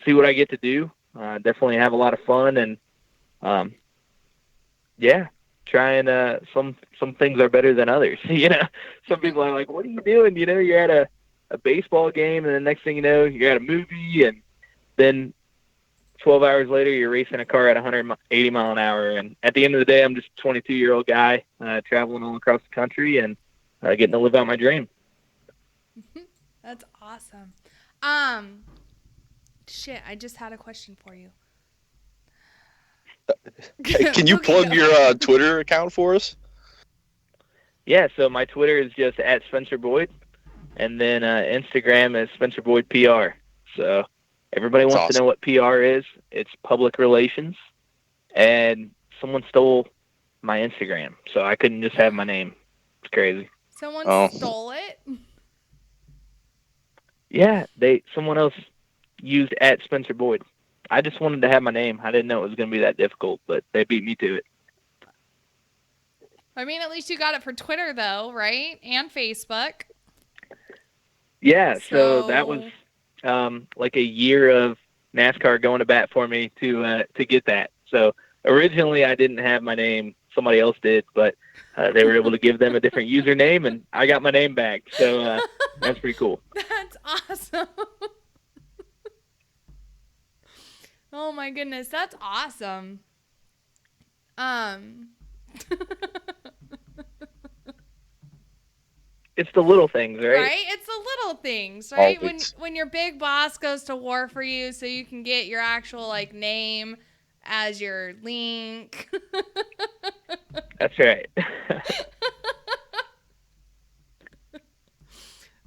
see what I get to do. Definitely have a lot of fun and, yeah. Trying some things are better than others. You know, some people are like, what are you doing? You know, you're at a baseball game and the next thing you know, you're at a movie and then 12 hours later you're racing a car at 180 mile an hour. And at the end of the day, I'm just a 22-year-old guy traveling all across the country and getting to live out my dream. That's awesome. Shit, I just had a question for you. Can you plug your Twitter account for us? Yeah, so my Twitter is just at Spencer Boyd, and then Instagram is Spencer Boyd PR. So everybody wants to know what PR is. It's public relations, and someone stole my Instagram, so I couldn't just have my name. It's crazy. Someone stole it? Yeah, someone else used at Spencer Boyd. I just wanted to have my name. I didn't know it was going to be that difficult, but they beat me to it. I mean, at least you got it for Twitter, though, right? And Facebook. Yeah, so that was like a year of NASCAR going to bat for me to get that. So originally I didn't have my name. Somebody else did, but they were able to give them a different username, and I got my name back. So that's pretty cool. That's awesome. Oh my goodness, that's awesome. It's the little things, right? Right? It's the little things, right? When your big boss goes to war for you so you can get your actual like name as your link. That's right.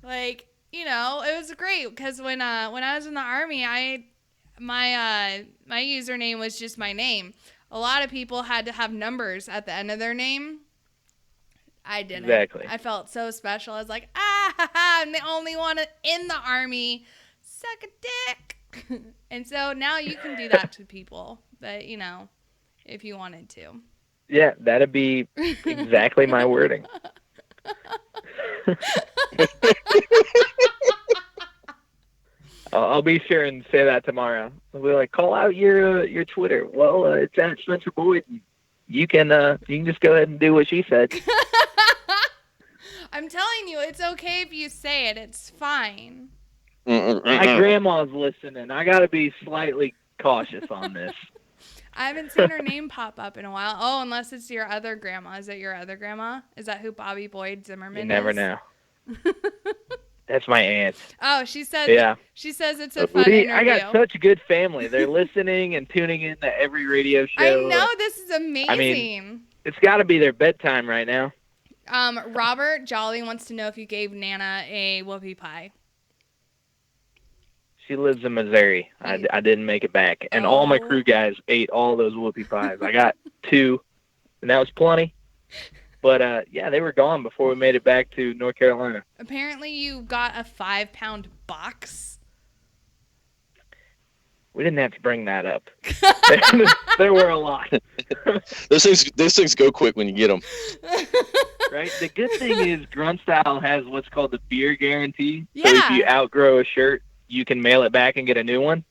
Like you know, it was great because when I was in the Army, my username was just my name. A lot of people had to have numbers at the end of their name. I didn't. Exactly. I felt so special. I was like, I'm the only one in the Army. Suck a dick. And so now you can do that to people, but you know, if you wanted to. Yeah, that'd be exactly my wording. I'll be sure and say that tomorrow. I'll be like, call out your Twitter. Well, it's at Spencer Boyd. You can just go ahead and do what she said. I'm telling you, it's okay if you say it. It's fine. My grandma's listening. I got to be slightly cautious on this. I haven't seen her name pop up in a while. Oh, unless it's your other grandma. Is it your other grandma? Is that who Bobby Boyd Zimmerman is? You never know. That's my aunt. Oh, she said. Yeah. She says it's a fun interview. I got such a good family. They're listening and tuning in to every radio show. I know, this is amazing. I mean, it's got to be their bedtime right now. Robert Jolly wants to know if you gave Nana a whoopie pie. She lives in Missouri. I didn't make it back. And all my crew guys ate all those whoopie pies. I got 2, and that was plenty. But, yeah, they were gone before we made it back to North Carolina. Apparently you got a 5-pound box. We didn't have to bring that up. There were a lot. Those things go quick when you get them. Right? The good thing is Grunt Style has what's called the beer guarantee. Yeah. So if you outgrow a shirt, you can mail it back and get a new one.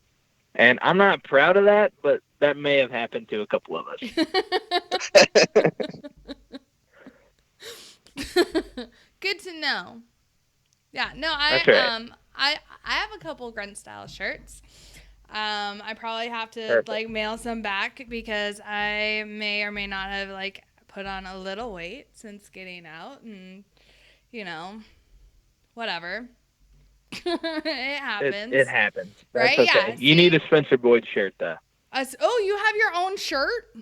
And I'm not proud of that, but that may have happened to a couple of us. Good to know. Yeah, no, I have a couple Grunt Style shirts. I probably have to mail some back because I may or may not have put on a little weight since getting out, and you know, whatever. It happens. It happens. That's right? Okay. Yeah. You need a Spencer Boyd shirt though. You have your own shirt?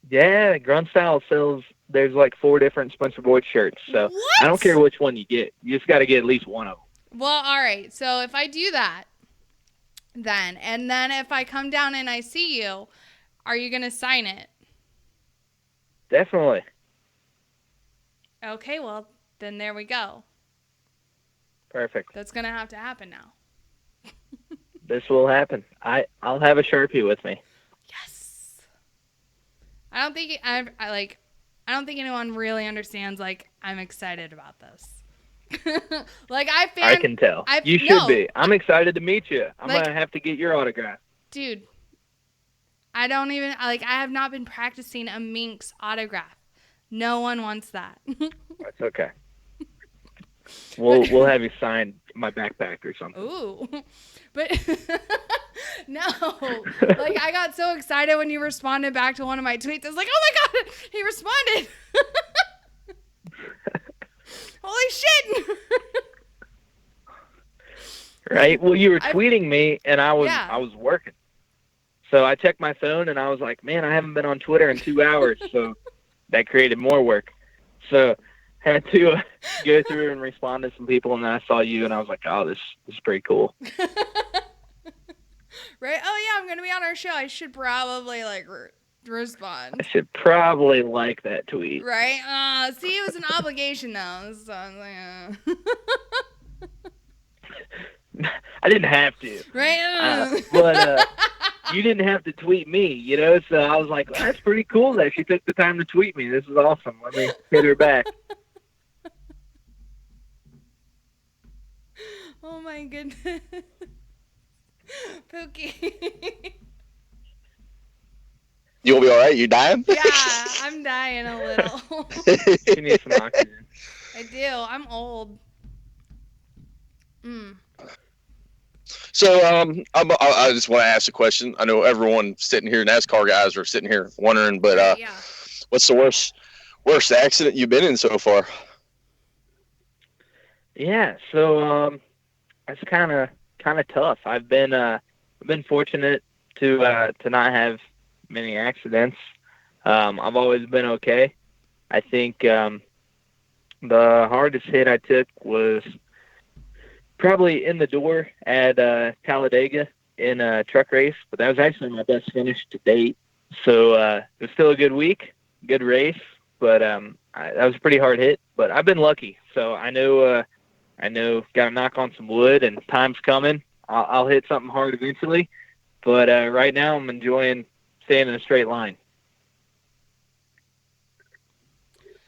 Yeah, Grunt Style sells. There's 4 different Spencer Boyd shirts, so what? I don't care which one you get. You just got to get at least one of them. Well, all right. So if I do that, then if I come down and I see you, are you gonna sign it? Definitely. Okay. Well, then there we go. Perfect. That's gonna have to happen now. This will happen. I'll have a Sharpie with me. Yes. I don't think I don't think anyone really understands. I'm excited about this. I can tell. You should be. I'm excited to meet you. I'm gonna have to get your autograph. Dude, I don't even I have not been practicing a Minx autograph. No one wants that. That's okay. We'll have you sign my backpack or something. Ooh. But no. I got so excited when you responded back to one of my tweets. I was like, "Oh my god, he responded." Holy shit. Right? Well, you were tweeting me and I was working. So I checked my phone and I was like, "Man, I haven't been on Twitter in 2 hours." So that created more work. So had to go through and respond to some people, and then I saw you and I was like, "Oh, this is pretty cool." Right? Oh yeah, I'm going to be on our show. I should probably respond. I should probably like that tweet. Right? See, it was an obligation though. So I was I didn't have to. Right? But you didn't have to tweet me, you know? So I was like, that's pretty cool that she took the time to tweet me. This is awesome. Let me hit her back. Oh my goodness. Pookie. You'll be all right? You dying? Yeah, I'm dying a little. You need some oxygen. I do. I'm old. So I just want to ask a question. I know everyone sitting here, NASCAR guys, are sitting here wondering, but what's the worst accident you've been in so far? Yeah, so it's kind of tough. I've been fortunate to not have many accidents. I've always been okay. I think the hardest hit I took was probably in the door at Talladega in a truck race, but that was actually my best finish to date. So it was still a good week, good race, but that was a pretty hard hit. But I've been lucky, so I know got to knock on some wood, and time's coming. I'll hit something hard eventually, but right now I'm enjoying staying in a straight line.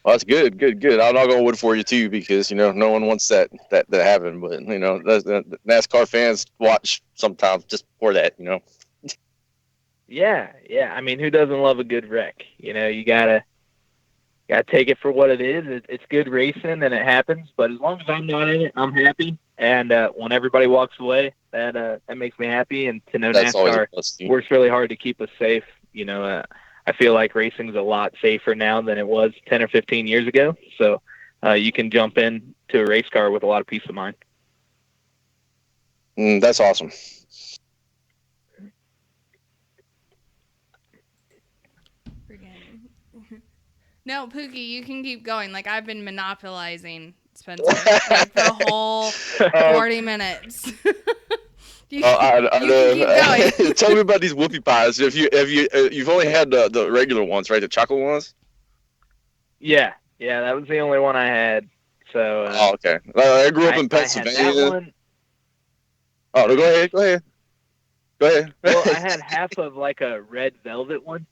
Well, that's good. I'm not going to wood for you too, because no one wants that to happen. But the NASCAR fans watch sometimes just for that. Yeah. I mean, who doesn't love a good wreck? You gotta take it for what it is. It's good racing, and it happens. But as long as I'm not in it, I'm happy. And when everybody walks away, that makes me happy. And to know That's NASCAR always works really hard to keep us safe. I feel like racing's a lot safer now than it was 10 or 15 years ago. So you can jump in to a race car with a lot of peace of mind. That's awesome. No, Pookie, you can keep going. Like, I've been monopolizing Spencer like the whole 40 minutes. You can keep going. Tell me about these whoopie pies. You've only had the regular ones, right? The chocolate ones. Yeah, that was the only one I had. So. Okay. I grew up in Pennsylvania. I had that one. Oh, go ahead. Well, I had half of like a red velvet one.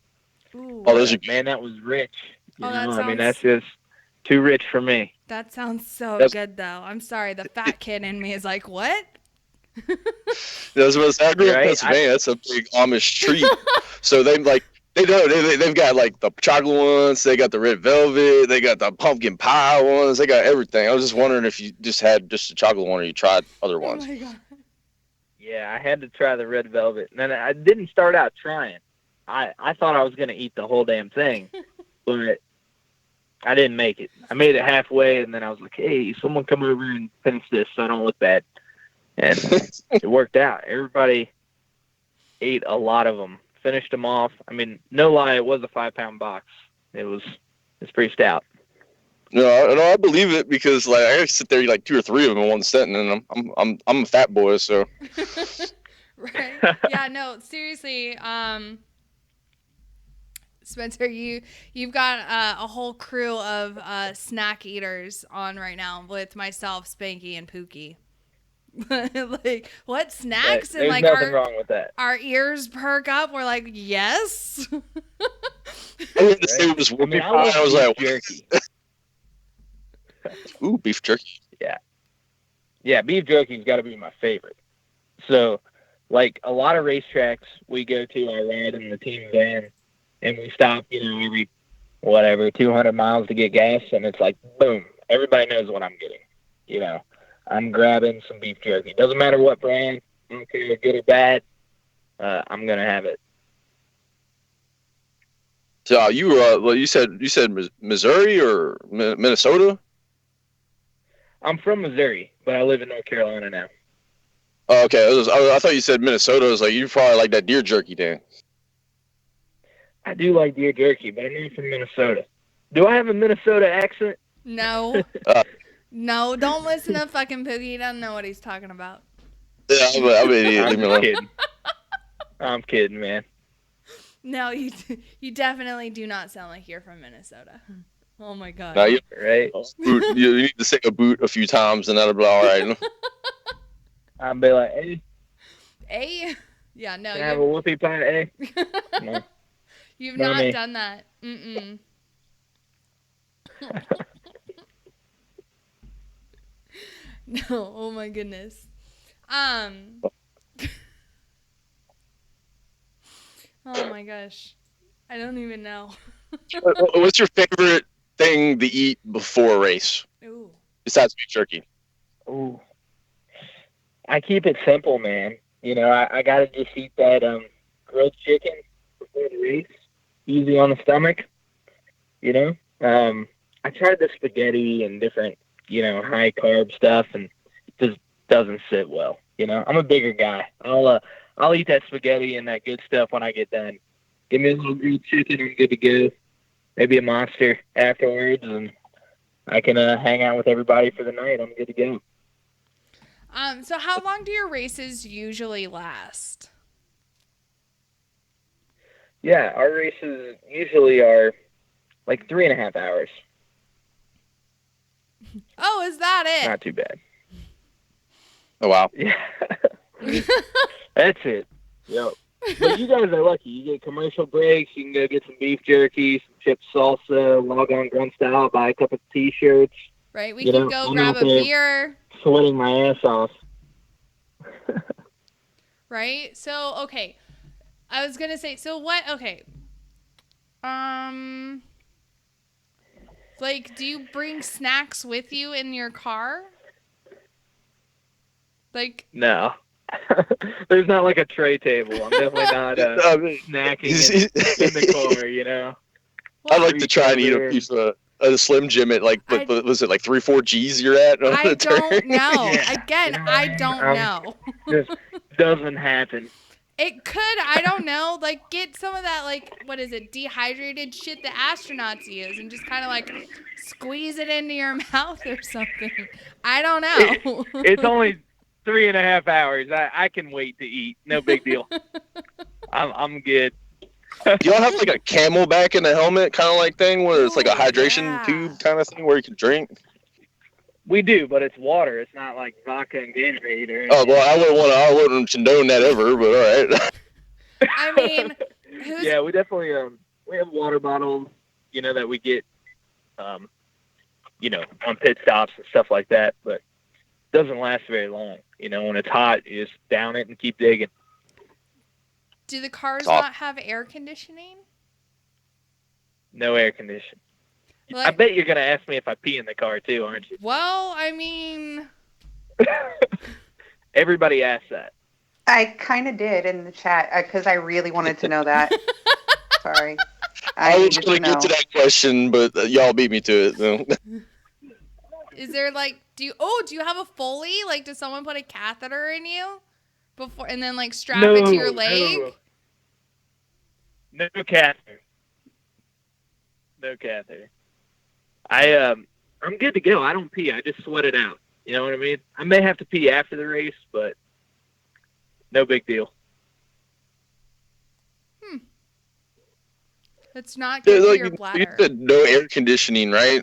Ooh. Oh, those are man, that was rich. I mean, that's just too rich for me. That sounds so good, though. I'm sorry, the fat kid in me is like, what? I grew up in Pennsylvania. That's a big Amish treat. So they've got like the chocolate ones, they got the red velvet, they got the pumpkin pie ones, they got everything. I was just wondering if you just had just the chocolate one or you tried other ones. Oh my God. Yeah, I had to try the red velvet. And then I didn't start out trying. I thought I was going to eat the whole damn thing, but I didn't make it. I made it halfway, and then I was like, hey, someone come over and finish this so I don't look bad. And it worked out. Everybody ate a lot of them, finished them off. I mean, no lie, it was a 5-pound box. It's pretty stout. No, I believe it, because like I sit there, like 2 or 3 of them in one sitting, and I'm a fat boy, so. Right? Yeah. No. Seriously. Spencer, you've got a whole crew of snack eaters on right now with myself, Spanky, and Pookie. Like, what snacks? There's and like nothing wrong with that. Our ears perk up. We're like, yes. I had to say it was whoopie pie. I was like, jerky. Ooh, beef jerky. Yeah, beef jerky's got to be my favorite. So, like a lot of racetracks we go to, I ride in the team van, and we stop, every 200 miles to get gas, and it's like, boom, everybody knows what I'm getting. I'm grabbing some beef jerky. Doesn't matter what brand, I don't care, good or bad, I'm gonna have it. So you you said Missouri or Minnesota? I'm from Missouri, but I live in North Carolina now. Oh, okay. I thought you said Minnesota. I was like, you probably like that deer jerky, Dan. I do like deer jerky, but I'm not from Minnesota. Do I have a Minnesota accent? No. No, don't listen to fucking Poogie. He doesn't know what he's talking about. Yeah, I'm kidding. I'm kidding, man. No, you definitely do not sound like you're from Minnesota. Oh my God. No, right. You need to say a boot a few times, and that'll be all right. I'll be like, hey. Hey? Yeah, no. Can I have a whoopie pie, hey? No. You've not done that. Mm-mm. No, oh my goodness. Oh my gosh. I don't even know. What's your favorite thing to eat before a race? Ooh. Besides beef jerky? Ooh. I keep it simple, man. I gotta just eat that grilled chicken before the race. Easy on the stomach. I tried the spaghetti and different, high carb stuff, and it just doesn't sit well. I'm a bigger guy. I'll eat that spaghetti and that good stuff when I get done. Give me a little grilled chicken, I'm good to go. Maybe a Monster afterwards, and I can hang out with everybody for the night. I'm good to go. So how long do your races usually last? Yeah, our races usually are like 3.5 hours. Oh, is that it? Not too bad. Oh wow. Yeah. That's it. Yep. But you guys are lucky. You get commercial breaks. You can go get some beef jerky, some chips, salsa, log on Grunt Style, buy a couple of T-shirts. Right, we can go grab a beer. Sweating my ass off. Right? So, okay. I was going to say, so what, okay. Like, do you bring snacks with you in your car? Like, No. There's not like a tray table. I'm definitely not snacking in the car, you know. I'd like to try and eat a piece of a Slim Jim at like, what was it, like 3-4 G's you're at? I don't know. Again, I don't know. Just doesn't happen. It could. I don't know. Like, get some of that, like, what is it, dehydrated shit the astronauts use and just kind of, like, squeeze it into your mouth or something. I don't know. It's only 3.5 hours. I can wait to eat. No big deal. I'm good. Do y'all have like a Camelback in the helmet kind of like thing where it's like a hydration tube kind of thing where you can drink? We do, but it's water. It's not like vodka and Gatorade or anything. Oh well, I wouldn't condone that ever, but all right. I mean, yeah, we definitely we have water bottles, you know, that we get, you know, on pit stops and stuff like that. But it doesn't last very long. You know, when it's hot, you just down it and keep digging. Do the cars not have air conditioning? No air conditioning. Like, I bet you're going to ask me if I pee in the car too, aren't you? Well, I mean... Everybody asks that. I kind of did in the chat because I really wanted to know that. Sorry. I was going to get to that question, but y'all beat me to it. So. Is there like, do you have a Foley? Like, does someone put a catheter in you before and then like strap it to your leg? No catheter. No catheter. I'm good to go. I don't pee. I just sweat it out. You know what I mean? I may have to pee after the race, but no big deal. It's not good for your bladder. You said no air conditioning, right?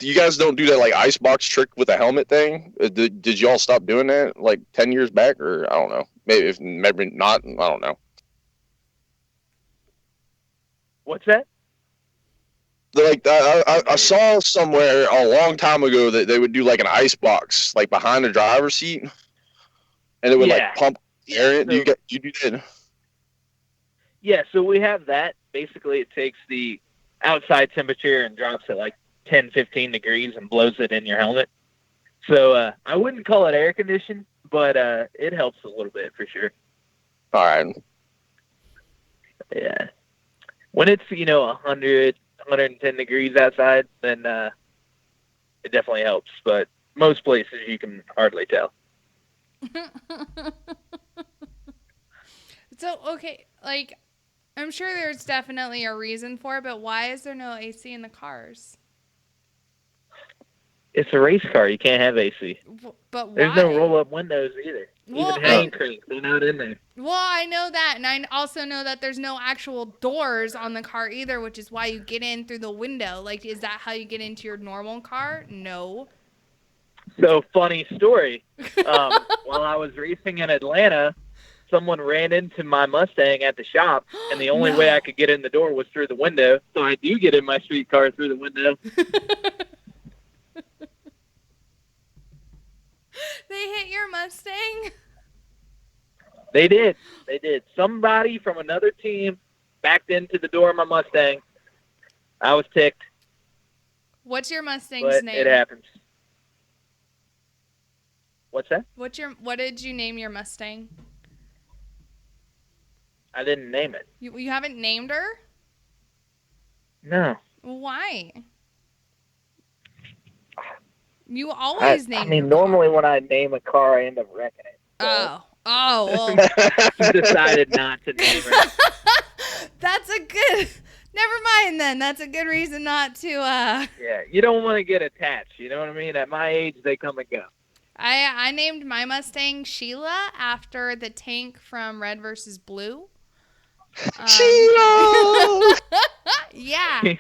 You guys don't do that like icebox trick with a helmet thing? Did y'all stop doing that like 10 years back, or I don't know? Maybe not. I don't know. What's that? Like I saw somewhere a long time ago that they would do like an ice box like behind the driver's seat, and it would like pump air. So, you do that? Yeah, so we have that. Basically, it takes the outside temperature and drops it like 10, 15 degrees and blows it in your helmet. So I wouldn't call it air conditioned, but it helps a little bit for sure. All right. Yeah. When it's 100. 110 degrees outside, then it definitely helps. But most places you can hardly tell. So, okay, like, I'm sure there's definitely a reason for it, but why is there no AC in the cars? It's a race car. You can't have AC. But why? There's no roll-up windows either. Well, even hanging cranes, they're not in there. Well, I know that, and I also know that there's no actual doors on the car either, which is why you get in through the window. Like, is that how you get into your normal car? No. So, funny story. While I was racing in Atlanta, someone ran into my Mustang at the shop, and the only way I could get in the door was through the window. So I do get in my street car through the window. They hit your Mustang? They did. Somebody from another team backed into the door of my Mustang. I was ticked. What's your Mustang's but name? It happens. What's that? What did you name your Mustang? I didn't name it. You haven't named her? No. Why? You always name. I mean, normally when I name a car, I end up wrecking it. So. Oh. Well. Decided not to name her. That's a good. Never mind then. That's a good reason not to. Yeah, you don't want to get attached. You know what I mean? At my age, they come and go. I named my Mustang Sheila after the tank from Red vs. Blue. Sheila! Yeah.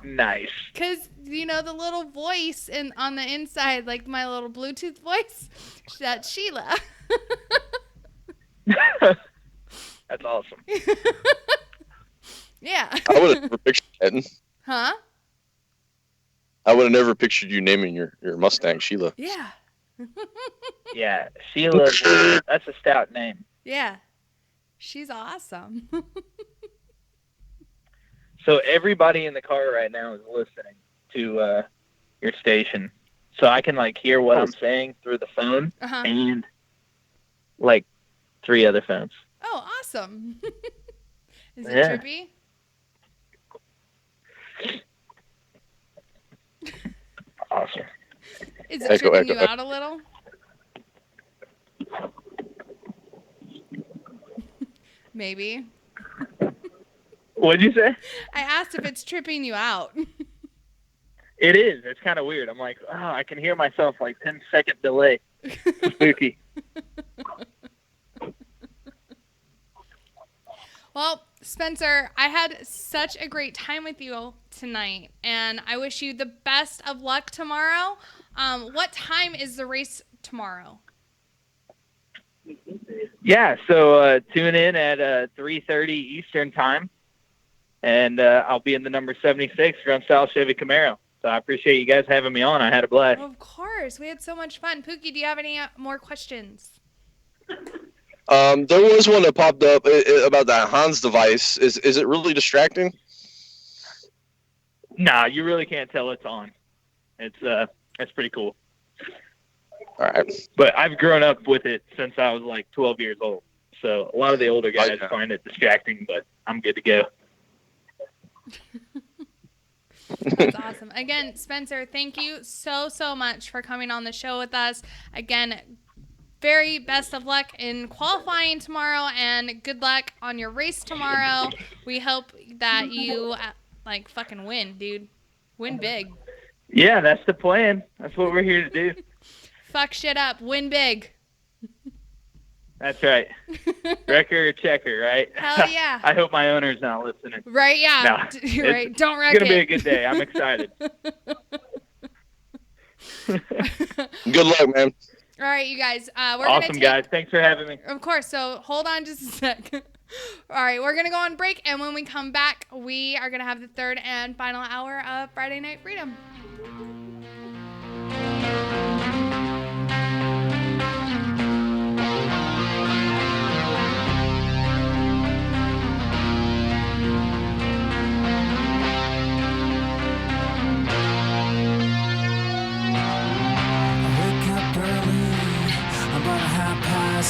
Nice. Because, the little voice on the inside, like my little Bluetooth voice, that's Sheila. That's awesome. Yeah. I would have never pictured that. Huh? I would have never pictured you naming your Mustang Sheila. Yeah. Yeah, Sheila, that's a stout name. Yeah. She's awesome. So everybody in the car right now is listening to your station. So I can hear what I'm saying through the phone and 3 other phones. Oh, awesome. Is it Yeah. trippy? Awesome. Is it tripping you out a little? Maybe. What'd you say? I asked if it's tripping you out. It is. It's kind of weird. I'm like, oh, I can hear myself 10-second delay. Spooky. Well, Spencer, I had such a great time with you tonight, and I wish you the best of luck tomorrow. What time is the race tomorrow? Yeah, so tune in at 3:30 Eastern time, and I'll be in the number 76 Drum Style Chevy Camaro. So I appreciate you guys having me on. I had a blast. Of course. We had so much fun. Pookie, do you have any more questions? There was one that popped up about that Hans device. Is it really distracting? Nah, you really can't tell it's on. It's pretty cool. All right. But I've grown up with it since I was 12 years old. So a lot of the older guys find it distracting, but I'm good to go. That's awesome. Again, Spencer, thank you so much for coming on the show with us. Again, very best of luck in qualifying tomorrow, and good luck on your race tomorrow. We hope that you fucking win, dude. Win big. Yeah, that's the plan. That's what we're here to do. Fuck shit up. Win big. That's right. Wrecker or checker, right? Hell yeah. I hope my owner's not listening. Right, yeah. No, You're right. Don't wreck it. It's it. going to be a good day. I'm excited. Good luck, man. All right, you guys. We're awesome, guys. Thanks for having me. Of course. So hold on just a sec. All right, we're going to go on break, and when we come back, we are going to have the third and final hour of Friday Night Freedom.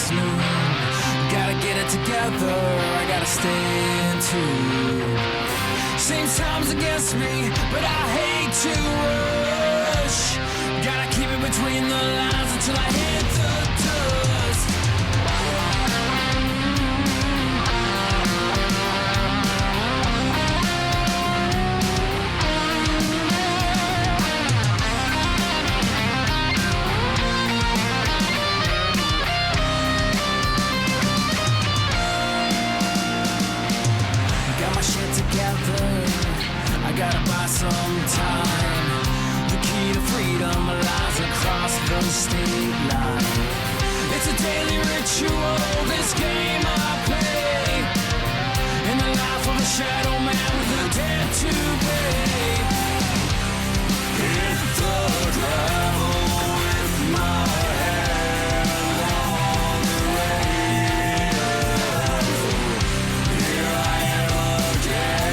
Noon. Gotta get it together, I gotta stay in tune. Same time's against me, but I hate to rush. Gotta keep it between the lines until I hit the dust. I gotta buy some time. The key to freedom lies across the state line. It's a daily ritual, this game I play. In the life of a shadow man with a debt to pay. Hit the gravel with my hand on the radio. Here I am again.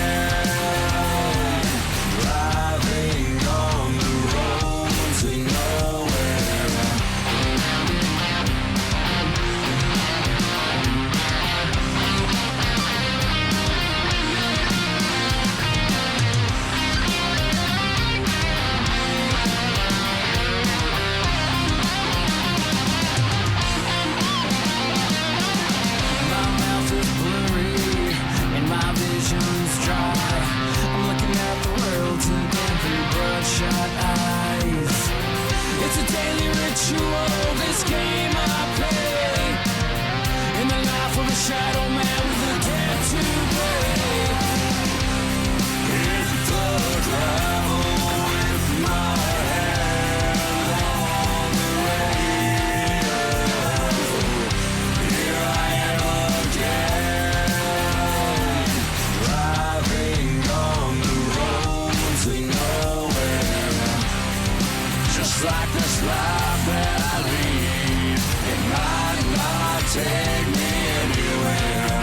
take me anywhere.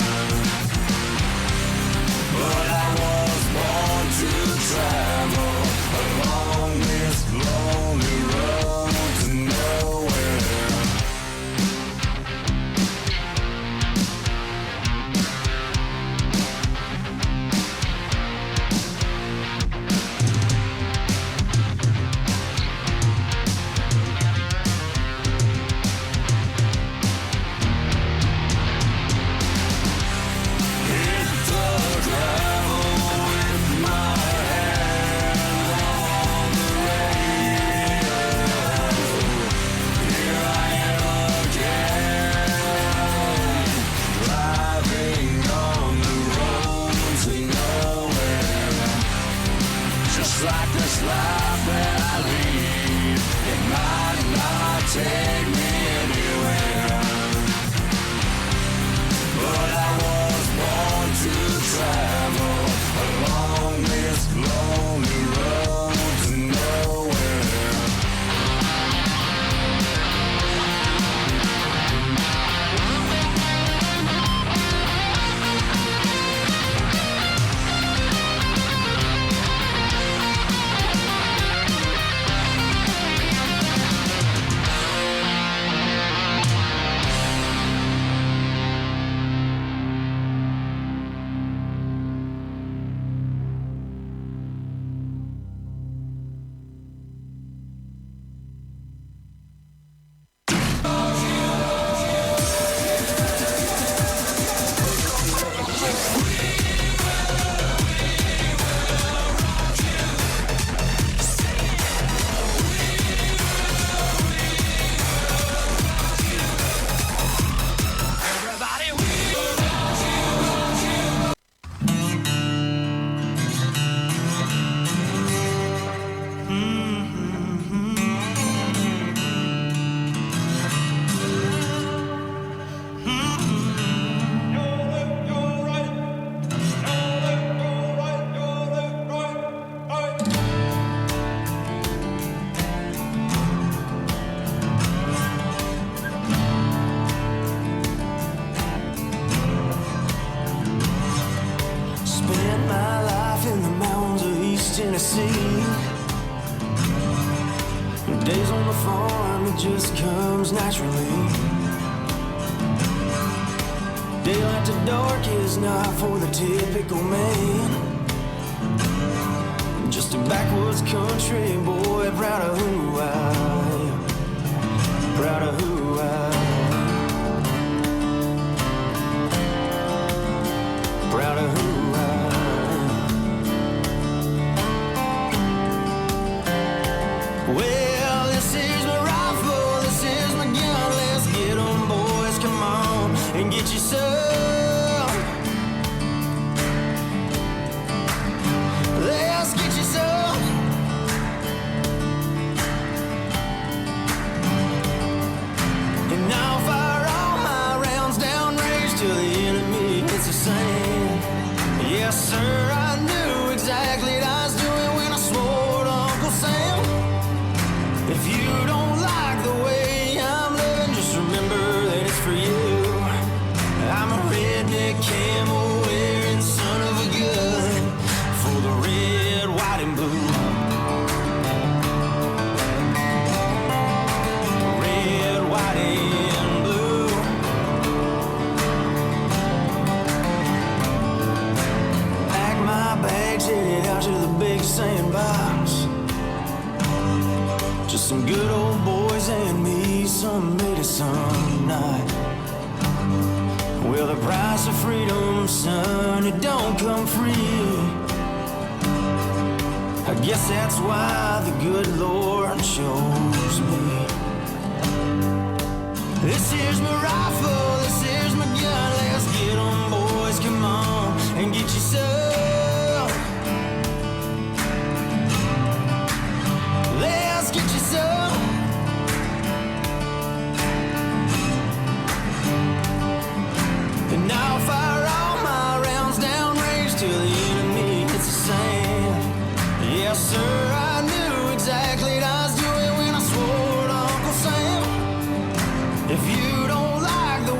But I was born to travel along this lonely road to nowhere. Hit the gravel with my hand on the radio. Here I am again, driving on the road to nowhere. Just like this life that I lead, it might not take me anywhere. But I was born to travel along this lonely road to nowhere. Spent my life in the mountains of East Tennessee. Days on the farm, it just comes naturally. Daylight to dark is not for the typical man. Just a backwoods country boy, proud of who I am. Proud of who I am. Proud of who I am. Well, this is my rifle, this is my gun. Let's get 'em, boys, come on and get you some. Let's get you some. And I'll fire all my rounds down range till the enemy hits the sand. Yes, sir, I knew exactly what I was doing when I swore to Uncle Sam. If you don't like the way I'm living, just remember that it's for you. I'm a redneck camel wearing son of a gun for the red, white, and blue. Red, white, and blue. Pack my bags, headed out to the big sandbox. Just some good old boys and me, some made it some night. Well, the price of freedom, son, it don't come free. I guess that's why the good Lord chose me. This here's my rifle, this here's my gun. Let's get 'em, boys, come on and get you some. Let's get you some. And I'll fire all my rounds down range till the enemy hits the sand. Yes, sir, I knew exactly what I was doing when I swore to Uncle Sam. If you don't like the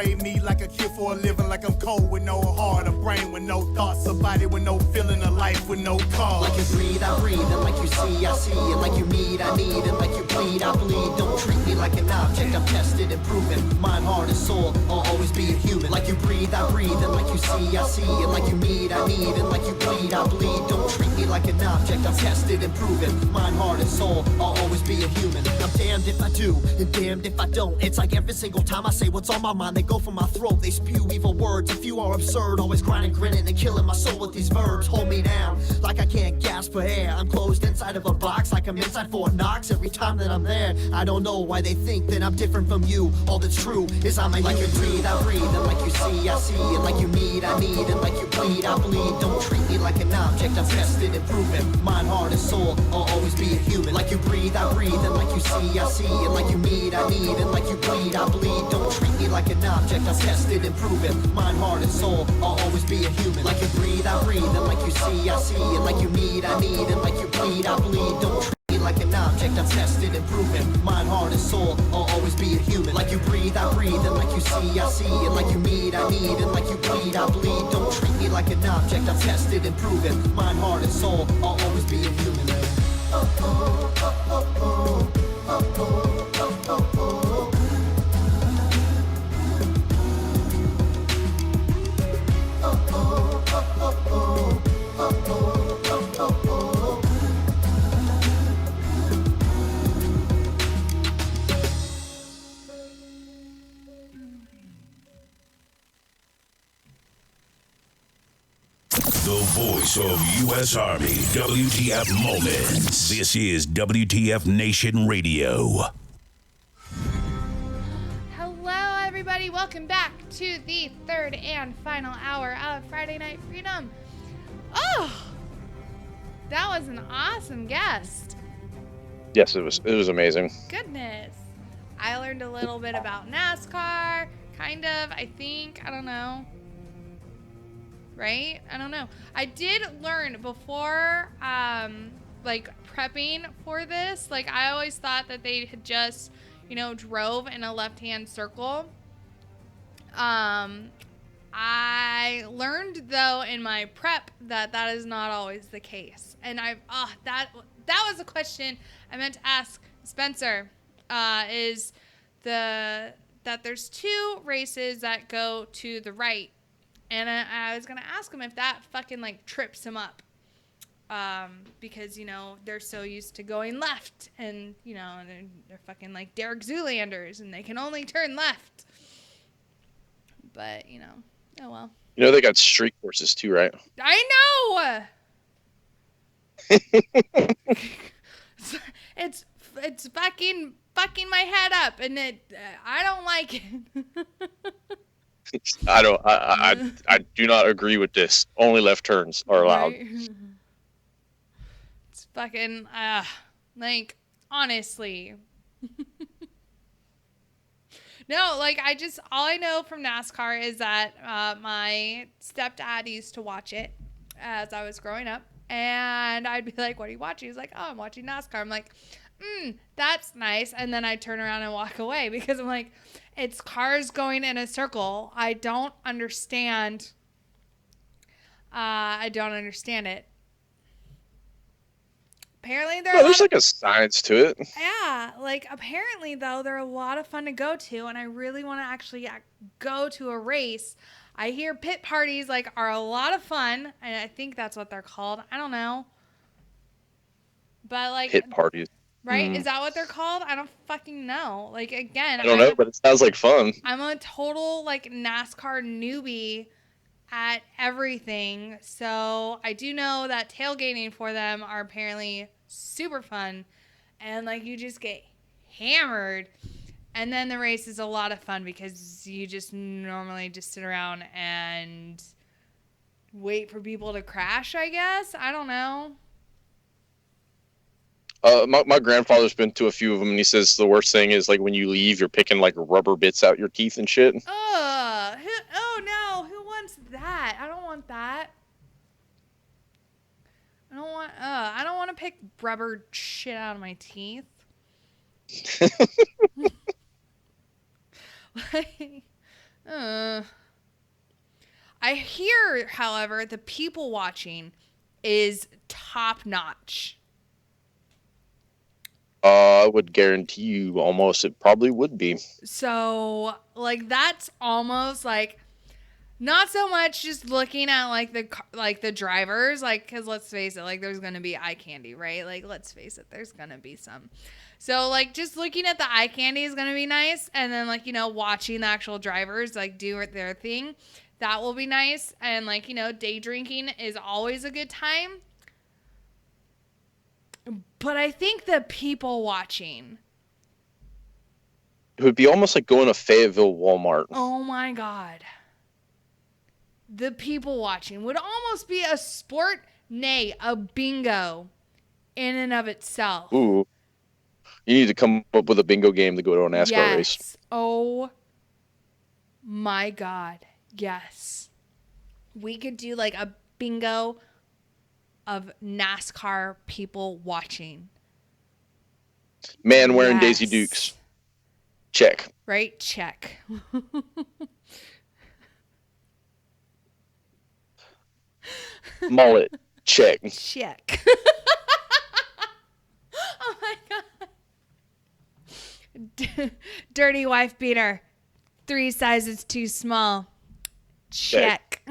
made me like a kid for a living, like I'm cold with no heart, a brain with no thoughts, a body with no feeling, a life with no cause. Like you breathe, I breathe, and like you see, I see, and like you need, I need, and like you bleed, I bleed. Don't treat me like an object, I'm tested and proven. Mind, heart, and soul, I'll always be a human. Like you breathe, I breathe, and like you see, I see, and like you need, I need, and like you bleed, I bleed. Don't treat me like an object, I'm tested and proven. Mind, heart, and soul, I'll always be a human. I'm damned if I do, and damned if I don't. It's like every single time I say what's on my mind, they go for my throat, they spew evil words. A few are absurd, always grinding, grinning, and killing my soul with these verbs. Hold me down, like I can't gasp for air. I'm closed inside of a box, like I'm inside Fort Knox. Every time that I'm there, I don't know why they think that I'm different from you. All that's true is I'm a like you breathe, I breathe, and like you see, I see, and like you need, I need, and like you bleed, I bleed. Don't treat me like an object, I'm tested and proven. Mind, heart, and soul, I'll always be a human. Like you breathe, I breathe, and like you see, I see, and like you need, I need, and like you bleed, I bleed. Don't treat me like an object, I'm tested and proven. Mind, heart, and soul, I'll always be a human. Like you breathe, I breathe, and like you see, I see, and like you need, I need, and like you bleed, I bleed. Don't treat me like an object, I'm tested and proven. Mind, heart, and soul, I'll always be a human. Like you breathe, I breathe, and like you see, I see, and like you need, I need, and like you bleed, I bleed. Don't treat me like an object, I'm tested and proven. Mind, heart, and soul, I'll always be a human. The voice of U.S. Army, WTF Moments. This is WTF Nation Radio. Hello, everybody. Welcome back to the third and final hour of Friday Night Freedom. Oh, that was an awesome guest. Yes, it was amazing. Goodness. I learned a little bit about NASCAR, kind of, I think. I don't know. Right? I don't know. I did learn before, like, prepping for this. Like, I always thought that they had just, drove in a left-hand circle. I learned, though, in my prep that is not always the case. And that was a question I meant to ask Spencer, is that there's two races that go to the right. And I was going to ask him if that fucking, like, trips him up. Because, they're so used to going left. And, they're fucking, like, Derek Zoolanders. And they can only turn left. But, oh well. They got street courses too, right? I know! It's fucking my head up. And I don't like it. I do not agree with this. Only left turns are allowed. Right. It's fucking like, honestly. No, like, all I know from NASCAR is that my stepdad used to watch it as I was growing up, and I'd be like, what are you watching? He's like, oh, I'm watching NASCAR. I'm like, that's nice. And then I turn around and walk away because I'm like, it's cars going in a circle. I don't understand. It. Apparently there's like a science to it. Yeah, like, apparently, though, they're a lot of fun to go to, and I really want to actually go to a race. I hear pit parties, like, are a lot of fun, and I think that's what they're called. I don't know. But, like... Pit parties. Right? Is that what they're called? I don't fucking know. Like, again... I don't know, but it sounds like fun. I'm a total, like, NASCAR newbie at everything, so I do know that tailgating for them are apparently super fun, and, like, you just get hammered, and then the race is a lot of fun because you just normally just sit around and wait for people to crash, I guess. I don't know. My grandfather's been to a few of them, and he says the worst thing is, like, when you leave, you're picking, like, rubber bits out your teeth and shit. Oh no, who wants that? I don't want that. I don't want to pick rubber shit out of my teeth. I hear, however, the people watching is top notch. I would guarantee you almost it probably would be. So, like, that's almost like not so much just looking at like the drivers, like, because let's face it, like, there's gonna be eye candy, right? Like, let's face it, there's gonna be some. So, like, just looking at the eye candy is gonna be nice, and then, like, you know, watching the actual drivers like do their thing, that will be nice. And, like, you know, day drinking is always a good time. But I think the people watching. It would be almost like going to Fayetteville Walmart. Oh my God. The people watching would almost be a sport, nay, a bingo in and of itself. Ooh. You need to come up with a bingo game to go to a NASCAR race. Yes. Oh my God. Yes. We could do like a bingo of NASCAR people watching. Man wearing Daisy Dukes. Check. Right? Check. Mullet. Check. Check. Oh my God. Dirty wife beater. 3 sizes too small. Check.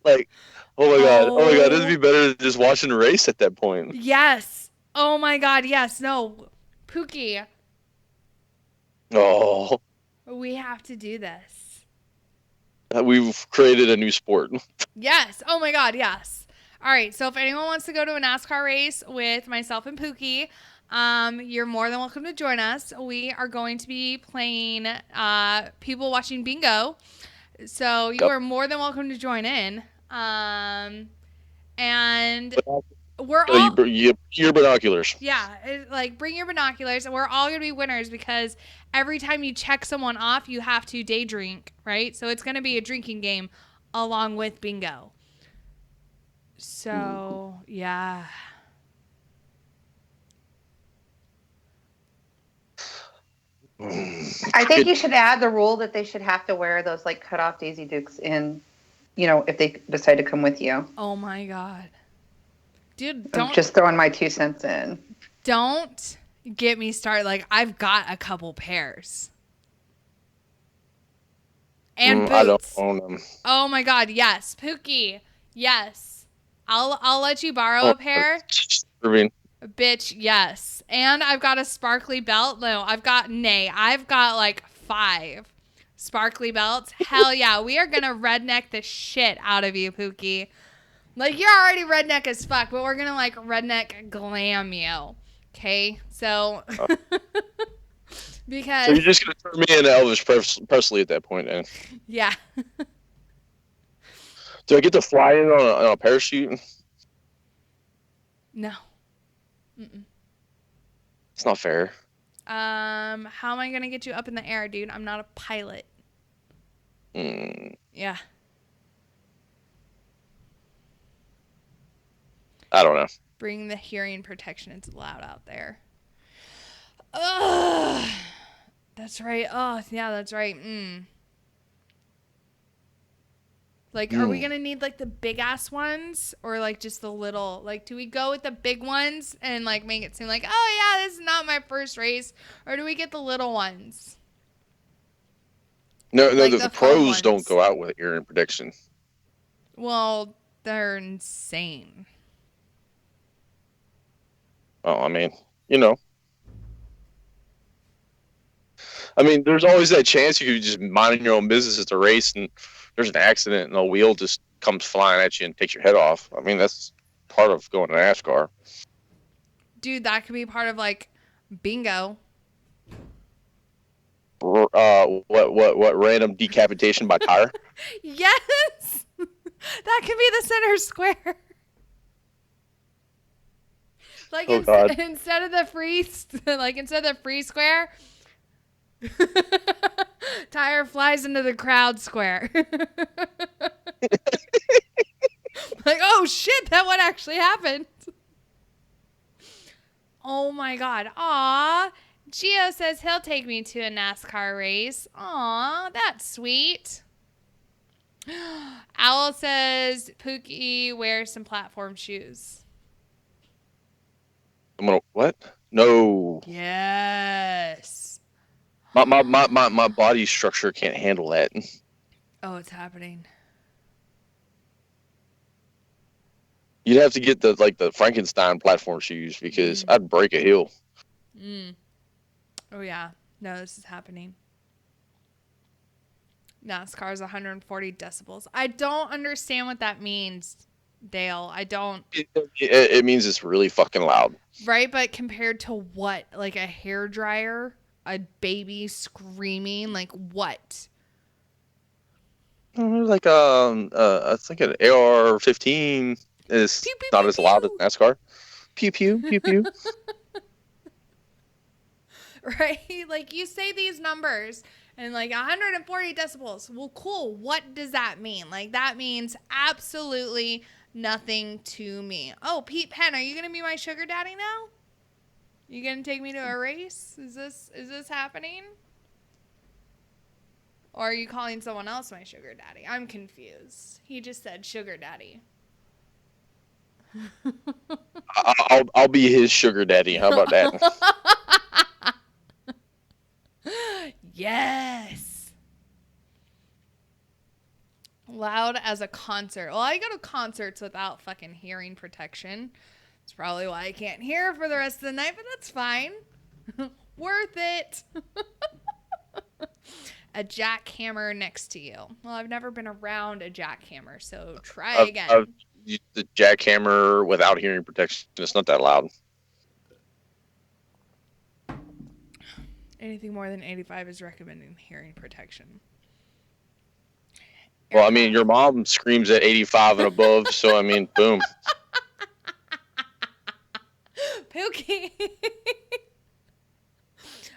Like, oh my God, it'd be better than just watching a race at that point. Yes. Oh my God, yes. No. Pookie, Oh, we have to do this. we've created a new sport. Yes. Oh my God, yes. All right. So if anyone wants to go to a NASCAR race with myself and Pookie, you're more than welcome to join us. We are going to be playing people watching bingo. So you are more than welcome to join in. And we're all Your binoculars. like bring your binoculars, and we're all gonna be winners because every time you check someone off, you have to day drink, right? So it's gonna be a drinking game along with bingo. So yeah. I think you should add the rule that they should have to wear those like cut off Daisy Dukes in, you know, if they decide to come with you. Oh my God. Dude, I'm just throwing my 2 cents in. Don't get me started. Like, I've got a couple pairs. And boots. I don't own them. Oh my God, yes. Pookie, yes. I'll let you borrow a pair. Bitch, yes. And I've got a sparkly belt. No, I've got like 5 sparkly belts. Hell yeah. We are gonna redneck the shit out of you, Pookie. Like, you're already redneck as fuck, but we're gonna like redneck glam you. Okay? So because So you're just gonna turn me into Elvis Presley at that point, then? yeah. Do I get to fly in on a parachute? No. Mm-mm. It's not fair. How am I gonna get you up in the air, dude? I'm not a pilot. Yeah. I don't know. Bring the hearing protection. It's loud out there. Ugh. That's right. Oh, yeah, that's right. Like, are we going to need, like, the big-ass ones? Or, like, just the little? Like, do we go with the big ones and, like, make it seem like, oh, yeah, this is not my first race? Or do we get the little ones? No, Like the the pros foam don't ones. go out with hearing protection. Well, they're insane. Oh, I mean, you know. I mean, there's always that chance you could just mind your own business at the race and there's an accident and a wheel just comes flying at you and takes your head off. I mean, that's part of going to NASCAR. Dude, that could be part of, like, bingo. What random decapitation by tire? Yes! That could be the center square. Like, Oh, God. instead of the free square, tire flies into the crowd square. Like, oh shit, that one actually happened. Oh my God. Aw, Gio says he'll take me to a NASCAR race. Aw, that's sweet. Owl says Pookie wears some platform shoes. I'm gonna what? No. Yes. My body structure can't handle that. Oh, it's happening. You'd have to get the Frankenstein platform shoes because I'd break a heel. Oh yeah. No, this is happening. NASCAR's 140 decibels. I don't understand what that means, Dale. I don't. It means it's really fucking loud. Right, but compared to what? Like a hairdryer? A baby screaming? Like what? Like I think an AR-15 is pew, pew, not pew, as loud as NASCAR. Pew pew pew pew. Right? Like you say these numbers and like 140 decibels. Well, cool. What does that mean? Like that means absolutely nothing to me. Oh, Pete Penn, are you going to be my sugar daddy now? You going to take me to a race? Is this happening? Or are you calling someone else my sugar daddy? I'm confused. He just said sugar daddy. I'll be his sugar daddy. How about that? Yes. Loud as a concert. Well, I go to concerts without fucking hearing protection. It's probably why I can't hear for the rest of the night, but that's fine. Worth it. A jackhammer next to you. Well, I've never been around a jackhammer, so try again. I've used the jackhammer without hearing protection. It's not that loud. Anything more than 85 is recommending hearing protection. Well, I mean, your mom screams at 85 and above, so I mean, boom. Pookie.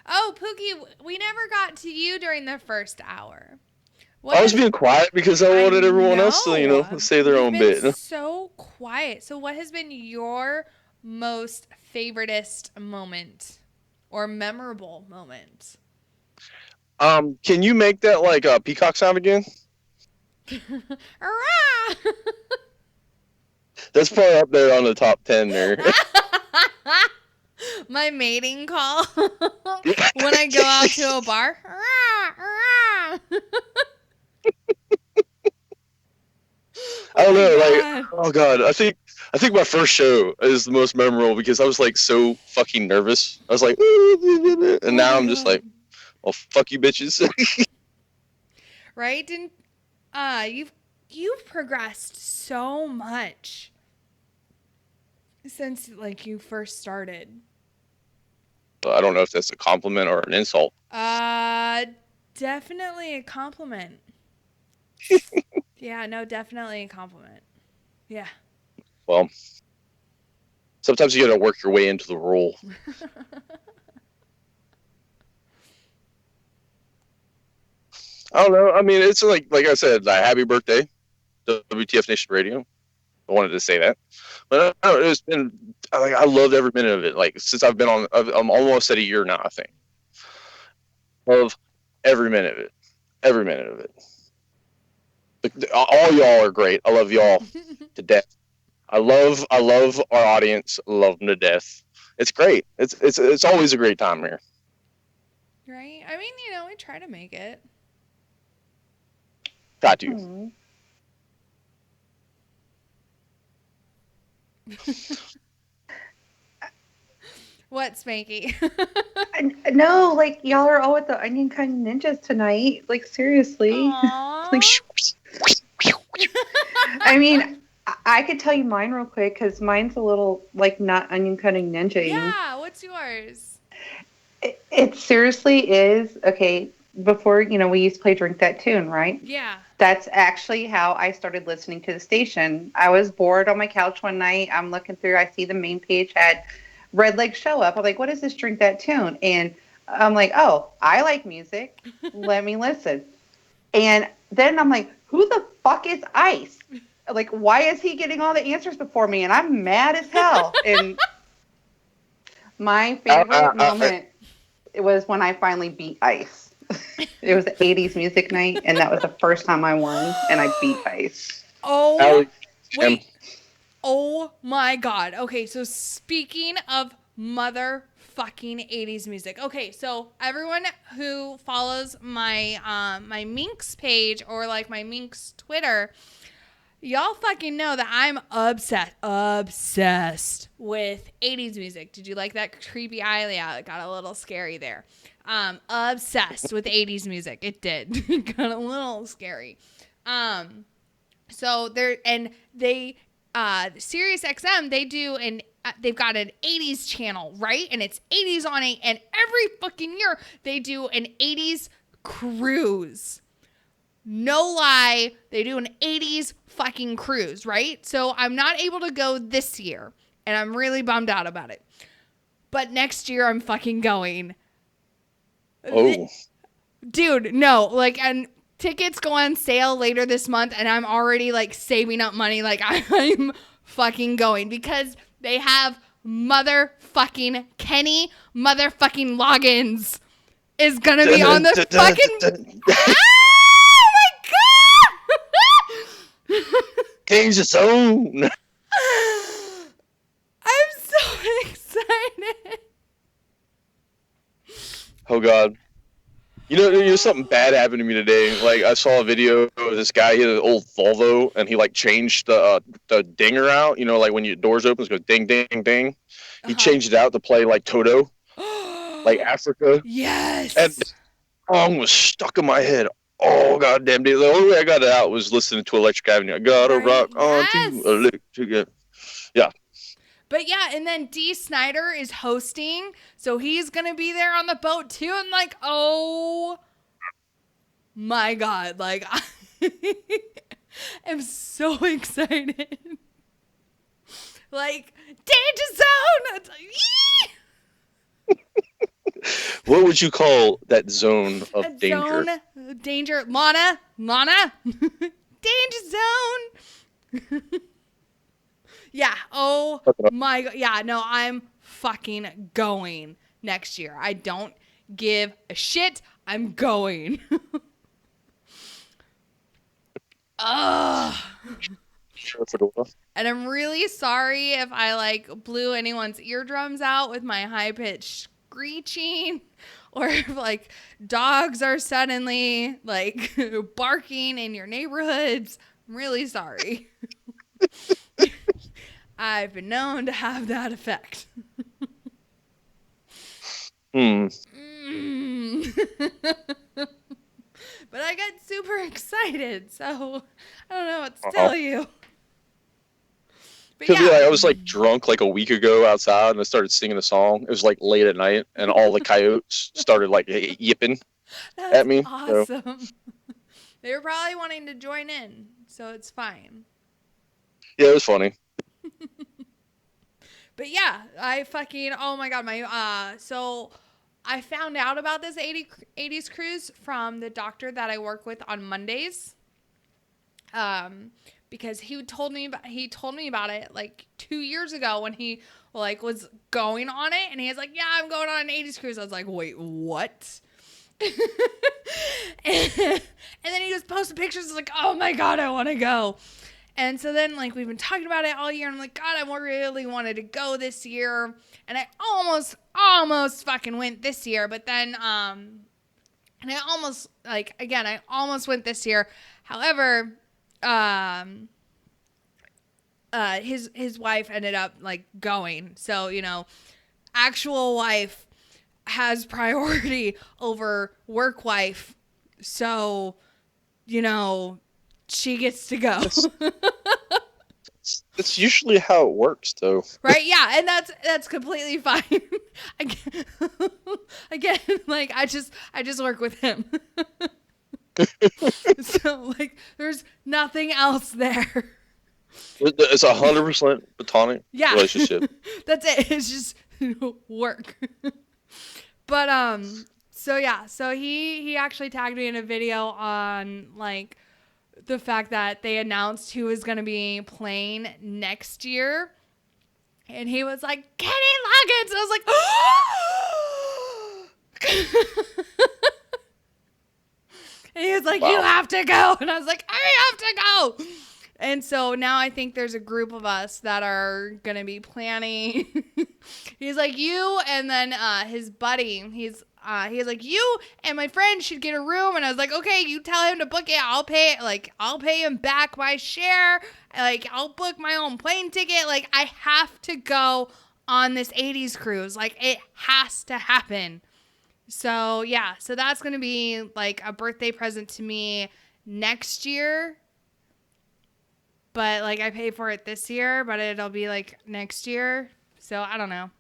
Oh, Pookie, we never got to you during the first hour. I was being quiet because I wanted everyone else to, say their own bit. So quiet. So what has been your most favoritist moment or memorable moment? Can you make that like a peacock sound again? That's probably up there on the top 10 there. My mating call when I go out to a bar. I don't know, like, oh god, I think my first show is the most memorable because I was like so fucking nervous. I was like, and now I'm just like, well, fuck you, bitches. Right? And you've progressed so much since like you first started. I don't know if that's a compliment or an insult. Definitely a compliment. Yeah, no, definitely a compliment. Yeah. Well, sometimes you gotta work your way into the role. I don't know. I mean, it's like I said, happy birthday, WTF Nation Radio. I wanted to say that, but I don't know, it's been like I loved every minute of it. Like since I've been on, I'm almost at a year now. I think love every minute of it. Every minute of it. All y'all are great. I love y'all to death. I love our audience. I love them to death. It's great. It's always a great time here. Right? I mean, we try to make it. Got you. What, Spanky? No, like y'all are all at the Onion Kind Ninjas tonight. Like seriously. Like, I mean, I could tell you mine real quick because mine's a little like not onion cutting ninja. Yeah, what's yours? It seriously is. Okay, before we used to play Drink That Tune, right? Yeah. That's actually how I started listening to the station. I was bored on my couch one night. I'm looking through. I see the main page had Red Leg Show up. I'm like, what is this Drink That Tune? And I'm like, oh, I like music. Let me listen. And then I'm like, who the fuck is Ice? Like, why is he getting all the answers before me? And I'm mad as hell. And my favorite moment. it was when I finally beat Ice. It was the 80s music night, and that was the first time I won, and I beat Ice. Oh, wait. Oh my God. Okay, so speaking of motherfucking 80s music. Okay, so everyone who follows my my Minx page or like my Minx Twitter, y'all fucking know that I'm obsessed with 80s music. Did you like that creepy eye? Yeah, it got a little scary there. Obsessed with 80s music. It did. It got a little scary. So they Sirius XM, they've got an 80s channel, right? And it's 80s on 8, and every fucking year they do an 80s cruise. No lie, they do an 80s fucking cruise, right? So I'm not able to go this year, and I'm really bummed out about it. But next year I'm fucking going. Oh. Dude, no, like, and tickets go on sale later this month, and I'm already like saving up money. Like I'm fucking going because they have motherfucking Kenny motherfucking Loggins is gonna be on the fucking. Oh my God! Danger Zone. I'm so excited. Oh God. You know, something bad happened to me today. Like, I saw a video of this guy, he had an old Volvo, and he, like, changed the dinger out. You know, like, when your doors open, it goes ding, ding, ding. He changed it out to play, like, Toto. Like, Africa. Yes! And the song was stuck in my head. Oh, goddamn, dude. The only way I got it out was listening to Electric Avenue. I gotta rock on to Electric. Yeah. But yeah, and then Dee Snider is hosting, so he's gonna be there on the boat too. And like, oh my God, like I'm so excited. Like, danger zone. It's like, What would you call that zone of danger? Danger, Lana, danger zone. Yeah. Oh my God. Yeah. No, I'm fucking going next year. I don't give a shit. I'm going. Ugh. And I'm really sorry if I like blew anyone's eardrums out with my high pitched screeching, or if like dogs are suddenly like barking in your neighborhoods. I'm really sorry. I've been known to have that effect. But I got super excited, so I don't know what to tell you. But Could be like I was like drunk like a week ago outside, and I started singing a song. It was like late at night, and all the coyotes started like yipping at me. Awesome. So. They were probably wanting to join in, so it's fine. Yeah, it was funny. But yeah, I fucking, oh my God, so I found out about this 80s cruise from the doctor that I work with on Mondays. Because he told me about it like 2 years ago when he like was going on it, and he was like, yeah, I'm going on an 80s cruise. I was like, wait, what? and then he was posting pictures like, oh my God, I want to go. And so then, like, we've been talking about it all year. And I'm like, God, I really wanted to go this year. And I almost fucking went this year. But then, and I almost, like, again, I almost went this year. However, his wife ended up, like, going. So, you know, actual wife has priority over work wife. So, you know, she gets to go. That's usually how it works, though. Right? Yeah, and that's completely fine. Again, like I just work with him. So like, there's nothing else there. It's 100% platonic relationship. That's it. It's just work. But so yeah, so he actually tagged me in a video on like the fact that they announced who was going to be playing next year. And he was like, Kenny Loggins. I was like, oh! And he was like, you have to go. And I was like, I have to go. And so now I think there's a group of us that are going to be planning. He's like, you and then his buddy, he's like, you and my friend should get a room. And I was like, okay, you tell him to book it. I'll pay him back my share. Like, I'll book my own plane ticket. Like, I have to go on this 80s cruise. Like, it has to happen. So, yeah. So that's going to be like a birthday present to me next year. But, like, I pay for it this year, but it'll be, like, next year. So, I don't know.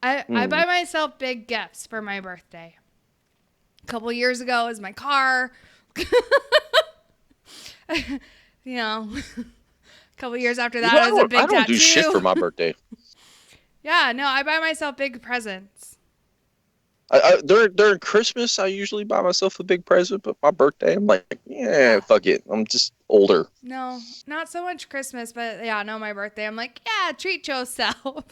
I buy myself big gifts for my birthday. A couple years ago was my car. You know, a couple years after that, it was a big tattoo. I don't do shit for my birthday. Yeah, no, I buy myself big presents. During Christmas, I usually buy myself a big present, but my birthday, I'm like, yeah, fuck it. I'm just older. No, not so much Christmas, but yeah, no, my birthday, I'm like, yeah, treat yourself.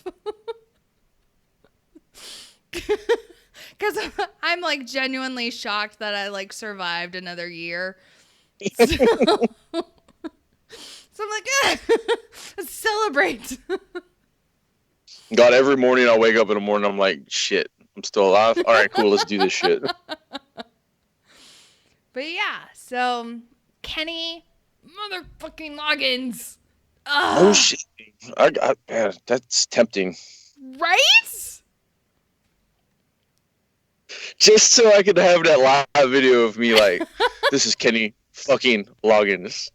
Because I'm like genuinely shocked that I like survived another year. So, I'm like, let's celebrate. God, every morning I wake up in the morning, I'm like, shit, I'm still alive. All right, cool, let's do this shit. But yeah, so Kenny motherfucking Loggins. Oh shit, man, that's tempting. Right? Just so I could have that live video of me like, this is Kenny fucking Loggins.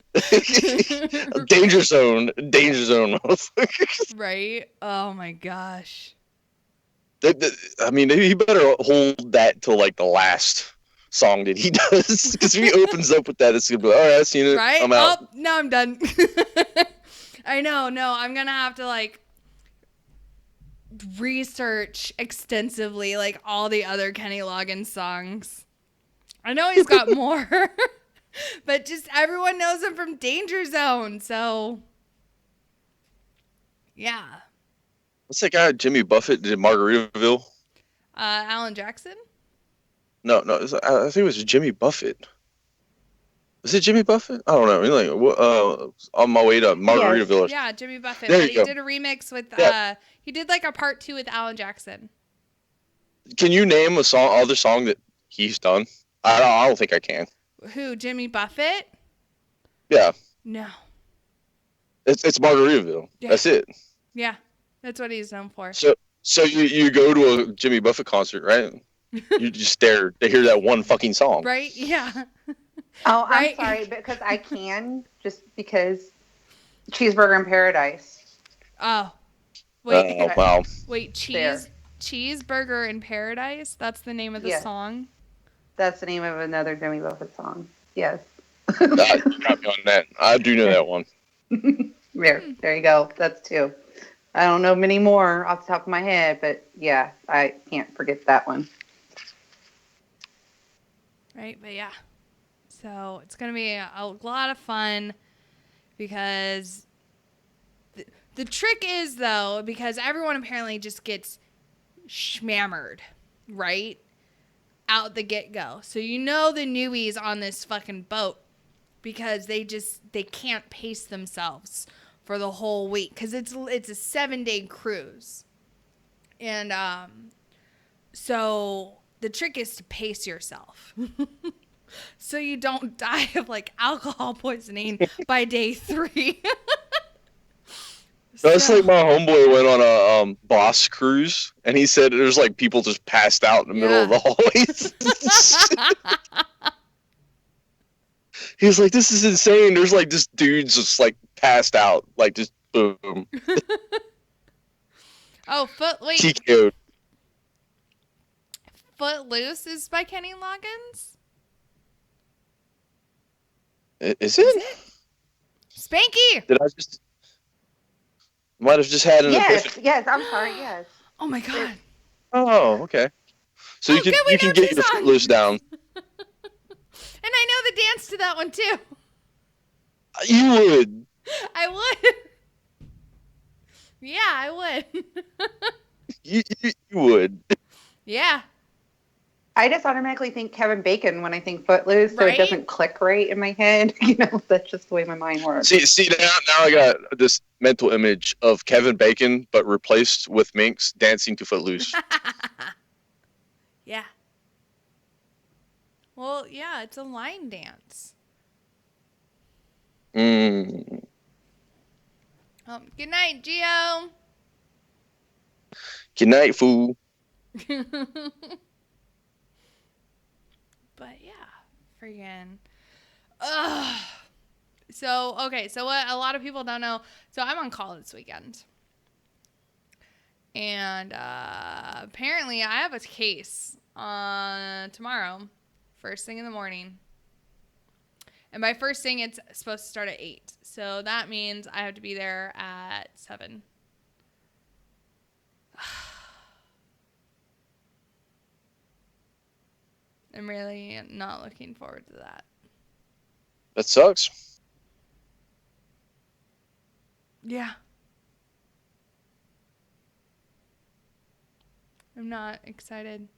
Danger zone, motherfuckers. Right? Oh my gosh. I mean, he better hold that till like the last song that he does, because if he opens up with that, it's gonna be like, all right, I've seen it. Right? I'm out. Oh, no, I'm done. I know. No, I'm gonna have to like research extensively like all the other Kenny Loggins songs. I know he's got more, but just everyone knows him from Danger Zone, so yeah. What's that guy Jimmy Buffett did Margaritaville? Alan Jackson? No, I think it was Jimmy Buffett. Was it Jimmy Buffett? I don't know. He's like, on my way to Margaritaville. Yeah, Jimmy Buffett. There But you he go. did a remix with Yeah. he did like a part 2 with Alan Jackson. Can you name a song, other song that he's done? I don't think I can. Who, Jimmy Buffett? Yeah, No. it's Margaritaville. Yeah. That's it. Yeah, that's what he's known for. So you go to a Jimmy Buffett concert, right? You just there to hear that one fucking song. Right? Yeah. Oh, Right? I'm sorry, because I can, just because Cheeseburger in Paradise. Oh. Wait. Wow. Wait, There. Cheeseburger in Paradise? That's the name of the Yeah. song? That's the name of another Jimmy Buffett song. Yes. You got me on that. I do know that one. There you go. That's 2. I don't know many more off the top of my head, but yeah, I can't forget that one. Right? But yeah. So it's going to be a lot of fun because the trick is, though, because everyone apparently just gets schmammered, right? Out the get-go. So you know the newbies on this fucking boat because they can't pace themselves for the whole week because it's a 7-day cruise. And so the trick is to pace yourself. So you don't die of like alcohol poisoning by day 3. That's like my homeboy went on a boss cruise, and he said there's like people just passed out in the middle of the hallways. He's like, this is insane. There's like this dude's just like passed out, like just boom. Oh, wait. TKO'd. Footloose is by Kenny Loggins? Is it? Spanky! Did I just might have just had an epiphany? Yes, I'm sorry, yes. Oh my god. Oh, okay. So you can get your Footloose down. And I know the dance to that one too. You would. I would. Yeah, I would. You would. Yeah. I just automatically think Kevin Bacon when I think Footloose, so Right? it doesn't click right in my head. That's just the way my mind works. See now I got this mental image of Kevin Bacon, but replaced with Minx dancing to Footloose. Yeah. Well, yeah, it's a line dance. Mm. Good night, Gio. Good night, fool. But yeah, friggin'. Ugh. So, okay, so what a lot of people don't know, so I'm on call this weekend. And apparently I have a case tomorrow, first thing in the morning. And by first thing, it's supposed to start at 8. So that means I have to be there at 7. I'm really not looking forward to that. That sucks. Yeah. I'm not excited.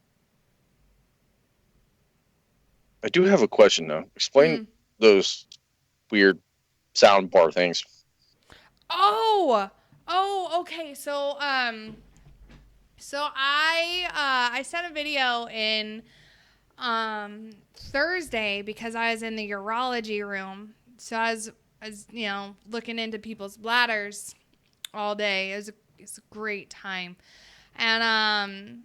I do have a question though. Explain those weird sound bar things. Oh, okay. So I sent a video in Thursday because I was in the urology room. So I was looking into people's bladders all day. It's a great time. And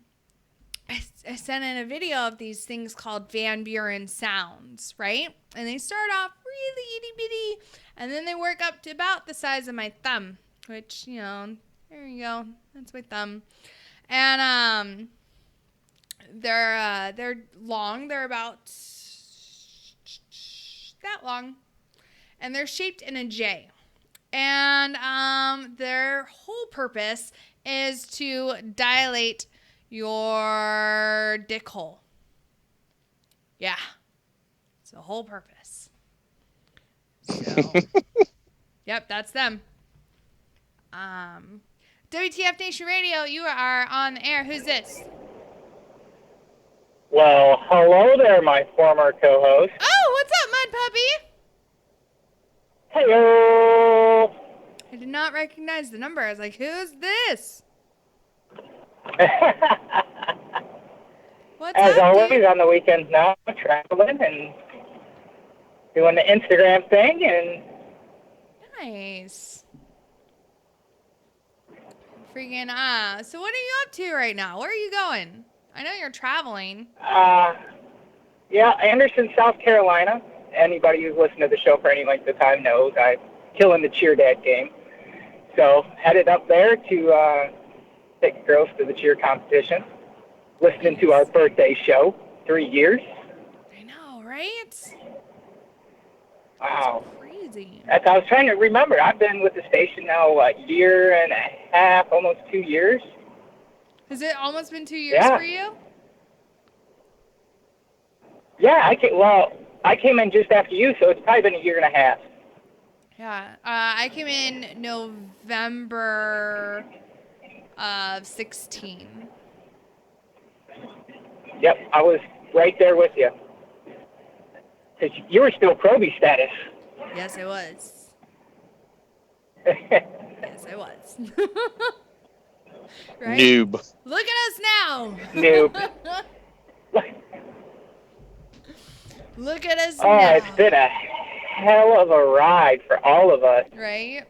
I sent in a video of these things called Van Buren sounds, right? And they start off really itty bitty, and then they work up to about the size of my thumb, which, there you go. That's my thumb. And they're long. They're about that long, and they're shaped in a J. And their whole purpose is to dilate your dick hole. Yeah. It's the whole purpose. So, yep, that's them. WTF Nation Radio, you are on the air. Who's this? Well, hello there, my former co-host. Oh, what's up, Mud Puppy? Heyo! I did not recognize the number. I was like, who's this? What's As up, always, dude? on the weekends now, traveling and doing the Instagram thing, and Nice. Freaking, so what are you up to right now? Where are you going? I know you're traveling. yeah, Anderson, South Carolina. Anybody who's listened to the show for any length of time knows I'm killing the cheer dad game. So headed up there to take girls to the cheer competition. Listening to our birthday show, 3 years. I know, right? Wow. Crazy. As I was trying to remember, I've been with the station now a year and a half, almost 2 years. Has it almost been 2 years Yeah. for you? Yeah, I came in just after you, so it's probably been a year and a half. Yeah. I came in November of 16. Yep, I was right there with you. 'Cause you were still Proby status. Yes, I was. Yes, I was. Right? Noob. Look at us now. Noob. Look at us Oh, now. it's been a hell of a ride for all of us. Right?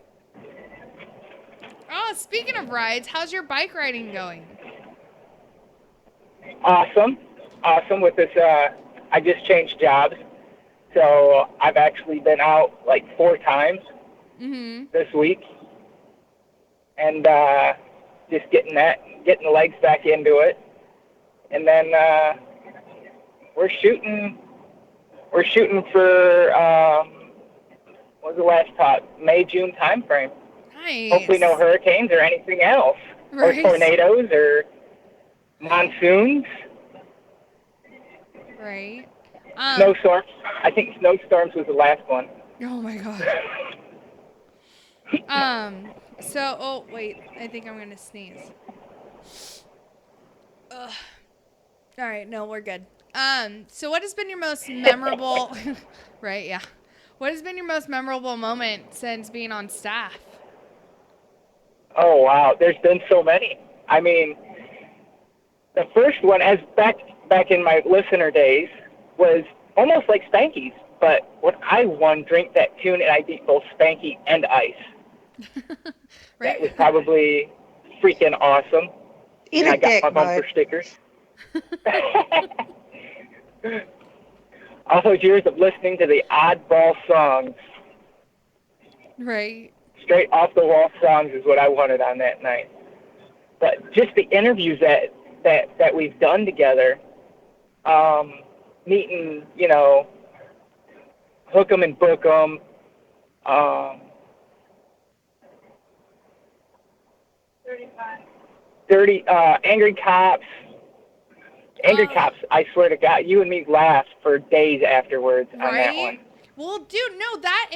Oh, speaking of rides, how's your bike riding going? Awesome with this. I just changed jobs, so I've actually been out like 4 times this week, and just getting the legs back into it, and then we're shooting for what was the last talk? May-June time frame. Nice. Hopefully no hurricanes or anything else, Right. or tornadoes or monsoons. Right. Snowstorms. I think snowstorms was the last one. Oh my god. Oh wait, I think I'm gonna sneeze. Ugh. All right, no, we're good. So what has been your most memorable right, yeah. What has been your most memorable moment since being on staff? Oh wow, there's been so many. I mean, the first one, as back in my listener days, was almost like Spanky's. But when I won Drink That Tune, and I beat both Spanky and Ice, that was probably freaking awesome. Eat and a I got dick, my bumper bud. stickers. All those years of listening to the oddball songs, Right. straight off the wall songs, is what I wanted on that night. But just the interviews that we've done together, meeting, you know, Hook 'em and Book 'em, Angry Cops. Angry Cops, I swear to God, you and me laughed for days afterwards on that one. Well, dude, no, that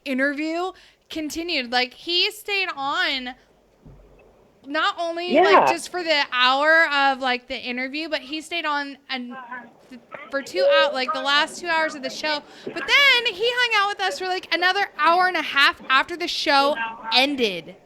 interview continued. Like, he stayed on not only like just for the hour of like the interview, but he stayed on and for 2 hours, like the last 2 hours of the show. But then he hung out with us for like another hour and a half after the show ended.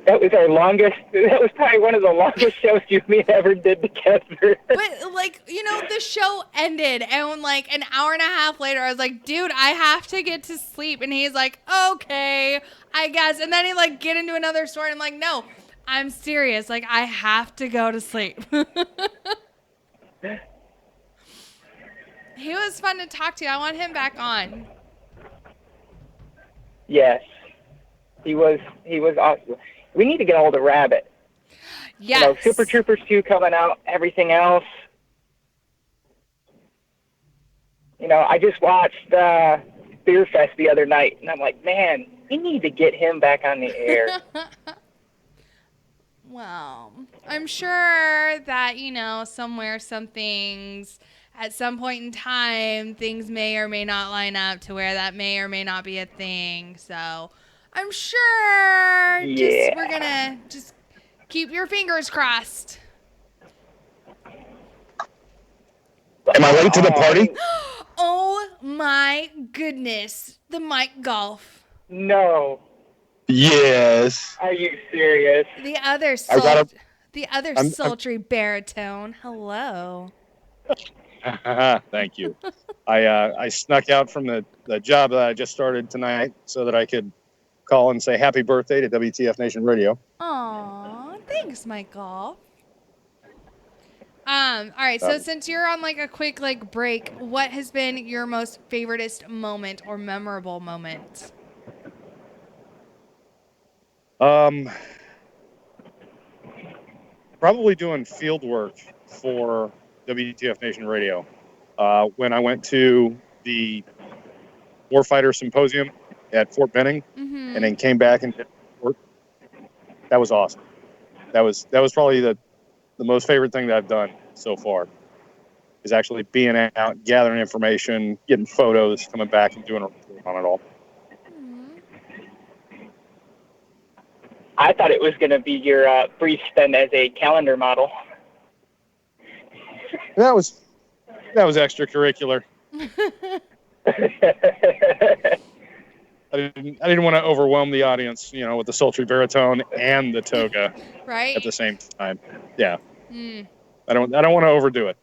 That was our longest. That was probably one of the longest shows you and me ever did together. But like, you know, the show ended, and like an hour and a half later, I was like, dude, I have to get to sleep. And he's like, okay, I guess. And then he like get into another story. And I'm like, no, I'm serious. Like, I have to go to sleep. He was fun to talk to. I want him back on. Yes, he was awesome. We need to get a hold of Rabbit. Yes. You know, Super Troopers 2 coming out, everything else. You know, I just watched Beer Fest the other night, and I'm like, man, we need to get him back on the air. Well, I'm sure that, you know, somewhere, some things, at some point in time, things may or may not line up to where that may or may not be a thing. So I'm sure we're going to just keep your fingers crossed. Am I late to the party? Oh, my goodness. The Mike Golf. No. Yes. Are you serious? The other sultry baritone. Hello. Thank you. I snuck out from the job that I just started tonight so that I could call and say happy birthday to WTF Nation Radio. Aw, thanks, Michael. All right, so since you're on like a quick like break, what has been your most favoritist moment or memorable moment? Probably doing field work for WTF Nation Radio. When I went to the Warfighter Symposium at Fort Benning, and then came back and did work. That was awesome. That was probably the most favorite thing that I've done so far. Is actually being out, gathering information, getting photos, coming back and doing a report on it all. I thought it was going to be your brief stint as a calendar model. That was extracurricular. I didn't want to overwhelm the audience, you know, with the sultry baritone and the toga right at the same time. Yeah. Mm, I don't want to overdo it.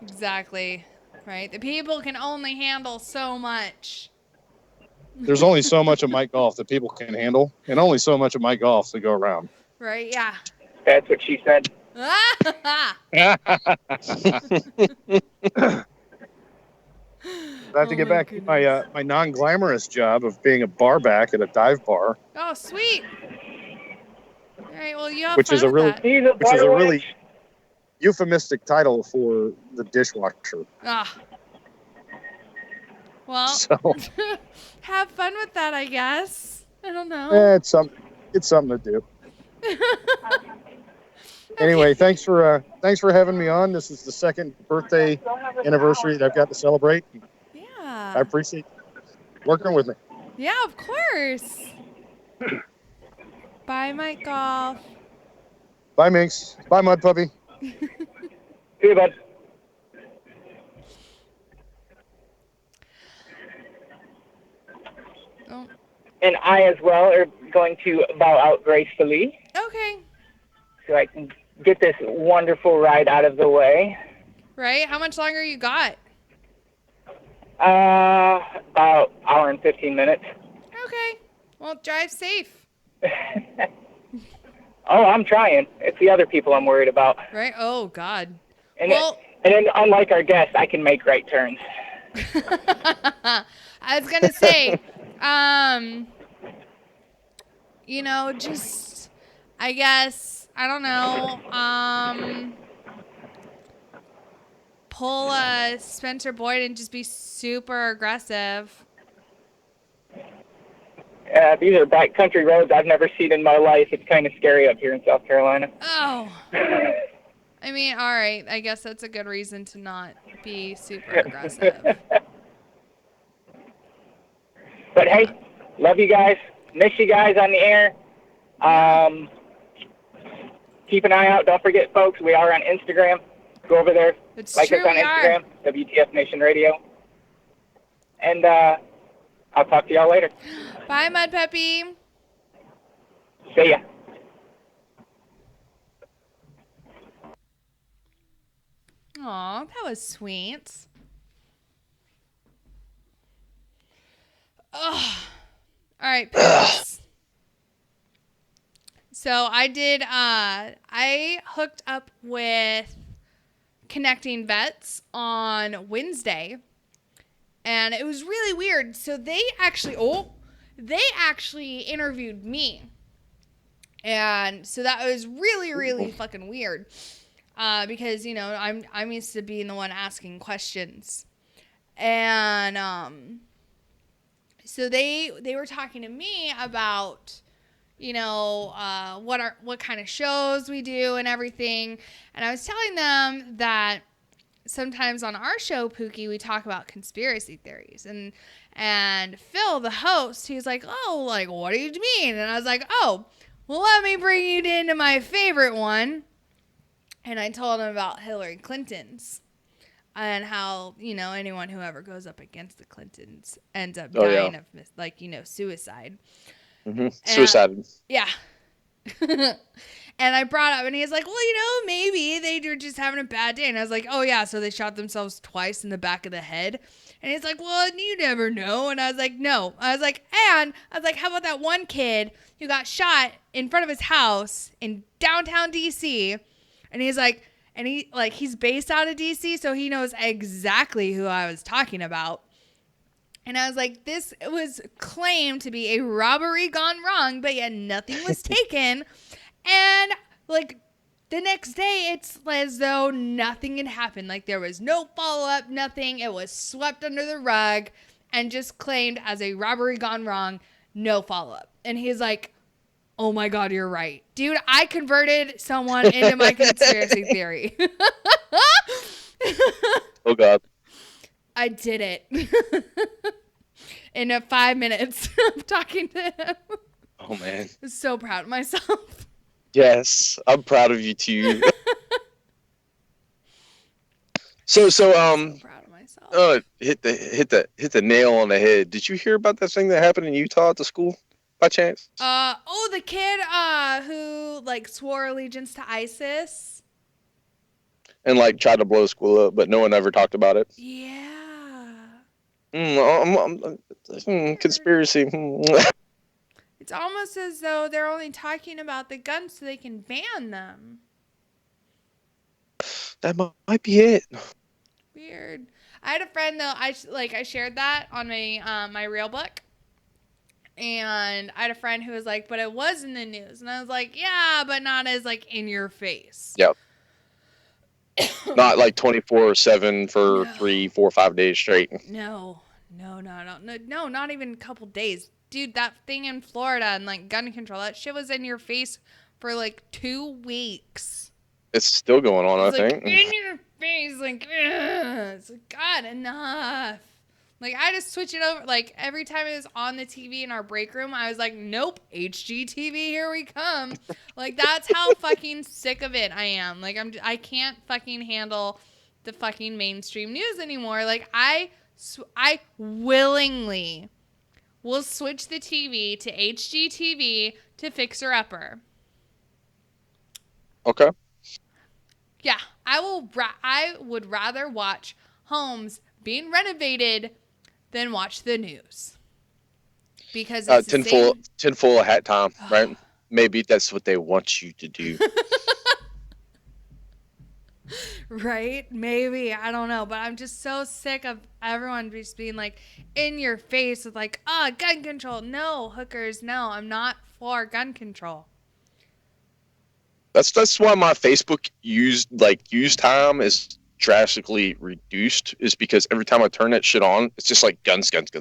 exactly. Right. The people can only handle so much. There's only so much of Mike Golf that people can handle, and only so much of Mike Golf to go around. Right. Yeah. That's what she said. I have to get back to my non-glamorous job of being a bar back at a dive bar, Oh, sweet. All right. Well, you have which fun is a with really that. which is a really euphemistic title for the dishwasher. Ah. Well, So have fun with that, I guess. I don't know. it's something to do. Anyway, thanks for having me on. This is the second birthday anniversary that I've got to celebrate. Yeah. I appreciate you working with me. Yeah, of course. Bye, Mike Golf. Bye, Minx. Bye, Mud Puppy. See you, bud. Oh. And I as well are going to bow out gracefully Okay. so I can get this wonderful ride out of the way. Right? How much longer you got? About hour and 15 minutes. Okay. Well, drive safe. Oh, I'm trying. It's the other people I'm worried about. Right? Oh, God. And then, unlike our guest, I can make right turns. I was gonna say, just, I guess, I don't know, pull a Spencer Boyd and just be super aggressive. These are backcountry roads I've never seen in my life. It's kind of scary up here in South Carolina. Oh. I mean, all right. I guess that's a good reason to not be super aggressive. But hey, love you guys. Miss you guys on the air. Keep an eye out. Don't forget, folks, we are on Instagram. Go over there. It's like true, us on we Instagram, WTF Nation Radio. And I'll talk to y'all later. Bye, Mud Puppy. See ya. Aw, that was sweet. Ugh. All right, Paris. So I hooked up with Connecting Vets on Wednesday, and it was really weird. So they actually interviewed me. And so that was really, really fucking weird. Because, I'm used to being the one asking questions. And so they were talking to me about, what kind of shows we do and everything. And I was telling them that sometimes on our show, Pookie, we talk about conspiracy theories. And Phil, the host, he was like, oh, like, what do you mean? And I was like, oh, well, let me bring you into my favorite one. And I told him about Hillary Clinton's and how, anyone who ever goes up against the Clintons ends up dying of, suicide. Mm-hmm. Suicide. Yeah. And I brought up, and he's like, well, maybe they were just having a bad day. And I was like, oh, yeah, so they shot themselves twice in the back of the head. And he's like, well, you never know. And I was like, no. I was like, how about that one kid who got shot in front of his house in downtown D.C., and he's like, he's based out of DC, so he knows exactly who I was talking about. And I was like, this was claimed to be a robbery gone wrong, but yet nothing was taken. And the next day, it's as though nothing had happened. Like there was no follow-up, nothing. It was swept under the rug and just claimed as a robbery gone wrong, no follow-up. And he's like, oh my God, you're right. Dude, I converted someone into my conspiracy theory. Oh God. I did it. In 5 minutes of talking to him. Oh man. I'm so proud of myself. Yes, I'm proud of you too. So proud of myself. Hit the nail on the head. Did you hear about that thing that happened in Utah at the school? By chance? The kid who swore allegiance to ISIS and tried to blow the school up, but no one ever talked about it. Yeah. Conspiracy. It's almost as though they're only talking about the guns so they can ban them. That might be it. Weird. I had a friend though. I shared that on my real book. And I had a friend who was like, but it was in the news. And I was like, yeah, but not as in your face. Yep. Not 24/7 for 3, 4, 5 days straight. No, not even a couple days. Dude, that thing in Florida and gun control, that shit was in your face for 2 weeks. It's still going on, I think. In your face, it's God, enough. Like, I just switch it over. Like, every time it was on the TV in our break room, I was like, nope, HGTV, here we come. Like, that's how fucking sick of it I am. Like, I can't fucking handle the fucking mainstream news anymore. Like, I willingly will switch the TV to HGTV to Fixer Upper. Okay. Yeah, I would rather watch homes being renovated than watch the news. Because it's tinfoil hat time, right? Maybe that's what they want you to do. Right? Maybe. I don't know. But I'm just so sick of everyone just being like in your face with like, gun control. No, hookers. No, I'm not for gun control. That's why my Facebook use time is drastically reduced, is because every time I turn that shit on, it's just like guns. Right. I'm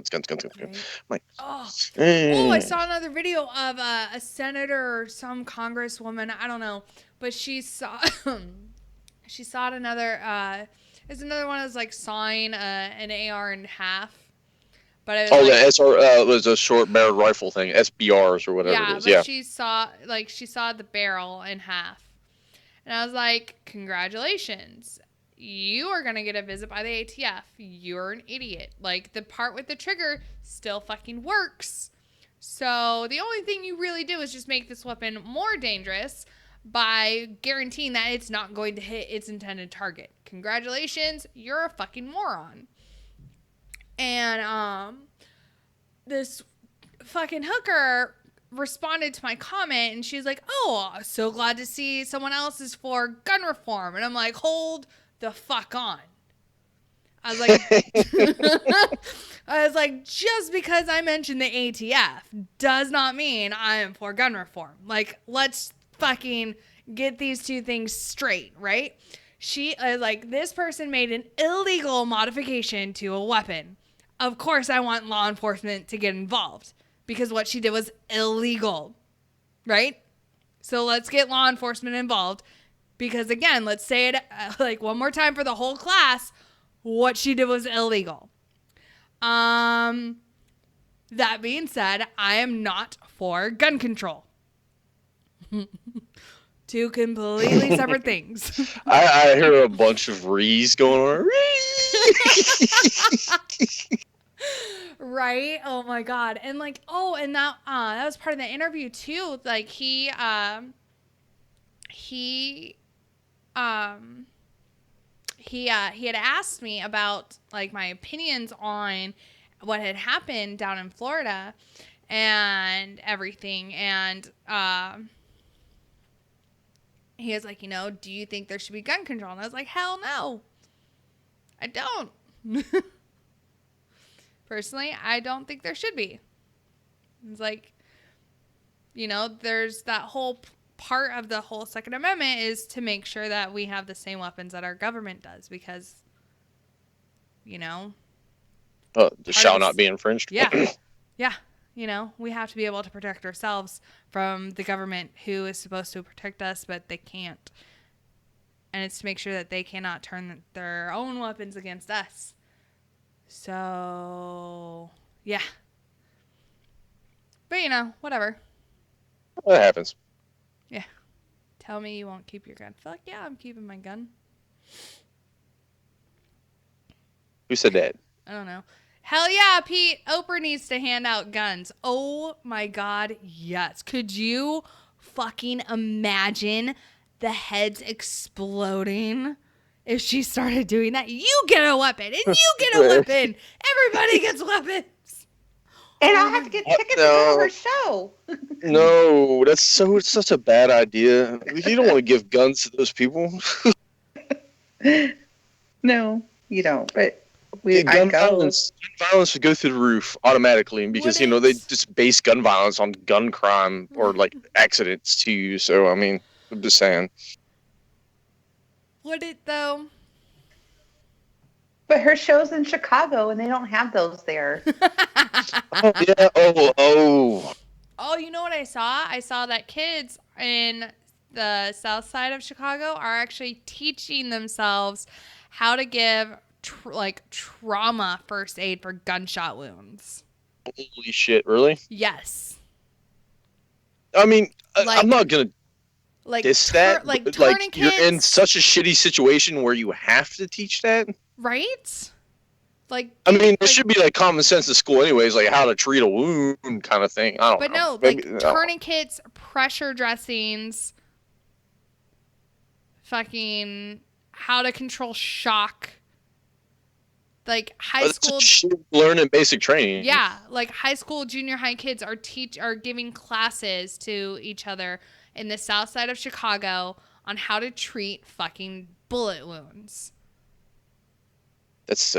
like, I saw another video of a senator or some congresswoman, I don't know, but she saw another there's another one that's like sawing an AR in half. But it was the SR was a short barrel rifle thing, SBRs or whatever it is. But she saw the barrel in half. And I was like, congratulations. You are going to get a visit by the ATF. You're an idiot. Like, the part with the trigger still fucking works. So the only thing you really do is just make this weapon more dangerous by guaranteeing that it's not going to hit its intended target. Congratulations, you're a fucking moron. And this fucking hooker responded to my comment, and she's like, oh, so glad to see someone else is for gun reform. And I'm like, hold the fuck on. I was like, just because I mentioned the ATF does not mean I am for gun reform. Like, let's fucking get these two things straight, right? She this person made an illegal modification to a weapon. Of course I want law enforcement to get involved because what she did was illegal, right? So let's get law enforcement involved because, again, let's say it one more time for the whole class. What she did was illegal. That being said, I am not for gun control. Two completely separate things. I hear a bunch of rees going on. Right? Oh my god. And and that was part of the interview too. Like he had asked me about like my opinions on what had happened down in Florida and everything, and he was like, do you think there should be gun control? And I was like, hell no. I don't. Personally, I don't think there should be. It's like, there's that whole part of the whole Second Amendment is to make sure that we have the same weapons that our government does because, shall not be infringed. Yeah. Yeah. We have to be able to protect ourselves from the government who is supposed to protect us, but they can't. And it's to make sure that they cannot turn their own weapons against us. So, yeah. But, whatever. That happens. Yeah. Tell me you won't keep your gun. Fuck yeah, I'm keeping my gun. Who said that? I don't know. Hell yeah, Pete. Oprah needs to hand out guns. Oh my God, yes. Could you fucking imagine the heads exploding if she started doing that? You get a weapon, and you get a weapon. Everybody gets weapons. And I'll have to get tickets to go to her show. No, that's such a bad idea. You don't want to give guns to those people. No, you don't. But gun violence would go through the roof automatically because they just base gun violence on gun crime or like accidents to you. So I mean, I'm just saying. Would it though? But her show's in Chicago and they don't have those there. Oh yeah. Oh. Oh, you know what I saw? I saw that kids in the south side of Chicago are actually teaching themselves how to give trauma first aid for gunshot wounds. Holy shit! Really? Yes. I mean, I'm not gonna diss that. Like but, tourniquets. You're in such a shitty situation where you have to teach that. Right? Like, I mean, there should be like common sense at school, anyways, like how to treat a wound kind of thing. I don't know. But no, Maybe- like tourniquets, pressure dressings, fucking how to control shock. Like high That's school shit learning basic training. Yeah, like high school, junior high kids are giving classes to each other in the south side of Chicago on how to treat fucking bullet wounds. That's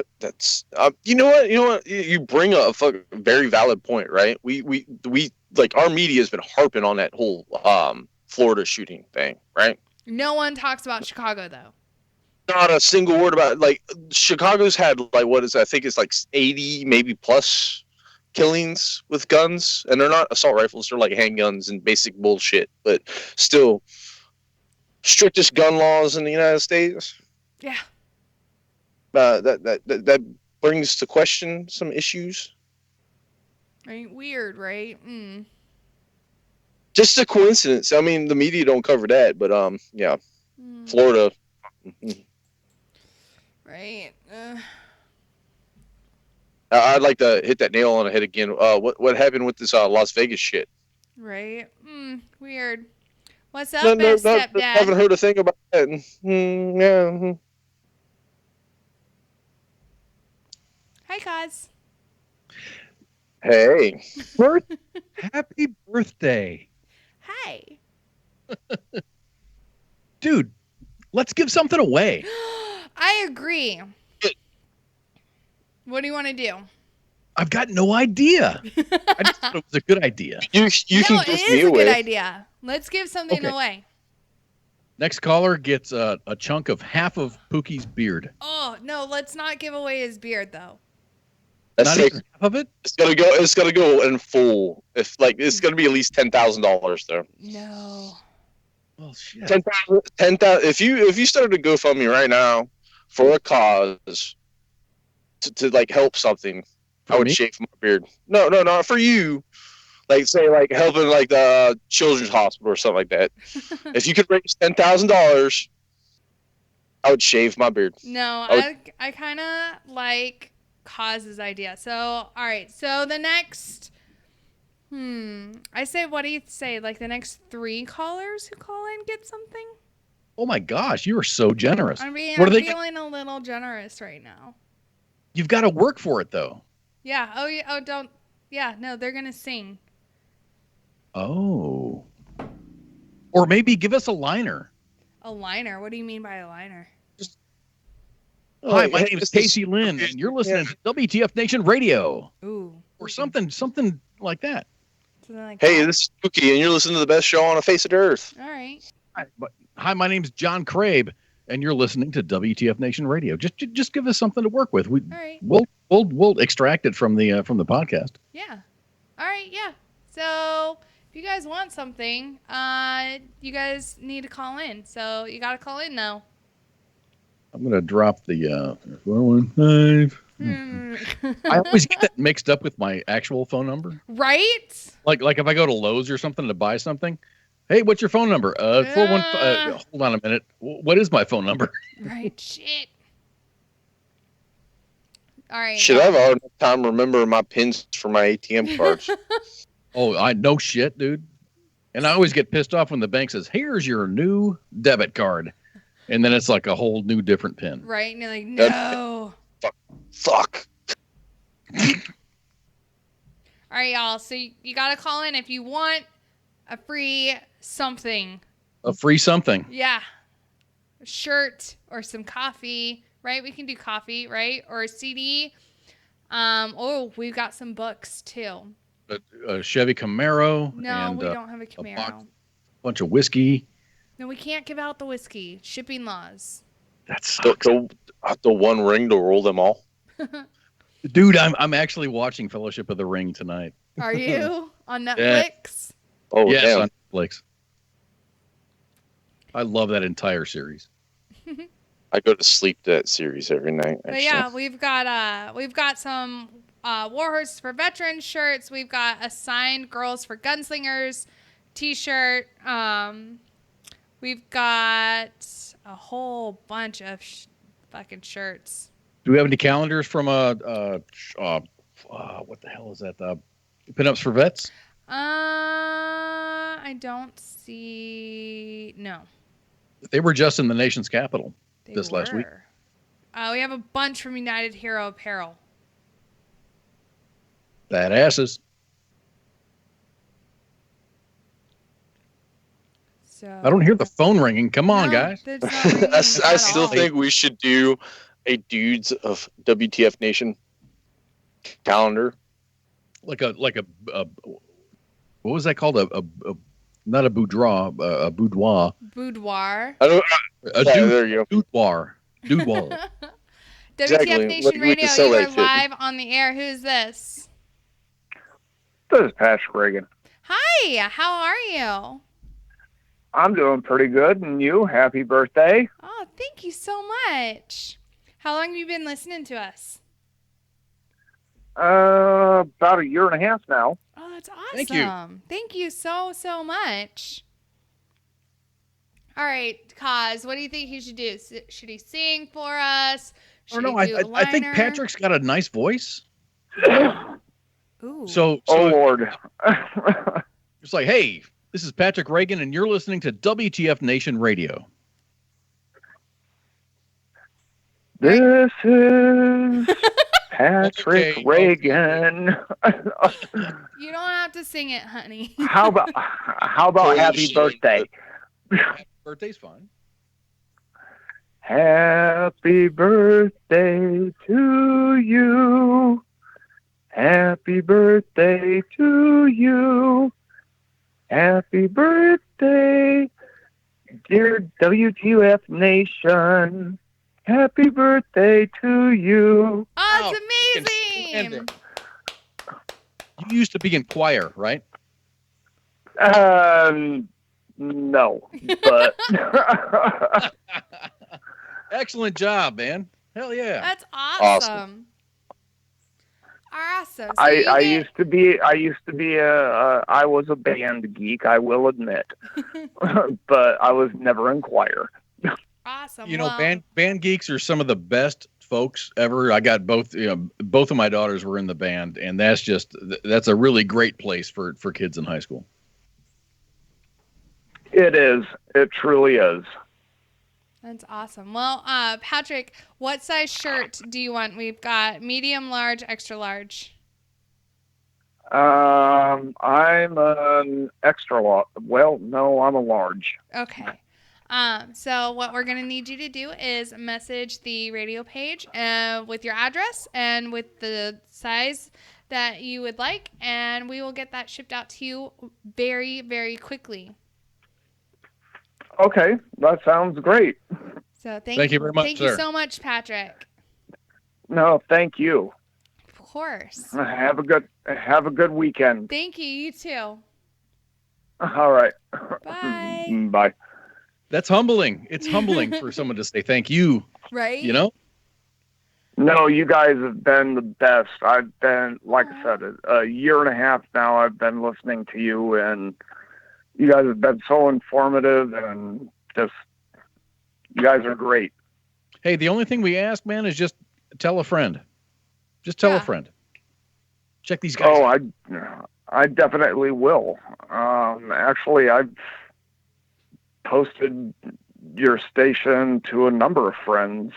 you know what you bring a very valid point, right? We like our media has been harping on that whole Florida shooting thing, right? No one talks about Chicago though. Not a single word about it. Like Chicago's had like I think it's like 80 maybe plus killings with guns, and they're not assault rifles, they're like handguns and basic bullshit, but still strictest gun laws in the United States. Yeah. That brings to question some issues. Right? Weird, right? Just a coincidence. I mean, the media don't cover that, but yeah, Florida. Right. I'd like to hit that nail on the head again. What happened with this Las Vegas shit? Right. Weird. What's up, No, stepdad? haven't heard a thing about that. Yeah. Hi, Cos. Hey. Happy birthday. Hi. Dude, let's give something away. I agree. What do you want to do? I've got no idea. I just thought it was a good idea. You No, can it give is me a away. good idea. Let's give something Okay. away. Next caller gets a chunk of half of Pookie's beard. Oh, no, let's not give away his beard, though. That's Not like, even half of it? It's gonna go in full. If like it's gonna be at least $10,000 there. No. Well, shit. 10,000. If you started a GoFundMe right now for a cause to like help something, I would me? shave my beard. No, not for you. Like say like helping like the children's hospital or something like that. If you could raise $10,000, I would shave my beard. No, I I kind of like Cause's idea. So, all right. So the next, I say, what do you say? Like the next 3 callers who call in get something? Oh my gosh, you are so generous. I'm What are they? feeling a little generous right now. You've got to work for it though. Yeah. Oh, yeah. Oh, don't. Yeah. No, they're going to sing. Oh. Or maybe give us a liner. A liner? What do you mean by a liner? Hi, my name is Casey Lynn, and you're listening to WTF Nation Radio. Ooh. Or something like that. Something like Hey, that. this is Spooky, and you're listening to the best show on the face of the earth. All right. Hi, my name's John Crabe, and you're listening to WTF Nation Radio. Just give us something to work with. All right. We'll extract it from the podcast. Yeah. All right. Yeah. So if you guys want something, you guys need to call in. So you got to call in now. I'm gonna drop the 415. I always get that mixed up with my actual phone number. Right? Like if I go to Lowe's or something to buy something. Hey, what's your phone number? 415. Hold on a minute. What is my phone number? Right. Shit. All right. Shit, I have a hard time remembering my pins for my ATM cards. Oh, I no shit, dude. And I always get pissed off when the bank says, "Here's your new debit card," and then it's like a whole new different pin. Right. And you're like, no. Fuck. All right, y'all. So you got to call in if you want a free something. A free something. Yeah. A shirt or some coffee, right? We can do coffee, right? Or a CD. We've got some books too. A Chevy Camaro. No, and, we don't have a Camaro. Bunch of whiskey. No, we can't give out the whiskey. Shipping laws. That's the one ring to rule them all. Dude, I'm actually watching Fellowship of the Ring tonight. Are you on Yeah. Netflix? Oh, yes, damn. on Netflix. I love that entire series. I go to sleep to that series every night. But Actually. yeah, we've got some War Horses for Veterans shirts. We've got a signed Girls for Gunslingers T-shirt. We've got a whole bunch of fucking shirts. Do we have any calendars from what the hell is that? Pinups for Vets? I don't see. No. They were just in the nation's capital this last week. We have a bunch from United Hero Apparel. Badasses. So I don't hear the phone ringing. Come on, guys. I still think we should do a Dudes of WTF Nation calendar. Like a what was that called? Not a boudoir, a boudoir. Boudoir. There you go. Boudoir. Boudoir. WTF Exactly. Nation We Radio, can sell you are that shit. live on the air. Who's this? This is Patrick Reagan. Hi, how are you? I'm doing pretty good, and you? Happy birthday. Oh, thank you so much. How long have you been listening to us? About a year and a half now. Oh, that's awesome. Thank you. Thank you so much. All right, Kaz, what do you think he should do? Should he sing for us? I don't know. I think Patrick's got a nice voice. Ooh. So oh Lord. It's like, hey, this is Patrick Reagan, and you're listening to WTF Nation Radio. This is Patrick Reagan. You don't have to sing it, honey. How about happy birthday? Birthday's fine. Happy birthday to you. Happy birthday to you. Happy birthday, dear WTF Nation. Happy birthday to you. Oh, it's amazing. You used to be in choir, right? No, but excellent job, man. Hell yeah. That's awesome. Awesome. So I used to be I was a band geek, I will admit, but I was never in choir. Awesome. You know, band geeks are some of the best folks ever. I got both of my daughters were in the band, and that's a really great place for kids in high school. It is. It truly is. That's awesome. Well, Patrick, what size shirt do you want? We've got medium, large, extra large. I'm an extra large. Well, no, I'm a large. Okay. So what we're going to need you to do is message the radio page with your address and with the size that you would like, and we will get that shipped out to you very, very quickly. Okay, that sounds great. So thank you very much, Thank you sir. so much, Patrick. No, thank you. Of course. Have a good weekend. Thank you. You too. All right. Bye. Bye. That's humbling. It's humbling for someone to say thank you. Right? You know? No, you guys have been the best. I've been, like I said, a year and a half now. I've been listening to you, and you guys have been so informative, and just, you guys are great. Hey, the only thing we ask, man, is just tell a friend. Just tell a friend. Check these guys out. Oh, I definitely will. Actually, I've posted your station to a number of friends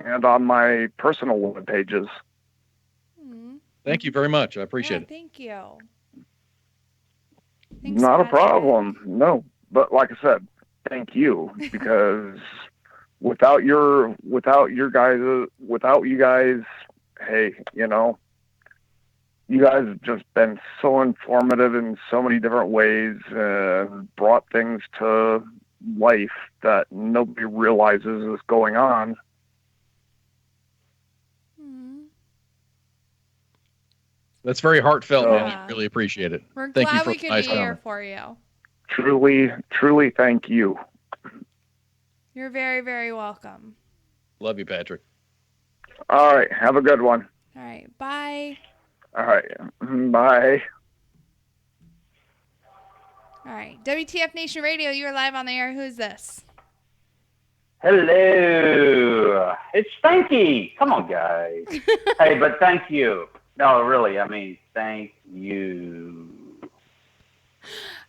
and on my personal web pages. Thank you very much. I appreciate it. Thank you. Not a problem. No, but like I said, thank you, because without you guys, hey, you know, you guys have just been so informative in so many different ways and brought things to life that nobody realizes is going on. That's very heartfelt, man. Yeah. I really appreciate it. We're Thank you glad for we the could nice be here comment. for you. Truly thank you. You're very, very welcome. Love you, Patrick. All right. Have a good one. All right. Bye. All right. Bye. All right. WTF Nation Radio, you are live on the air. Who's this? Hello. It's Stanky. Come on, guys. Hey, but thank you. No, really, I mean, thank you.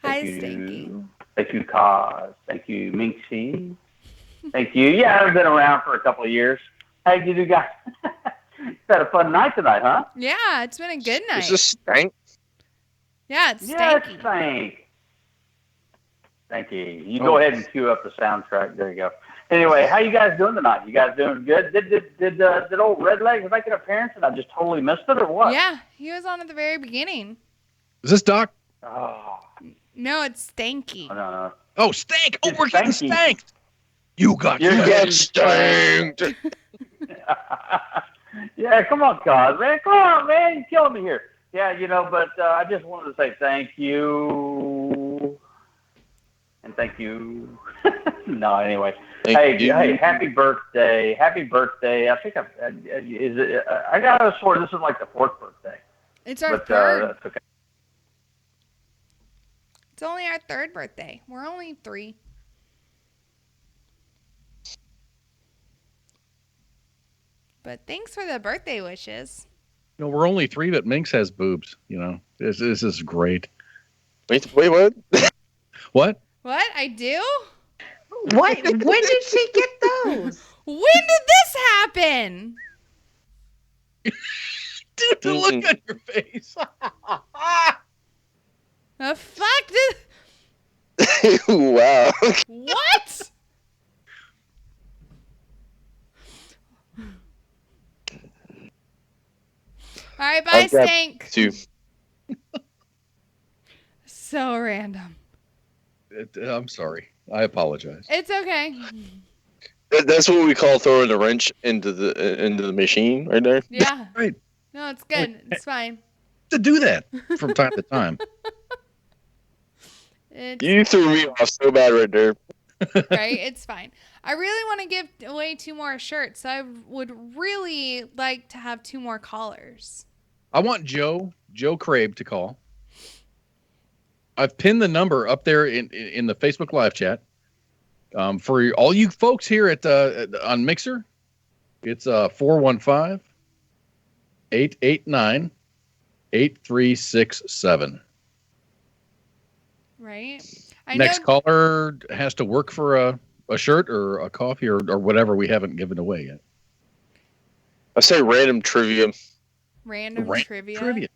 Hi, Stanky. Thank you, Kaz. Thank you, Minxie. Thank you. Yeah, I've been around for a couple of years. How did you guys? It's had a fun night tonight, huh? Yeah, it's been a good night. Is this Stank? Yeah, it's Yeah, Stanky. it's Stank. Thank you. You go ahead and cue up the soundtrack. There you go. Anyway, how you guys doing tonight? You guys doing good? Did old Redleg make an appearance and I just totally missed it, or what? Yeah, he was on at the very beginning. Is this Doc? Oh, No, it's Stanky. no. Oh, Stank! Oh, It's we're getting Stanky. spanked. You got You're getting Stanked. Yeah, come on, Cos, man. Come on, man. You're killing me here. Yeah, but I just wanted to say thank you. And thank you. No, anyway. Thank you. Hey, happy birthday. Happy birthday. I think I got to swear this is like the 4th birthday. It's our But third. that's okay. It's only our 3rd birthday. We're only 3. But thanks for the birthday wishes. No, we're only 3, but Minx has boobs. This is great. Wait, what? What? What? I do? What? When did she get those? When did this happen? Dude, the look on your face. The fuck did... Wow. What? All right, bye, I've got Stank. 2. So random. I'm sorry. I apologize. It's okay. That's what we call throwing a wrench into the machine right there. Yeah. Right. No, it's good. It's fine. To do that from time to time. It's You threw me off so bad right there. right. It's fine. I really want to give away 2 more shirts. I would really like to have 2 more callers. I want Joe Crabe to call. I've pinned the number up there in the Facebook live chat. For all you folks here on Mixer, it's 415-889-8367. Right. Next caller has to work for a shirt or a coffee or whatever we haven't given away yet. I say random trivia. Random trivia.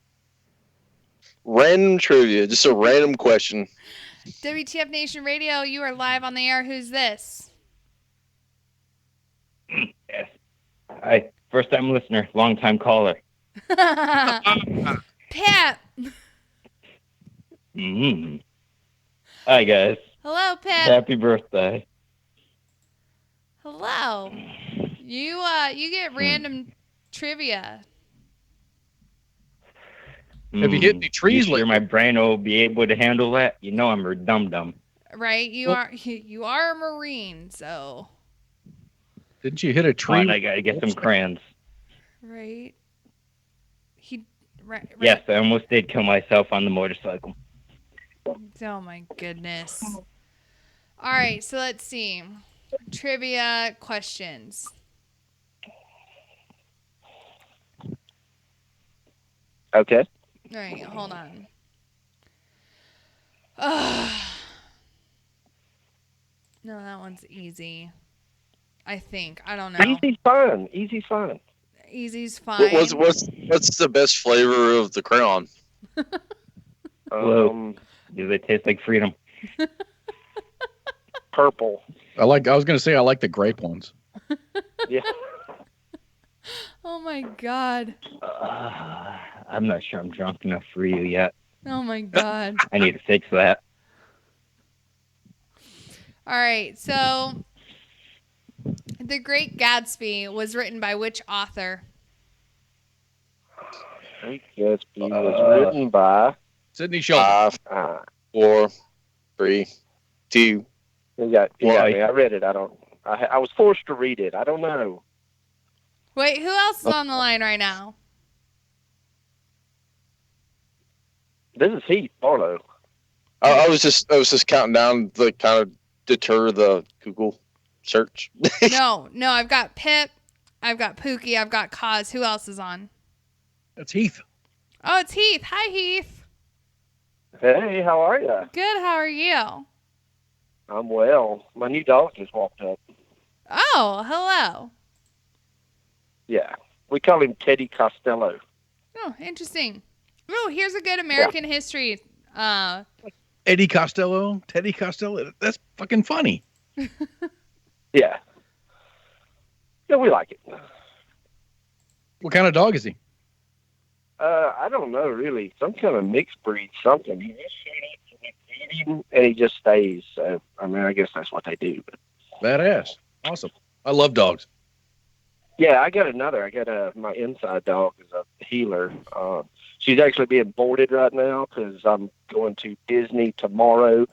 Random trivia. Just a random question. WTF Nation Radio, you are live on the air. Who's this? Yes. Hi. First time listener, long time caller. Pep. Mm-hmm. Hi, guys. Hello, Pep. Happy birthday. Hello. You get random trivia. Have you hit any trees lately? My brain will be able to handle that. You know I'm a dum-dum. Right? You are a Marine, so. Didn't you hit a tree? Fine, I gotta get some crayons. Right. Right. Yes, I almost did kill myself on the motorcycle. Oh my goodness. All right, so let's see. Trivia questions. Okay. All right, hold on. No, that one's easy. I think. I don't know. Easy's fine. Easy's fine. Easy's fine. What's the best flavor of the crayon? Do they taste like freedom? Purple. I was going to say I like the grape ones. Yeah. Oh my god. I'm not sure I'm drunk enough for you yet. Oh my god. I need to fix that. All right, so The Great Gatsby was written by which author? Great Gatsby was written by Sidney Sheldon. 5, 4, 3, 2. You got me. I read it. I don't. I was forced to read it. I don't know. Wait, who else is on the line right now? This is Heath Barlow. I was just counting down to kind of deter the Google search. No, I've got Pip, I've got Pookie, I've got Kaz. Who else is on? That's Heath. Oh, it's Heath. Hi, Heath. Hey, how are you? Good. How are you? I'm well. My new dog just walked up. Oh, hello. Yeah, we call him Teddy Costello. Oh, interesting. Oh, here's a good American history. Eddie Costello, Teddy Costello. That's fucking funny. Yeah. Yeah, we like it. What kind of dog is he? I don't know, really. Some kind of mixed breed something. He just showed up to feed him, and he just stays. So, I mean, I guess that's what they do. But Badass. Awesome. I love dogs. yeah, I got another. I got my inside dog is a healer. She's actually being boarded right now because I'm going to Disney tomorrow.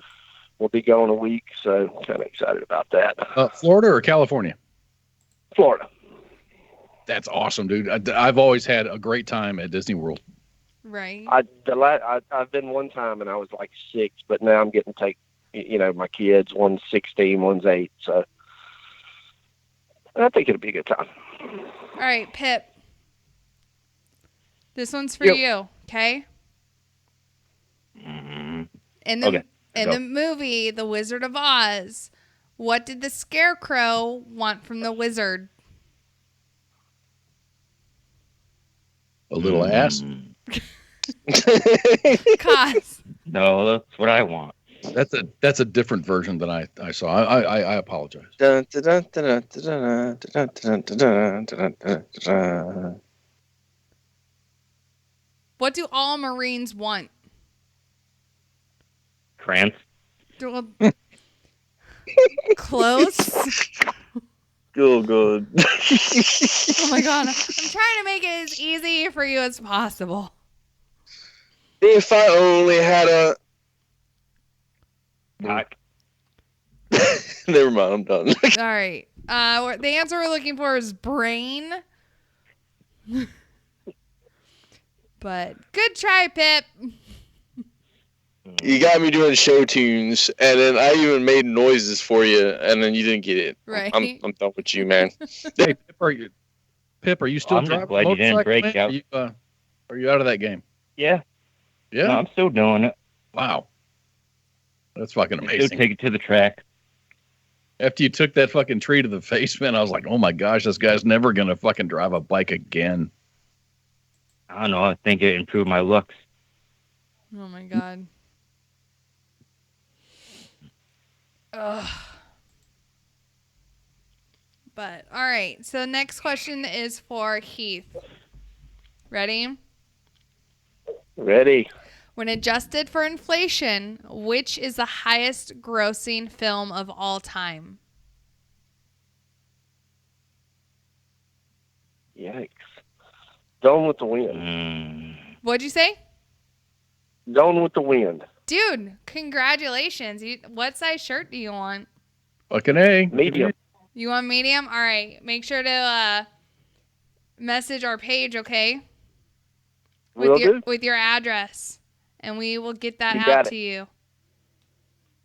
We'll be gone a week, so kind of excited about that. Florida or California? Florida. That's awesome, dude. I've always had a great time at Disney World. Right. I've been one time and I was like 6, but now I'm getting to take, my kids. One's 16, one's 8, so I think it'll be a good time. All right, Pip. This one's for Yep. you, okay? In the Okay, in go. the movie The Wizard of Oz, what did the Scarecrow want from the wizard? A little ass. Cause. No, that's what I want. That's a different version than I saw. I apologize. What do all Marines want? Krantz. Well, close. Oh, good. Oh my god. I'm trying to make it as easy for you as possible. If I only had a... Never mind, I'm done. All right. The answer we're looking for is brain. But good try, Pip. You got me doing show tunes, and then I even made noises for you, and then you didn't get it. Right. I'm done with you, man. Hey, Pip, are you still I'm just driving? glad you didn't motorcycle, break man? out. Are you out of that game? Yeah. Yeah. No, I'm still doing it. Wow. That's fucking Still amazing. take it to the track. After you took that fucking tree to the face, man, I was like, oh my gosh, this guy's never gonna fucking drive a bike again. I don't know. I think it improved my looks. Oh my god. Ugh. But all right. So next question is for Heath. Ready? Ready. When adjusted for inflation, which is the highest grossing film of all time? Yikes. Gone with the Wind. What'd you say? Gone with the Wind. Dude, congratulations. What size shirt do you want? Fucking A. Medium. You want medium? All right. Make sure to message our page, okay? Will do. With your address. And we will get that You out got it. to you.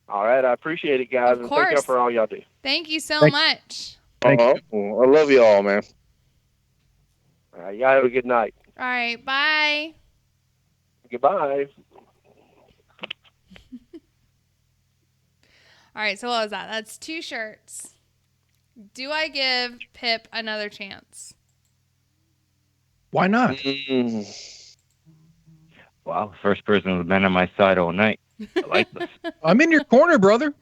All right, I appreciate it, guys, Of and thank you course. for all y'all do. Thank you so Thank- much. I love you all, man. All right, y'all have a good night. All right. Bye. Goodbye. All right. So what was that? That's 2 shirts. Do I give Pip another chance? Why not? Wow, first person who's been on my side all night. I like this. I'm in your corner, brother.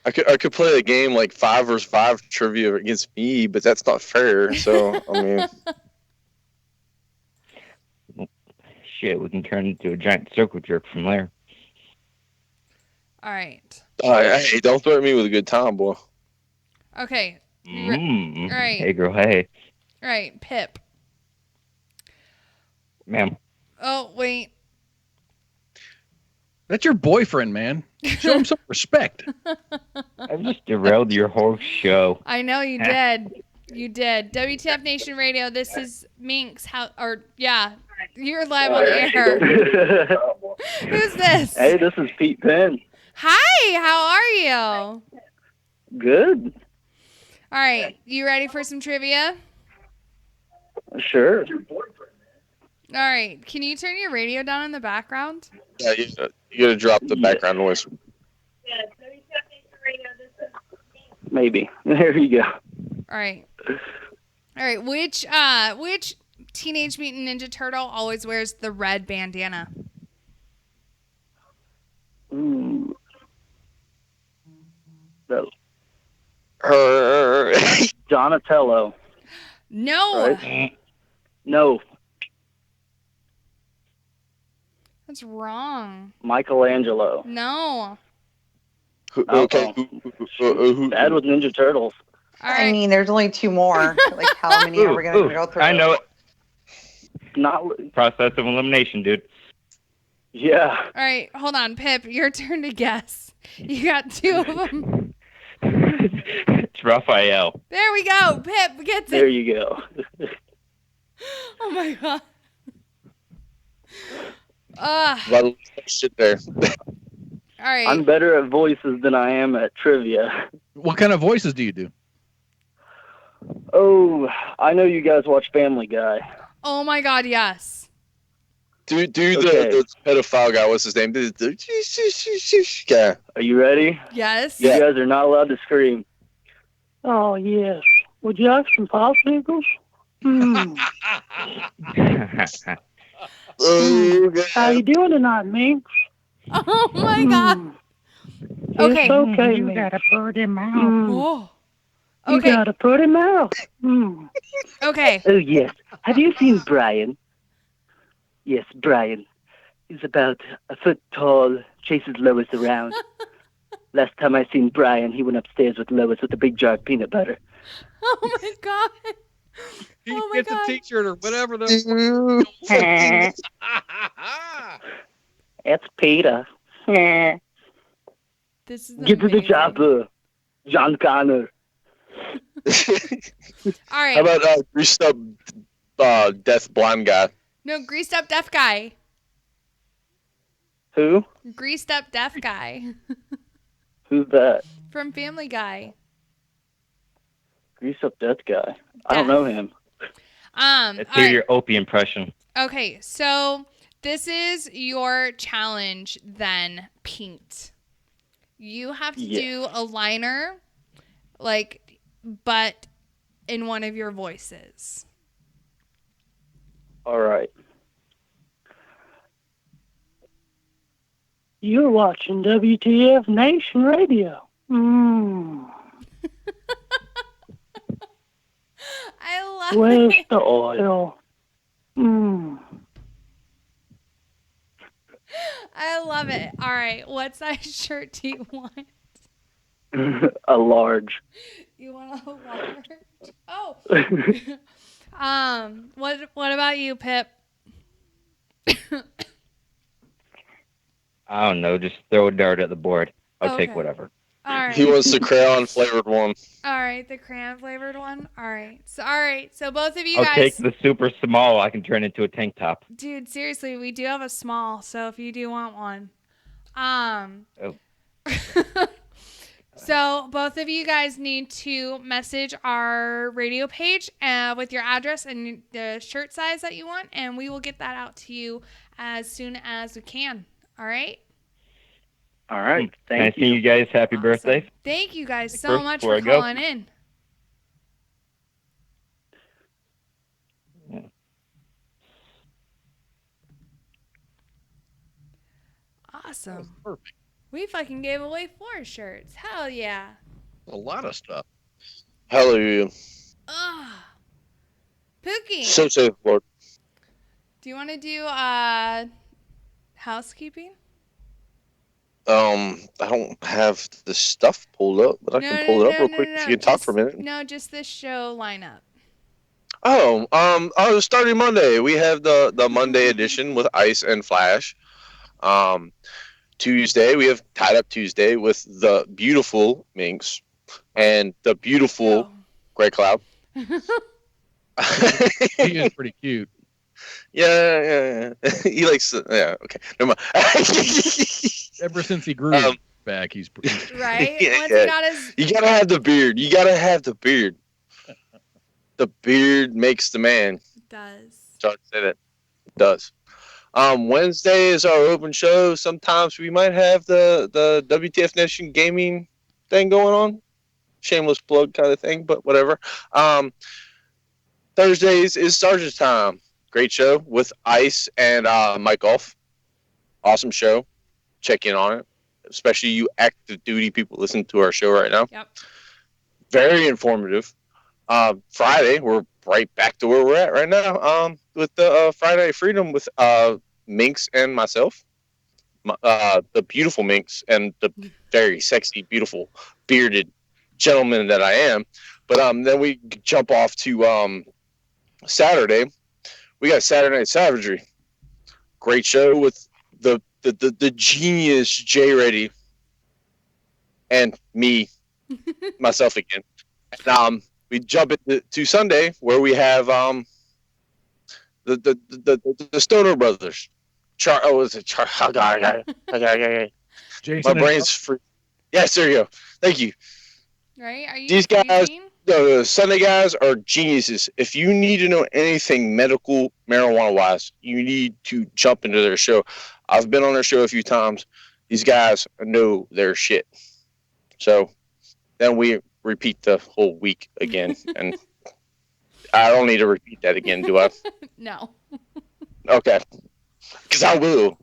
I could play a game like 5 versus 5 trivia against me, but that's not fair. So I mean, Shit, we can turn into a giant circle jerk from there. All right. hey, don't threaten me with a good time, boy. Okay. Mm. All right. Hey, girl, hey. All right. Pip. Ma'am. Oh, wait. That's your boyfriend, man. Show him some respect. I just derailed your whole show. I know you did. You did. WTF Nation Radio. This is Minx. You're live on the air. Who's this? Hey, this is Pete Penn. Hi. How are you? Good. All right. You ready for some trivia? Sure. All right. Can you turn your radio down in the background? Yeah, you gotta drop the background noise. Maybe. There you go. All right. All right. Which Teenage Mutant Ninja Turtle always wears the red bandana? Ooh. No. Donatello. No. Right? No. That's wrong. Michelangelo. No. Okay. Bad with Ninja Turtles. I mean, there's only two more. Like, how many are we going to go through? I know it. Not Process of elimination, dude. Yeah. All right. Hold on, Pip. Your turn to guess. You got two of them. It's Raphael. There we go. Pip gets it. There you go. Oh my god. A lot of shit there. All right. I'm better at voices than I am at trivia. What kind of voices do you do? Oh, I know you guys watch Family Guy. Oh my god, yes. Do Okay. the pedophile guy, what's his name? The guy. Are you ready? Yes. You guys are not allowed to scream. Oh, yes. Would you like some popsicles? How you doing tonight, Minx? Oh my god. Okay. It's okay, You Minx. got a pretty mouth. Whoa. You Okay. got a pretty mouth. Okay. Oh, yes. Have you seen Brian? Yes, Brian. He's about a foot tall, chases Lois around. Last time I seen Brian, he went upstairs with Lois with a big jar of peanut butter. Oh my god. He Oh my gets god. a t-shirt or whatever the. It's Peter. This is Get to the amazing. chopper, John Connor. All right. How about greased up deaf blind guy? No, greased up deaf guy. Who? Greased up deaf guy Who's that? from Family Guy. Grease up that guy. I don't know him. Let's all hear right. your Opie impression. Okay, so this is your challenge then, Pete. You have to Yes. do a liner, but in one of your voices. All right. You're watching WTF Nation Radio. I love Where's it. the oil? I love it. All right, what size shirt do you want? A large. You want a large? Oh. What about you, Pip? I don't know. Just throw a dart at the board. I'll take Okay. whatever. All right. He wants the crayon flavored one. All right, the crayon flavored one. All right. So both of you I'll guys. take the super small. I can turn into a tank top. Dude, seriously, we do have a small, so if you do want one. Oh. So both of you guys need to message our radio page with your address and the shirt size that you want, and we will get that out to you as soon as we can. All right? All right. Can I sing you guys happy birthday? Thank you guys so First, much before for I go. calling in. Awesome. Perfect. We fucking gave away 4 shirts. Hell yeah. A lot of stuff. Hallelujah. Ugh. Pookie. So safe, Lord. Do you want to do housekeeping? I don't have the stuff pulled up, but I can pull it up real quick if you can talk for a minute. No, just this show lineup. Starting Monday, we have the Monday edition with Ice and Flash. Tuesday, we have Tied Up Tuesday with the beautiful Minx and the beautiful Gray Cloud. He is pretty cute. Yeah. He likes. Yeah. Okay. Never mind. Ever since he grew back, he's pretty. Right? Yeah, Once he got his You gotta have the beard. You gotta have the beard. The beard makes the man. does. So I'd say that it does. Wednesday is our open show. Sometimes we might have the WTF Nation gaming thing going on. Shameless plug kind of thing, but whatever. Thursdays is Sergeant's Time. Great show with Ice and Mike Golf. Awesome show. Check in on it. Especially you active duty people listening to our show right now. Yep. Very informative. Friday, we're right back to where we're at right now. With the Friday Freedom with Minx and myself. The beautiful Minx and the very sexy, beautiful, bearded gentleman that I am. But then we jump off to Saturday. We got Saturday Night Savagery. Great show with the genius Jay Reddy and me, myself again. And, we jump into Sunday where we have the Stoner Brothers. Oh God. My brain's free. Yes, there you go. Thank you. Right? Are you These guys, freezing? the Sunday guys are geniuses. If you need to know anything medical marijuana wise, you need to jump into their show. I've been on their show a few times. These guys know their shit. So then we repeat the whole week again. And I don't need to repeat that again, do I? No. Okay. Because I will.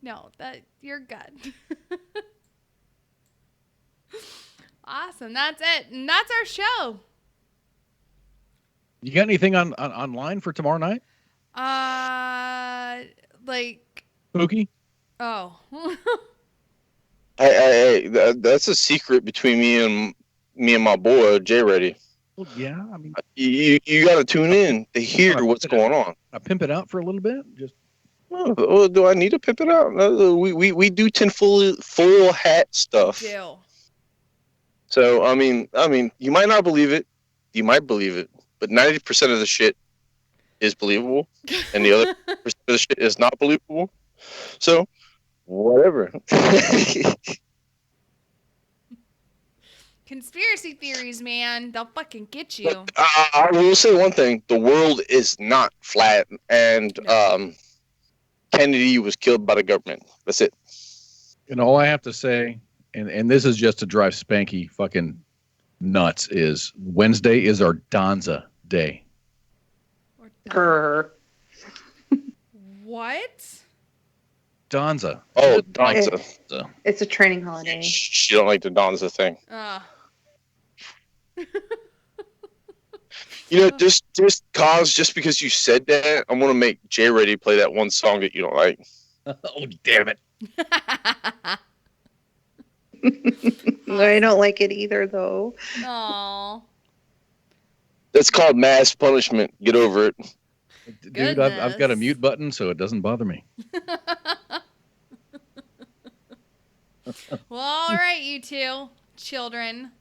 No, that you're good. Awesome. That's it. And that's our show. You got anything on online for tomorrow night? Like. Pookie? Oh. Hey, that's a secret between me and my boy Jay Reddy. Well, yeah, I mean, you got to tune in to hear what's going on. I pimp it out for a little bit. Just oh, do I need to pimp it out? No, we do full hat stuff. Do. So I mean, you might not believe it, you might believe it, but 90% of the shit is believable, and the other % of the shit is not believable. So whatever. Conspiracy theories, man. They'll fucking get you. I will say one thing: the world is not flat, and Kennedy was killed by the government. That's it. And all I have to say, and this is just to drive Spanky fucking nuts, is Wednesday is our Donza Day. What? Donza. Oh, Donza. It's a training holiday. She don't like the Donza thing. You know, just because you said that, I'm gonna make Jay Reddy play that one song that you don't like. Oh, damn it! I don't like it either, though. Aww. That's called mass punishment. Get over it. Dude, I've got a mute button, so it doesn't bother me. Well, all right, you two children.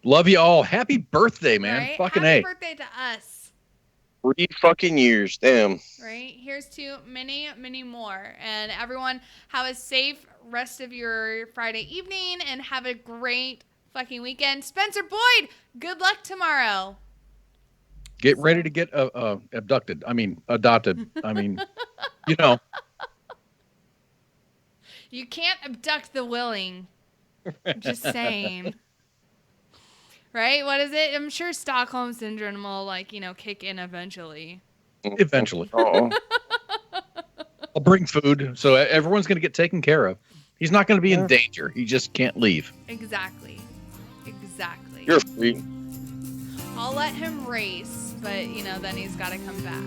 Love you all. Happy birthday, man. Right? Fucking Happy A. birthday to us. 3 fucking years. Damn. Right? Here's to many, many more. And everyone, have a safe rest of your Friday evening and have a great fucking weekend. Spencer Boyd, good luck tomorrow. Get ready to get abducted. I mean, adopted. I mean, you know. You can't abduct the willing. I'm just saying. Right? What is it? I'm sure Stockholm Syndrome will, kick in eventually. Eventually. Oh. I'll bring food, so everyone's going to get taken care of. He's not going to be in danger. He just can't leave. Exactly. You're free. I'll let him race, but, then he's got to come back.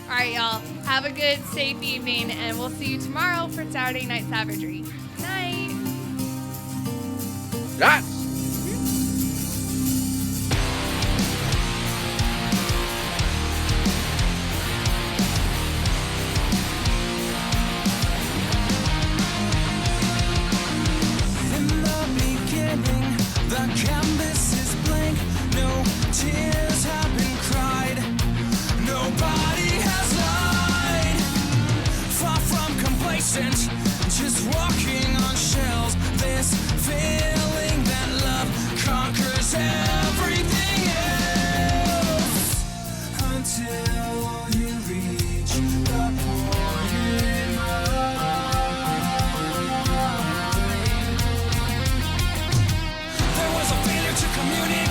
All right, y'all. Have a good, safe evening, and we'll see you tomorrow for Saturday Night Savagery. Night. Shots.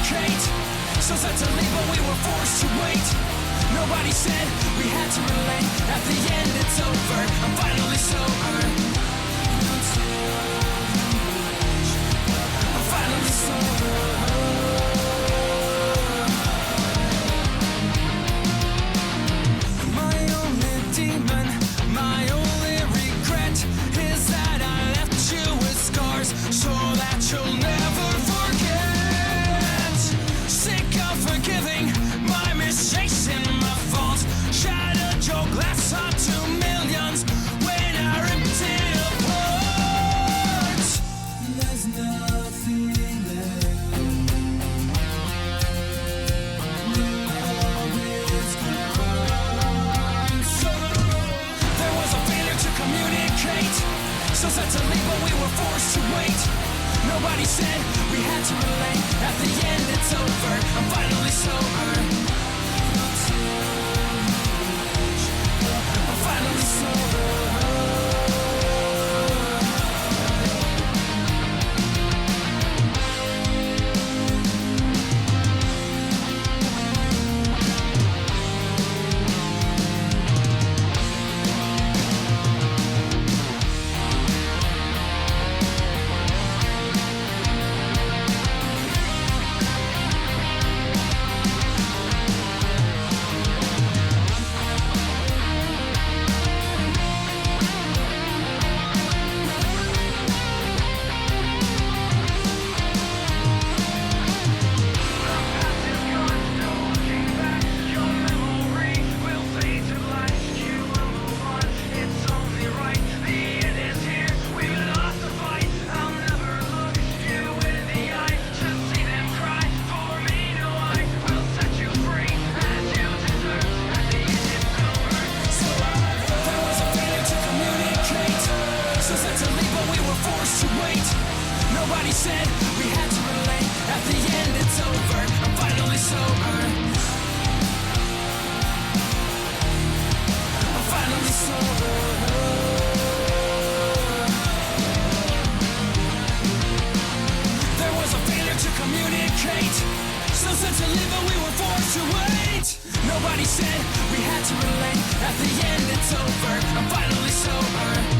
communicate. So set to leave, but we were forced to wait. Nobody said we had to relate. At the end, it's over. I'm finally sober. I'm finally sober. My only demon, my only regret is that I left you with scars so that you'll never forget. Sick of forgiving my mistakes and my faults. Shattered your glass heart to millions when I ripped it apart. There's nothing left. Love is gone. So there was a failure to communicate. So set to leave, but we were forced to wait. Nobody said we had to relate. At the end, it's over. I'm finally sober. I'm finally sober. Nobody said we had to relate. At the end, it's over. I'm finally sober. I'm finally sober. There was a failure to communicate. So set to live, but we were forced to wait. Nobody said we had to relate. At the end, it's over. I'm finally sober.